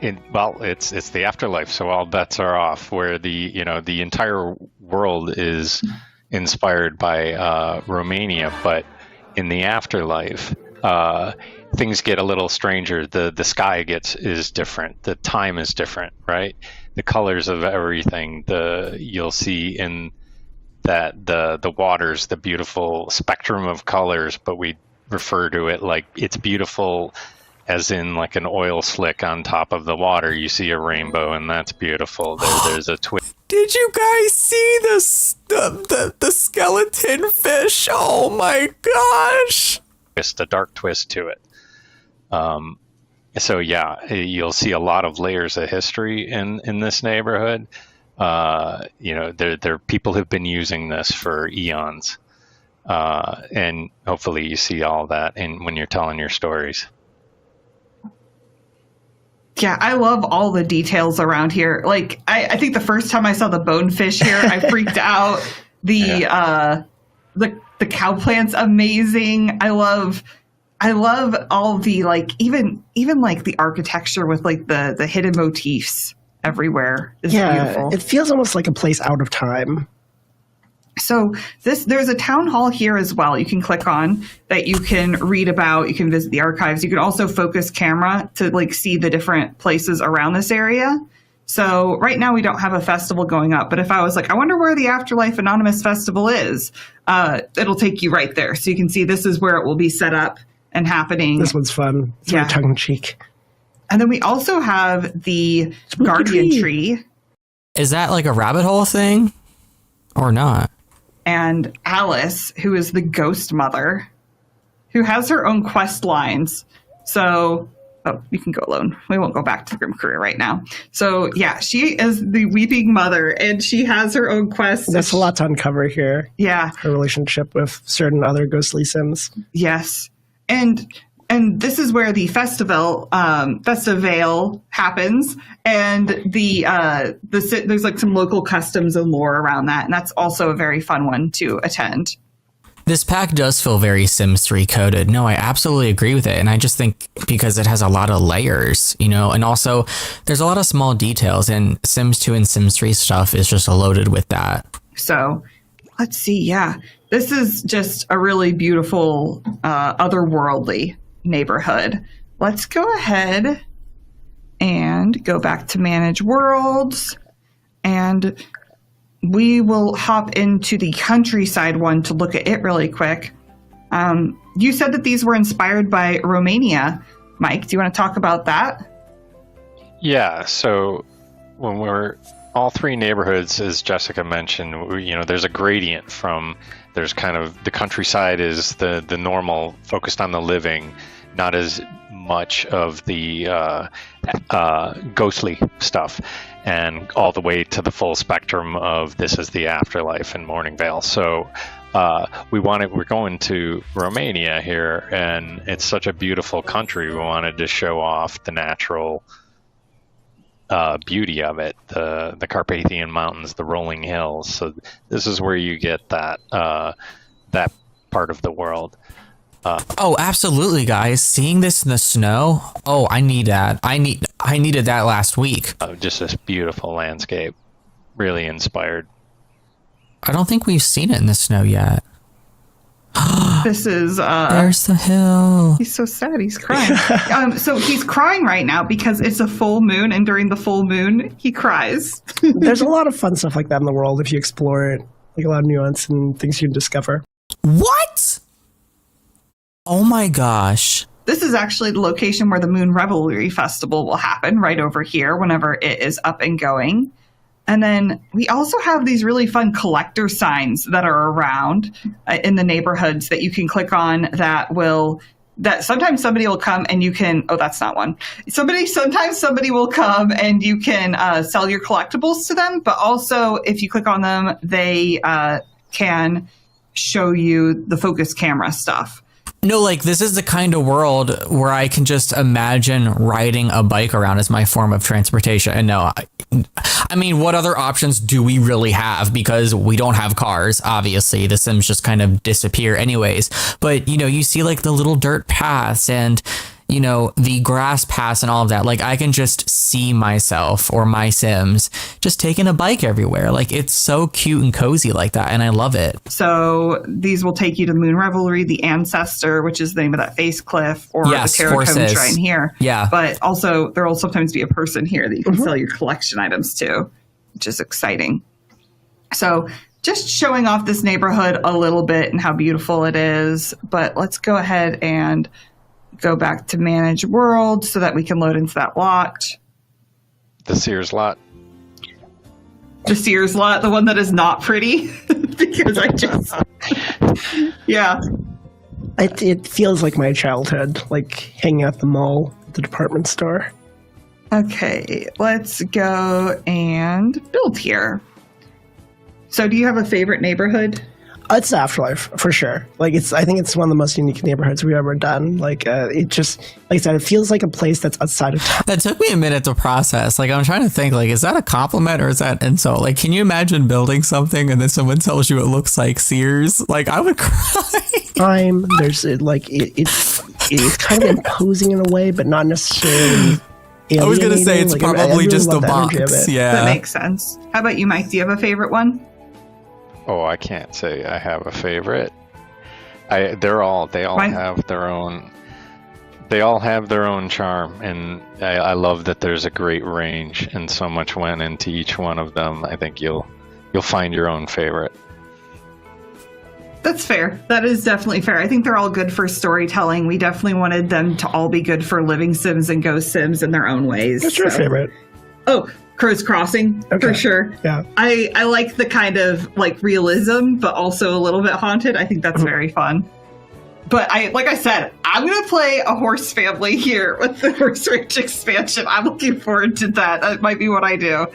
it's the afterlife, so all bets are off. Where the entire world is inspired by Romania, but in the afterlife, things get a little stranger. The sky is different. The time is different, right? The colors of everything. You'll see in that the waters, the beautiful spectrum of colors, but we refer to it like it's beautiful as in like an oil slick on top of the water. You see a rainbow, and that's beautiful. There's a twist. Did you guys see this? The skeleton fish? Oh my gosh! A dark twist to it. So yeah, you'll see a lot of layers of history in this neighborhood. There people have been using this for eons, and hopefully you see all that when you're telling your stories. Yeah, I love all the details around here. Like, I think the first time I saw the bonefish here, I freaked out. The cow plant's amazing. I love all the even like the architecture with like the hidden motifs everywhere is beautiful. It feels almost like a place out of time. So there's a town hall here as well you can click on that you can read about. You can visit the archives. You can also focus camera to like see the different places around this area. So right now we don't have a festival going up, but if I was like, I wonder where the Afterlife Anonymous Festival is, it'll take you right there. So you can see this is where it will be set up and happening. This one's fun. It's very tongue-in-cheek. And then we also have the Guardian Tree. Is that like a rabbit hole thing or not? And Alice, who is the ghost mother, who has her own quest lines. So, you can go alone. We won't go back to the Grim Career right now. So, yeah, she is the weeping mother, and she has her own quest. There's a lot to uncover here. Yeah. Her relationship with certain other ghostly Sims. Yes. And this is where the festival happens, and there's like some local customs and lore around that, and that's also a very fun one to attend. This pack does feel very Sims 3 coded. No, I absolutely agree with it, and I just think because it has a lot of layers, and also there's a lot of small details, and Sims 2 and Sims 3 stuff is just loaded with that. So, let's see. Yeah, this is just a really beautiful, otherworldly neighborhood. Let's go ahead and go back to manage worlds, and we will hop into the countryside one to look at it really quick. You said that these were inspired by Romania. Mike, do you want to talk about that? Yeah, so when we're all three neighborhoods, as Jessica mentioned, there's a gradient from, there's kind of, the countryside is the normal, focused on the living, not as much of the ghostly stuff, and all the way to the full spectrum of this is the afterlife in Morningvale. So we're going to Romania here, and it's such a beautiful country. We wanted to show off the natural beauty of it, the Carpathian Mountains, the rolling hills. So this is where you get that that part of the world. Oh, absolutely, guys. Seeing this in the snow. Oh, I need that. I needed that last week. Just this beautiful landscape, really inspired. I don't think we've seen it in the snow yet. This is There's the hill. he's so sad, he's crying. So he's crying right now because it's a full moon, and during the full moon he cries. There's a lot of fun stuff like that in the world if you explore it. Like a lot of nuance and things you can discover. What? Oh my gosh. This is actually the location where the Moon Revelry Festival will happen, right over here whenever it is up and going. And then we also have these really fun collector signs that are around in the neighborhoods that you can click on that sometimes somebody will come and you can, oh, that's not one. Sometimes somebody will come and you can sell your collectibles to them. But also if you click on them, they can show you the focus camera stuff. No, like this is the kind of world where I can just imagine riding a bike around as my form of transportation. And no, I mean, what other options do we really have? Because we don't have cars. Obviously, the Sims just kind of disappear anyways. But, you know, you see like the little dirt paths and, you know, the grass paths and all of that. Like I can just see myself or my Sims just taking a bike everywhere. Like it's so cute and cozy like that. And I love it. So these will take you to the Moon Revelry, the Ancestor, which is the name of that face cliff, or Yes, the Terracone horses. Shrine here. Yeah. But also there will sometimes be a person here that you can sell your collection items to, which is exciting. So just showing off this neighborhood a little bit and how beautiful it is. But let's go ahead and go back to manage world so that we can load into that lot. The Sears lot. The Sears lot, the one that is not pretty. Because I just, yeah. It feels like my childhood, like hanging out at the mall, at the department store. Okay, let's go and build here. So do you have a favorite neighborhood? It's Afterlife for sure. Like I think it's one of the most unique neighborhoods we've ever done. Like it just, like I said, it feels like a place that's outside of town. That took me a minute to process. Like I'm trying to think, like, is that a compliment or is that an insult? Like, can you imagine building something and then someone tells you it looks like Sears? Like I would cry. There's it's kind of imposing in a way, but not necessarily. I was gonna say it's like, probably I really just the love the energy of box. it. Yeah. That makes sense. How about you, Mike? Do you have a favorite one? Oh, I can't say I have a favorite. They all have their own. They all have their own charm, and I love that there's a great range and so much went into each one of them. I think you'll find your own favorite. That's fair. That is definitely fair. I think they're all good for storytelling. We definitely wanted them to all be good for living Sims and ghost Sims in their own ways. What's your favorite? Oh, Crow's Crossing, for sure. Yeah. I like the kind of like realism, but also a little bit haunted. I think that's very fun. But like I said, I'm going to play a horse family here with the Horse Ranch expansion. I'm looking forward to that. That might be what I do.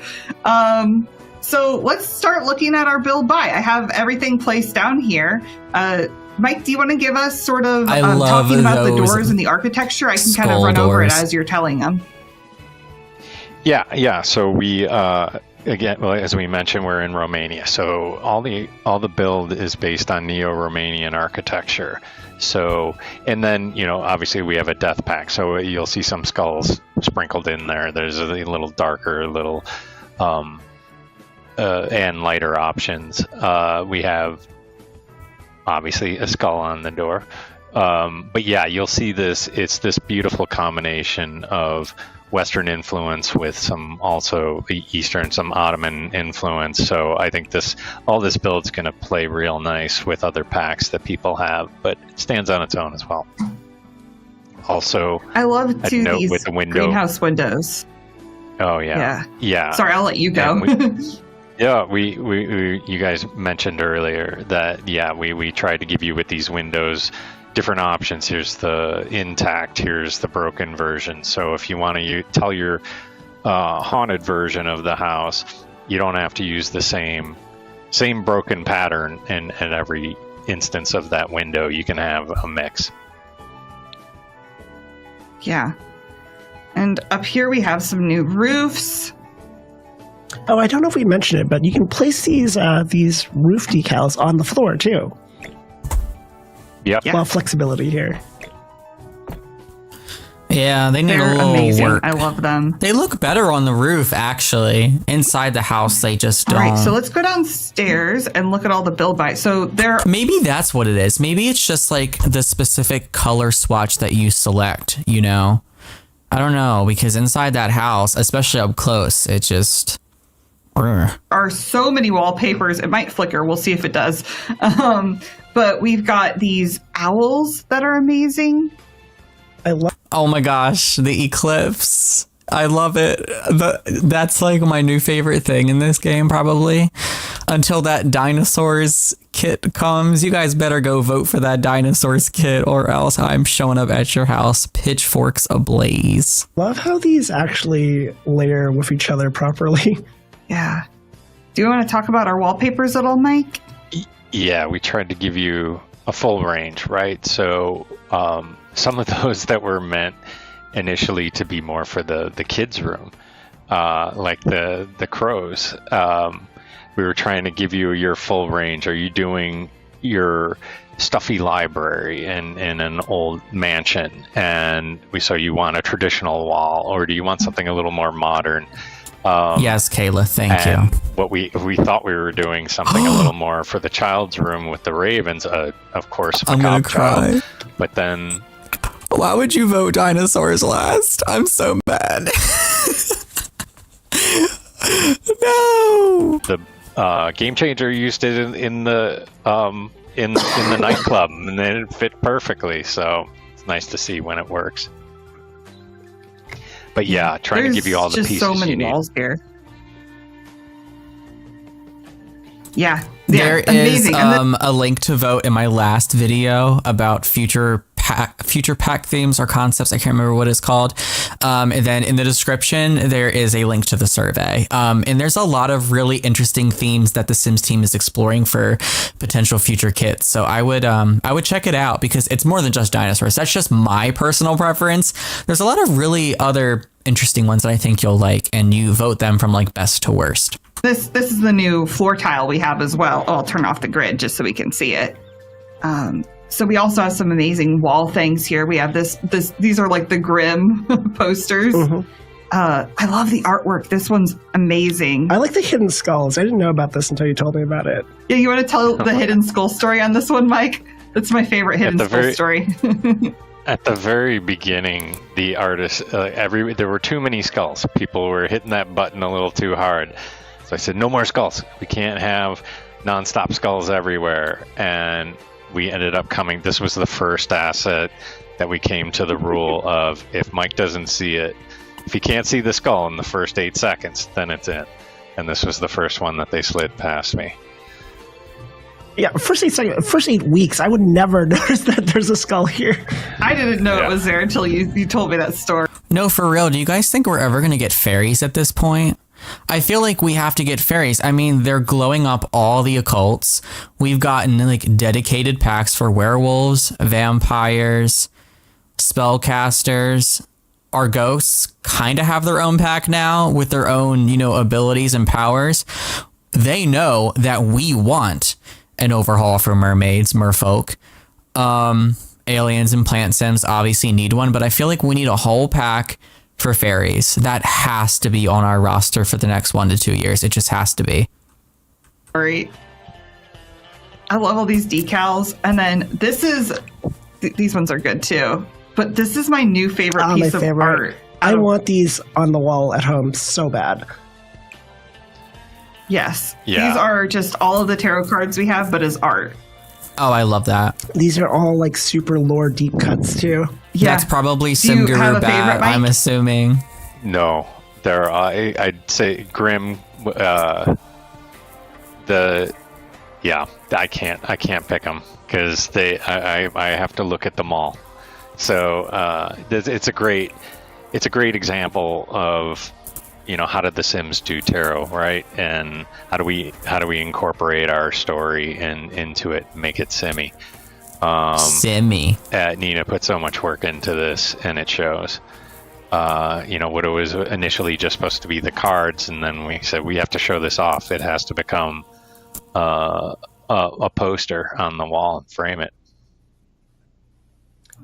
So let's start looking at our build buy. I have everything placed down here. Mike, do you want to give us sort of talking about the doors and the architecture? I can kind of run over it as you're telling them. Yeah. So we again, well, as we mentioned, we're in Romania. So all the build is based on Neo-Romanian architecture. So, and then obviously we have a death pack. So you'll see some skulls sprinkled in there. There's a little darker, and lighter options. We have obviously a skull on the door. But yeah, you'll see this. It's this beautiful combination of Western influence with some also Eastern, some Ottoman influence. So I think all this build's going to play real nice with other packs that people have, but it stands on its own as well. Also, I love these with the window. greenhouse windows. Oh yeah. Sorry, I'll let you go. Yeah, we you guys mentioned earlier that we tried to give you with these windows different options. Here's the intact, here's the broken version. So if you want to tell your haunted version of the house, you don't have to use the same broken pattern in every instance of that window. You can have a mix. Yeah. And up here we have some new roofs. Oh, I don't know if we mentioned it, but you can place these roof decals on the floor too. Yep. Yeah. Well, flexibility here. Yeah, they need a They're little amazing. work. I love them. They look better on the roof, actually. Inside the house, they just All don't. right, so let's go downstairs and look at all the build by. So there, Maybe that's what it is. Maybe it's just like the specific color swatch that you select, you know? I don't know, because inside that house, especially up close, it just... are so many wallpapers. It might flicker. We'll see if it does. But we've got these owls that are amazing. I love. Oh my gosh, the eclipse. I love it. That's like my new favorite thing in this game, probably. Until that dinosaurs kit comes. You guys better go vote for that dinosaurs kit, or else I'm showing up at your house, pitchforks ablaze. Love how these actually layer with each other properly. Yeah. Do you want to talk about our wallpapers at all, Mike? Yeah, we tried to give you a full range, right? So some of those that were meant initially to be more for the kids' room, like the crows. We were trying to give you your full range. Are you doing your stuffy library in an old mansion, and we saw you want a traditional wall, or do you want something a little more modern? Yes, Kayla, thank you. What we thought we were doing something a little more for the child's room with the ravens, of course. I'm gonna cry. But then, Why would you vote dinosaurs last? I'm so mad. No. the game changer used it in the nightclub, and then it fit perfectly. So it's nice to see when it works. But yeah, trying to give you all the just pieces so many you need. walls here. Yeah, There is amazing. And then- a link to vote in my last video about future pack themes or concepts. I can't remember what it's called. And then in the description, there is a link to the survey. And there's a lot of really interesting themes that the Sims team is exploring for potential future kits. So I would check it out, because it's more than just dinosaurs. That's just my personal preference. There's a lot of really other interesting ones that I think you'll like, and you vote them from like best to worst. This is the new floor tile we have as well. Oh, I'll turn off the grid just so we can see it. So we also have some amazing wall things here. We have these are like the Grimm posters. Mhm. I love the artwork. This one's amazing. I like the hidden skulls. I didn't know about this until you told me about it. Yeah, you want to tell the hidden skull story on this one, Mike? That's my favorite hidden skull story. At the very beginning, the artist, there were too many skulls. People were hitting that button a little too hard. So I said, no more skulls. We can't have nonstop skulls everywhere. And we ended up this was the first asset that we came to the rule of, if Mike doesn't see it, if he can't see the skull in the first 8 seconds, then it's in. And this was the first one that they slid past me. Yeah, first 8 weeks, I would never notice that there's a skull here. I didn't know it was there until you told me that story. No, for real. Do you guys think we're ever going to get fairies at this point? I feel like we have to get fairies. I mean, they're glowing up all the occults. We've gotten like dedicated packs for werewolves, vampires, spellcasters. Our ghosts kind of have their own pack now with their own, abilities and powers. They know that we want an overhaul for mermaids, merfolk. Aliens and plant sims obviously need one, but I feel like we need a whole pack for fairies. That has to be on our roster for the next 1 to 2 years. It just has to be. Right. I love all these decals. And then these ones are good too. But this is my new favorite piece of art. I want these on the wall at home so bad. Yes. Yeah. These are just all of the tarot cards we have, but as art. Oh, I love that. These are all like super lore deep cuts too. Yeah. That's probably Do you Sim have Guru a favorite, Bat, Mike? I'm assuming. No, there. I'd say Grimm. I can't pick them because I have to look at them all. So it's a great example of how did the Sims do tarot, right? And how do we incorporate our story into it, make it simmy. Simmy. Nina put so much work into this, and it shows. what it was initially just supposed to be the cards, and then we said we have to show this off. It has to become a poster on the wall and frame it.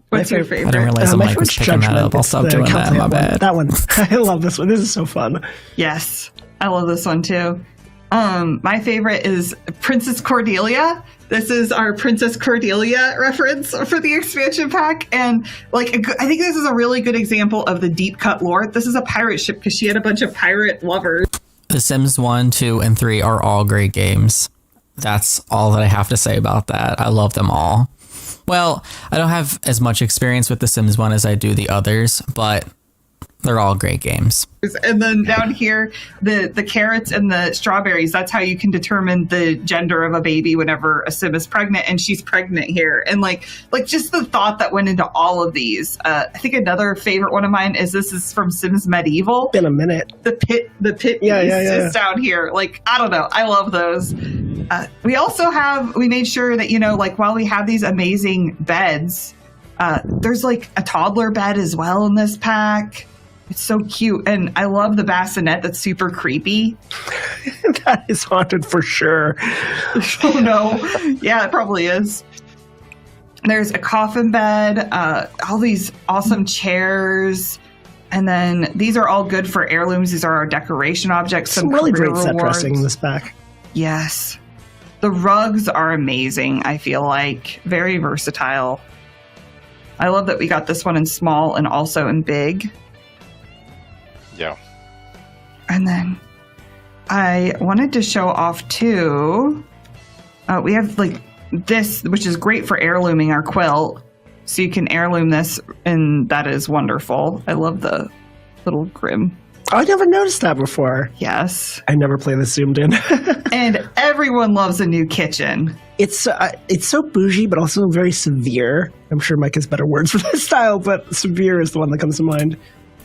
What's your favorite? I didn't realize the my mic was first picking that judgment up. I'll is stop the doing that. Calculator My one. bad. That one. I love this one. This is so fun. Yes, I love this one too. My favorite is Princess Cordelia. This is our Princess Cordelia reference for the expansion pack. And I think this is a really good example of the deep cut lore. This is a pirate ship because she had a bunch of pirate lovers. The Sims 1, 2, and 3 are all great games. That's all that I have to say about that. I love them all. Well, I don't have as much experience with The Sims 1 as I do the others, but they're all great games. And then down here, the carrots and the strawberries, that's how you can determine the gender of a baby whenever a sim is pregnant, and she's pregnant here. And like just the thought that went into all of these. I think another favorite one of mine is this is from Sims Medieval. Been a minute. The pit Yeah, is down here. I don't know. I love those. We made sure that, while we have these amazing beds, there's a toddler bed as well in this pack. It's so cute. And I love the bassinet that's super creepy. That is haunted for sure. Oh no. Yeah, it probably is. There's a coffin bed, all these awesome chairs. And then these are all good for heirlooms. These are our decoration objects. Some really career great set rewards. dressing in this pack. Yes. The rugs are amazing, I feel like. Very versatile. I love that we got this one in small and also in big. Yeah. And then I wanted to show off too. We have this, which is great for heirlooming our quilt. So you can heirloom this, and that is wonderful. I love the little grim. I never noticed that before. Yes. I never play this zoomed in. And everyone loves a new kitchen. It's so bougie, but also very severe. I'm sure Mike has better words for this style, but severe is the one that comes to mind.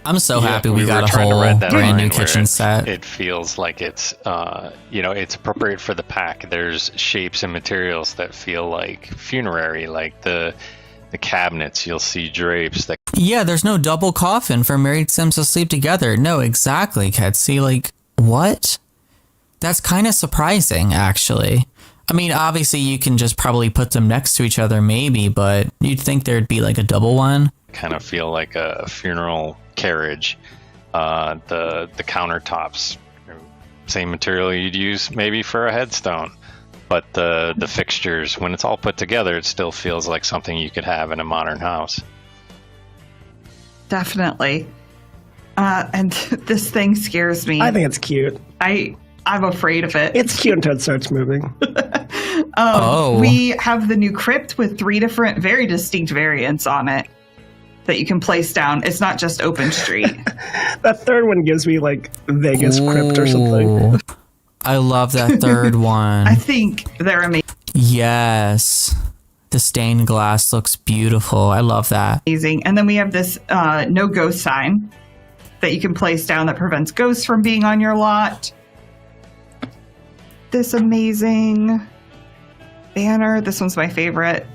I'm so happy we were got a trying to whole read that brand new line where kitchen set. It feels like it's, it's appropriate for the pack. There's shapes and materials that feel like funerary, like the cabinets. You'll see drapes that. Yeah, there's no double coffin for married Sims to sleep together. No, exactly, Ketsy. What? That's kind of surprising, actually. I mean, obviously you can just probably put them next to each other, maybe, but you'd think there'd be a double one. Kind of feel like a funeral carriage. The countertops, same material you'd use maybe for a headstone, but the fixtures, when it's all put together, it still feels like something you could have in a modern house. Definitely. And this thing scares me. I think it's cute. I'm afraid of it. It's cute until it starts moving. We have the new crypt with 3 different, very distinct variants on it that you can place down. It's not just open street. That third one gives me Vegas crypt or something. I love that third one. I think they're Yes. The stained glass looks beautiful. I love that. amazing. And then we have this no ghost sign that you can place down that prevents ghosts from being on your lot. This amazing banner. This one's my favorite.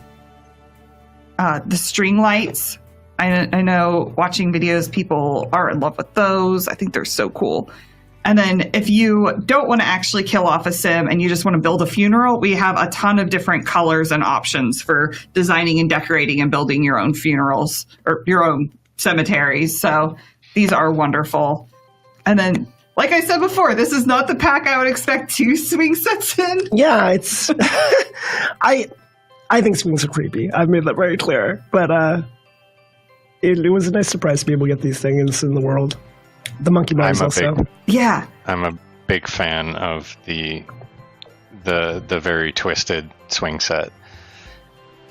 The string lights. I know watching videos, people are in love with those. I think they're so cool. And then if you don't want to actually kill off a sim and you just want to build a funeral, we have a ton of different colors and options for designing and decorating and building your own funerals or your own cemeteries. So these are wonderful. And then, like I said before, this is not the pack I would expect 2 swing sets in. Yeah, it's... I think swings are creepy. I've made that very clear. But it was a nice surprise to be able to get these things in the world. The monkey bars also. Yeah. I'm a big fan of the very twisted swing set.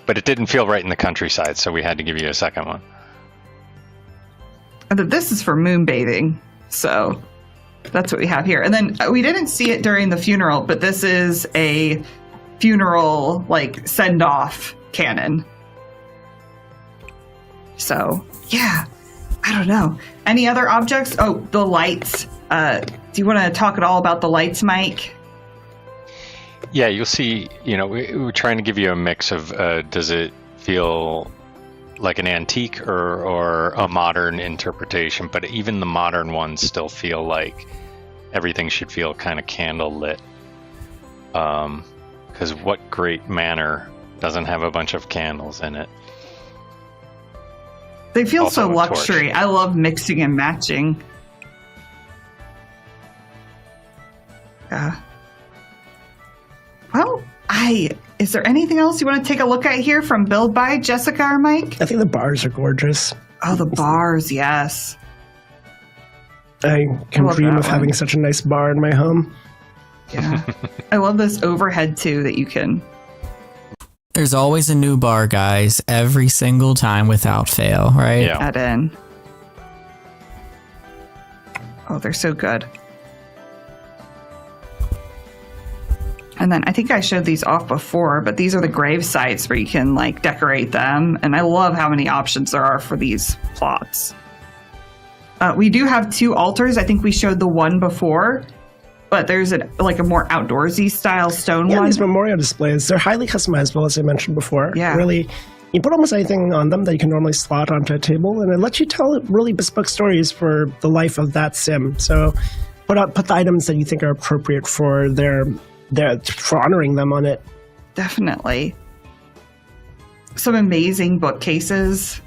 But it didn't feel right in the countryside, so we had to give you a second one. And then this is for moonbathing. So that's what we have here. And then we didn't see it during the funeral, but this is a funeral send-off cannon. So, yeah. I don't know. Any other objects? Oh, the lights. Do you want to talk at all about the lights, Mike? Yeah, you'll see, we're trying to give you a mix of, does it feel like an antique or a modern interpretation, but even the modern ones still feel like everything should feel kind of candlelit. Because what great manor doesn't have a bunch of candles in it? They feel Also so a luxury. torch. I love mixing and matching. Yeah. Well, is there anything else you want to take a look at here from Build by Jessica or Mike? I think the bars are gorgeous. Oh, the bars, yes. I can love dream that of one. having such a nice bar in my home. Yeah. I love this overhead too that you can. There's always a new bar, guys, every single time without fail, right? Yeah. Add in. Oh, they're so good. And then I think I showed these off before, but these are the grave sites where you can like decorate them. And I love how many options there are for these plots. We do have 2 altars. I think we showed the one before, but there's a more outdoorsy style stone Yeah, one. these memorial displays, they're highly customizable, as I mentioned before. Yeah. Really, you put almost anything on them that you can normally slot onto a table, and it lets you tell really bespoke stories for the life of that sim. So put the items that you think are appropriate for for honoring them on it. Definitely. Some amazing bookcases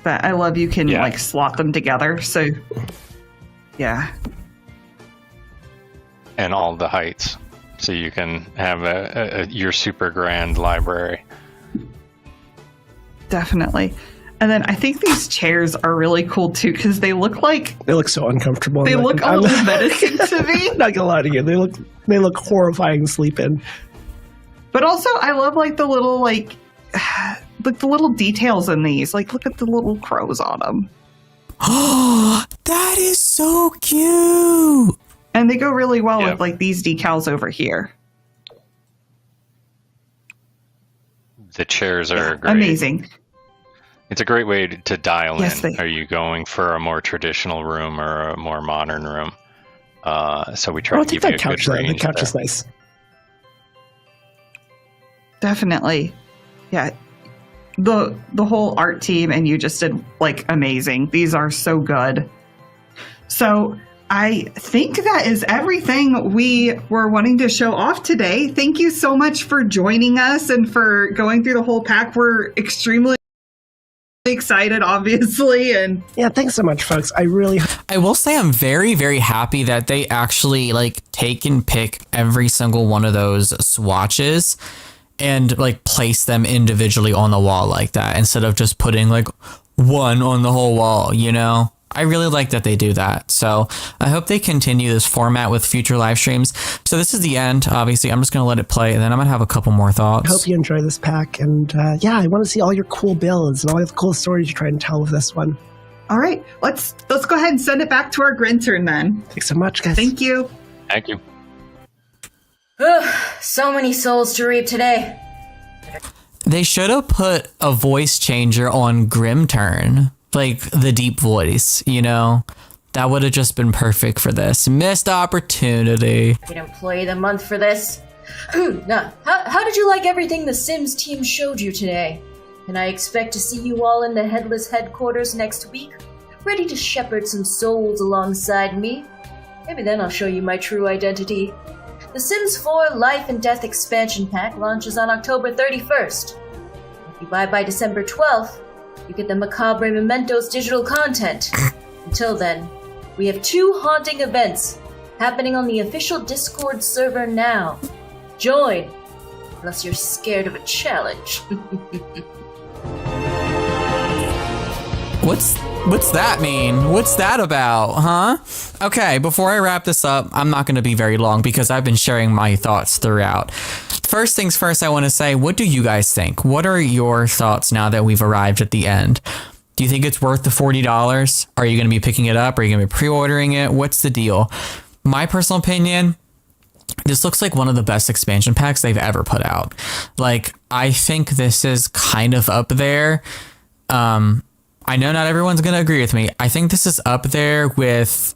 that I love. You can Yeah. like slot them together. So yeah. And all the heights, so you can have your super grand library. Definitely. And then I think these chairs are really cool too because they look so uncomfortable. they look a little menacing to me. Not gonna lie to you, they look horrifying to sleep in. But also I love like the little the little details in these. Like look at the little crows on them. Oh, that is so cute. And they go really well Yep. with like these decals over here. The chairs are great. Amazing. It's a great way to dial Yes, in. they- Are you going for a more traditional room or a more modern room? So we try I'll to take give you that a couch good though. The range couch there. is nice. Definitely. Yeah. The whole art team and you just did like amazing. These are so good. So I think that is everything we were wanting to show off today. Thank you so much for joining us and for going through the whole pack. We're extremely excited, obviously, and Yeah, thanks so much, folks. I will say I'm very, very happy that they actually take and pick every single one of those swatches and place them individually on the wall like that instead of just putting one on the whole wall, you know? I really like that they do that. So I hope they continue this format with future live streams. So this is the end. Obviously, I'm just going to let it play and then I'm going to have a couple more thoughts. hope you enjoy this pack, and I want to see all your cool builds and all the cool stories you try and tell with this one. all right, let's go ahead and send it back to our Grintern then. Thanks so much, guys. Thank you. Thank you. So many souls to reap today. They should have put a voice changer on Grimturn, the deep voice, you know? That would have just been perfect for this. Missed opportunity. Get Employee of the Month for this. Now, how did you like everything the Sims team showed you today? Can I expect to see you all in the Headless headquarters next week? Ready to shepherd some souls alongside me? Maybe then I'll show you my true identity. The Sims 4 Life and Death expansion pack launches on October 31st. If you buy by December 12th, you get the Macabre Mementos digital content. Until then, we have 2 haunting events happening on the official Discord server now. Join, unless you're scared of a challenge. What's that mean? What's that about, huh? Okay, before I wrap this up, I'm not going to be very long because I've been sharing my thoughts throughout. First things first, I want to say, what do you guys think? What are your thoughts now that we've arrived at the end? Do you think it's worth the $40? Are you going to be picking it up? Are you going to be pre-ordering it? What's the deal? My personal opinion, this looks like one of the best expansion packs they've ever put out. I think this is kind of up there. I know not everyone's going to agree with me. I think this is up there with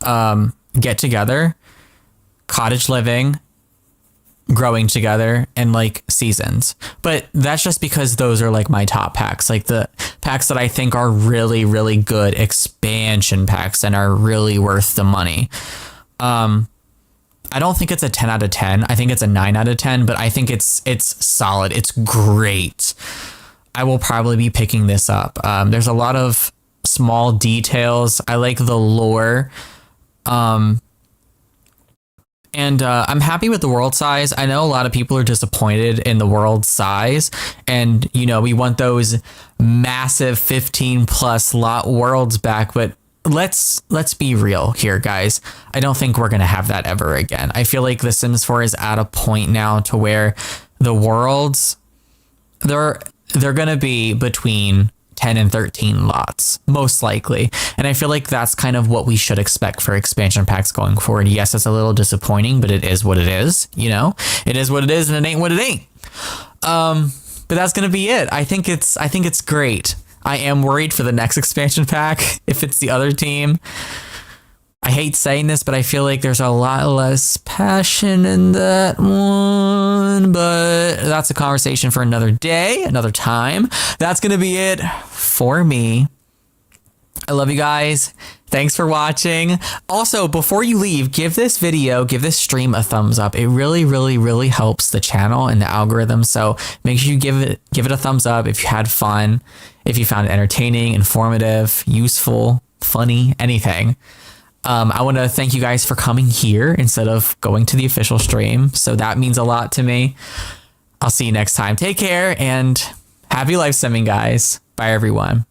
Get Together, Cottage Living, growing together and like seasons. But that's just because those are like my top packs, like the packs that I think are really, really good expansion packs and are really worth the money. I don't think it's a 10 out of 10. I think it's a 9 out of 10, but I think it's solid. It's great. I will probably be picking this up. There's a lot of small details. I like the lore. And I'm happy with the world size. I know a lot of people are disappointed in the world size. And, you know, we want those massive 15 plus lot worlds back. But let's be real here, guys. I don't think we're going to have that ever again. I feel like The Sims 4 is at a point now to where the worlds, they're going to be between 10 and 13 lots, most likely. And I feel like that's kind of what we should expect for expansion packs going forward. Yes, it's a little disappointing, but it is what it is, you know? It is what it is and it ain't what it ain't. But that's going to be it. I think it's great. I am worried for the next expansion pack if it's the other team. I hate saying this, but I feel like there's a lot less passion in that one, but that's a conversation for another day, another time. That's going to be it for me. I love you guys. Thanks for watching. Also, before you leave, give this stream a thumbs up. It really, really, really helps the channel and the algorithm. So make sure you give it a thumbs up if you had fun, if you found it entertaining, informative, useful, funny, anything. I want to thank you guys for coming here instead of going to the official stream. So that means a lot to me. I'll see you next time. Take care and happy life simming, guys. Bye, everyone.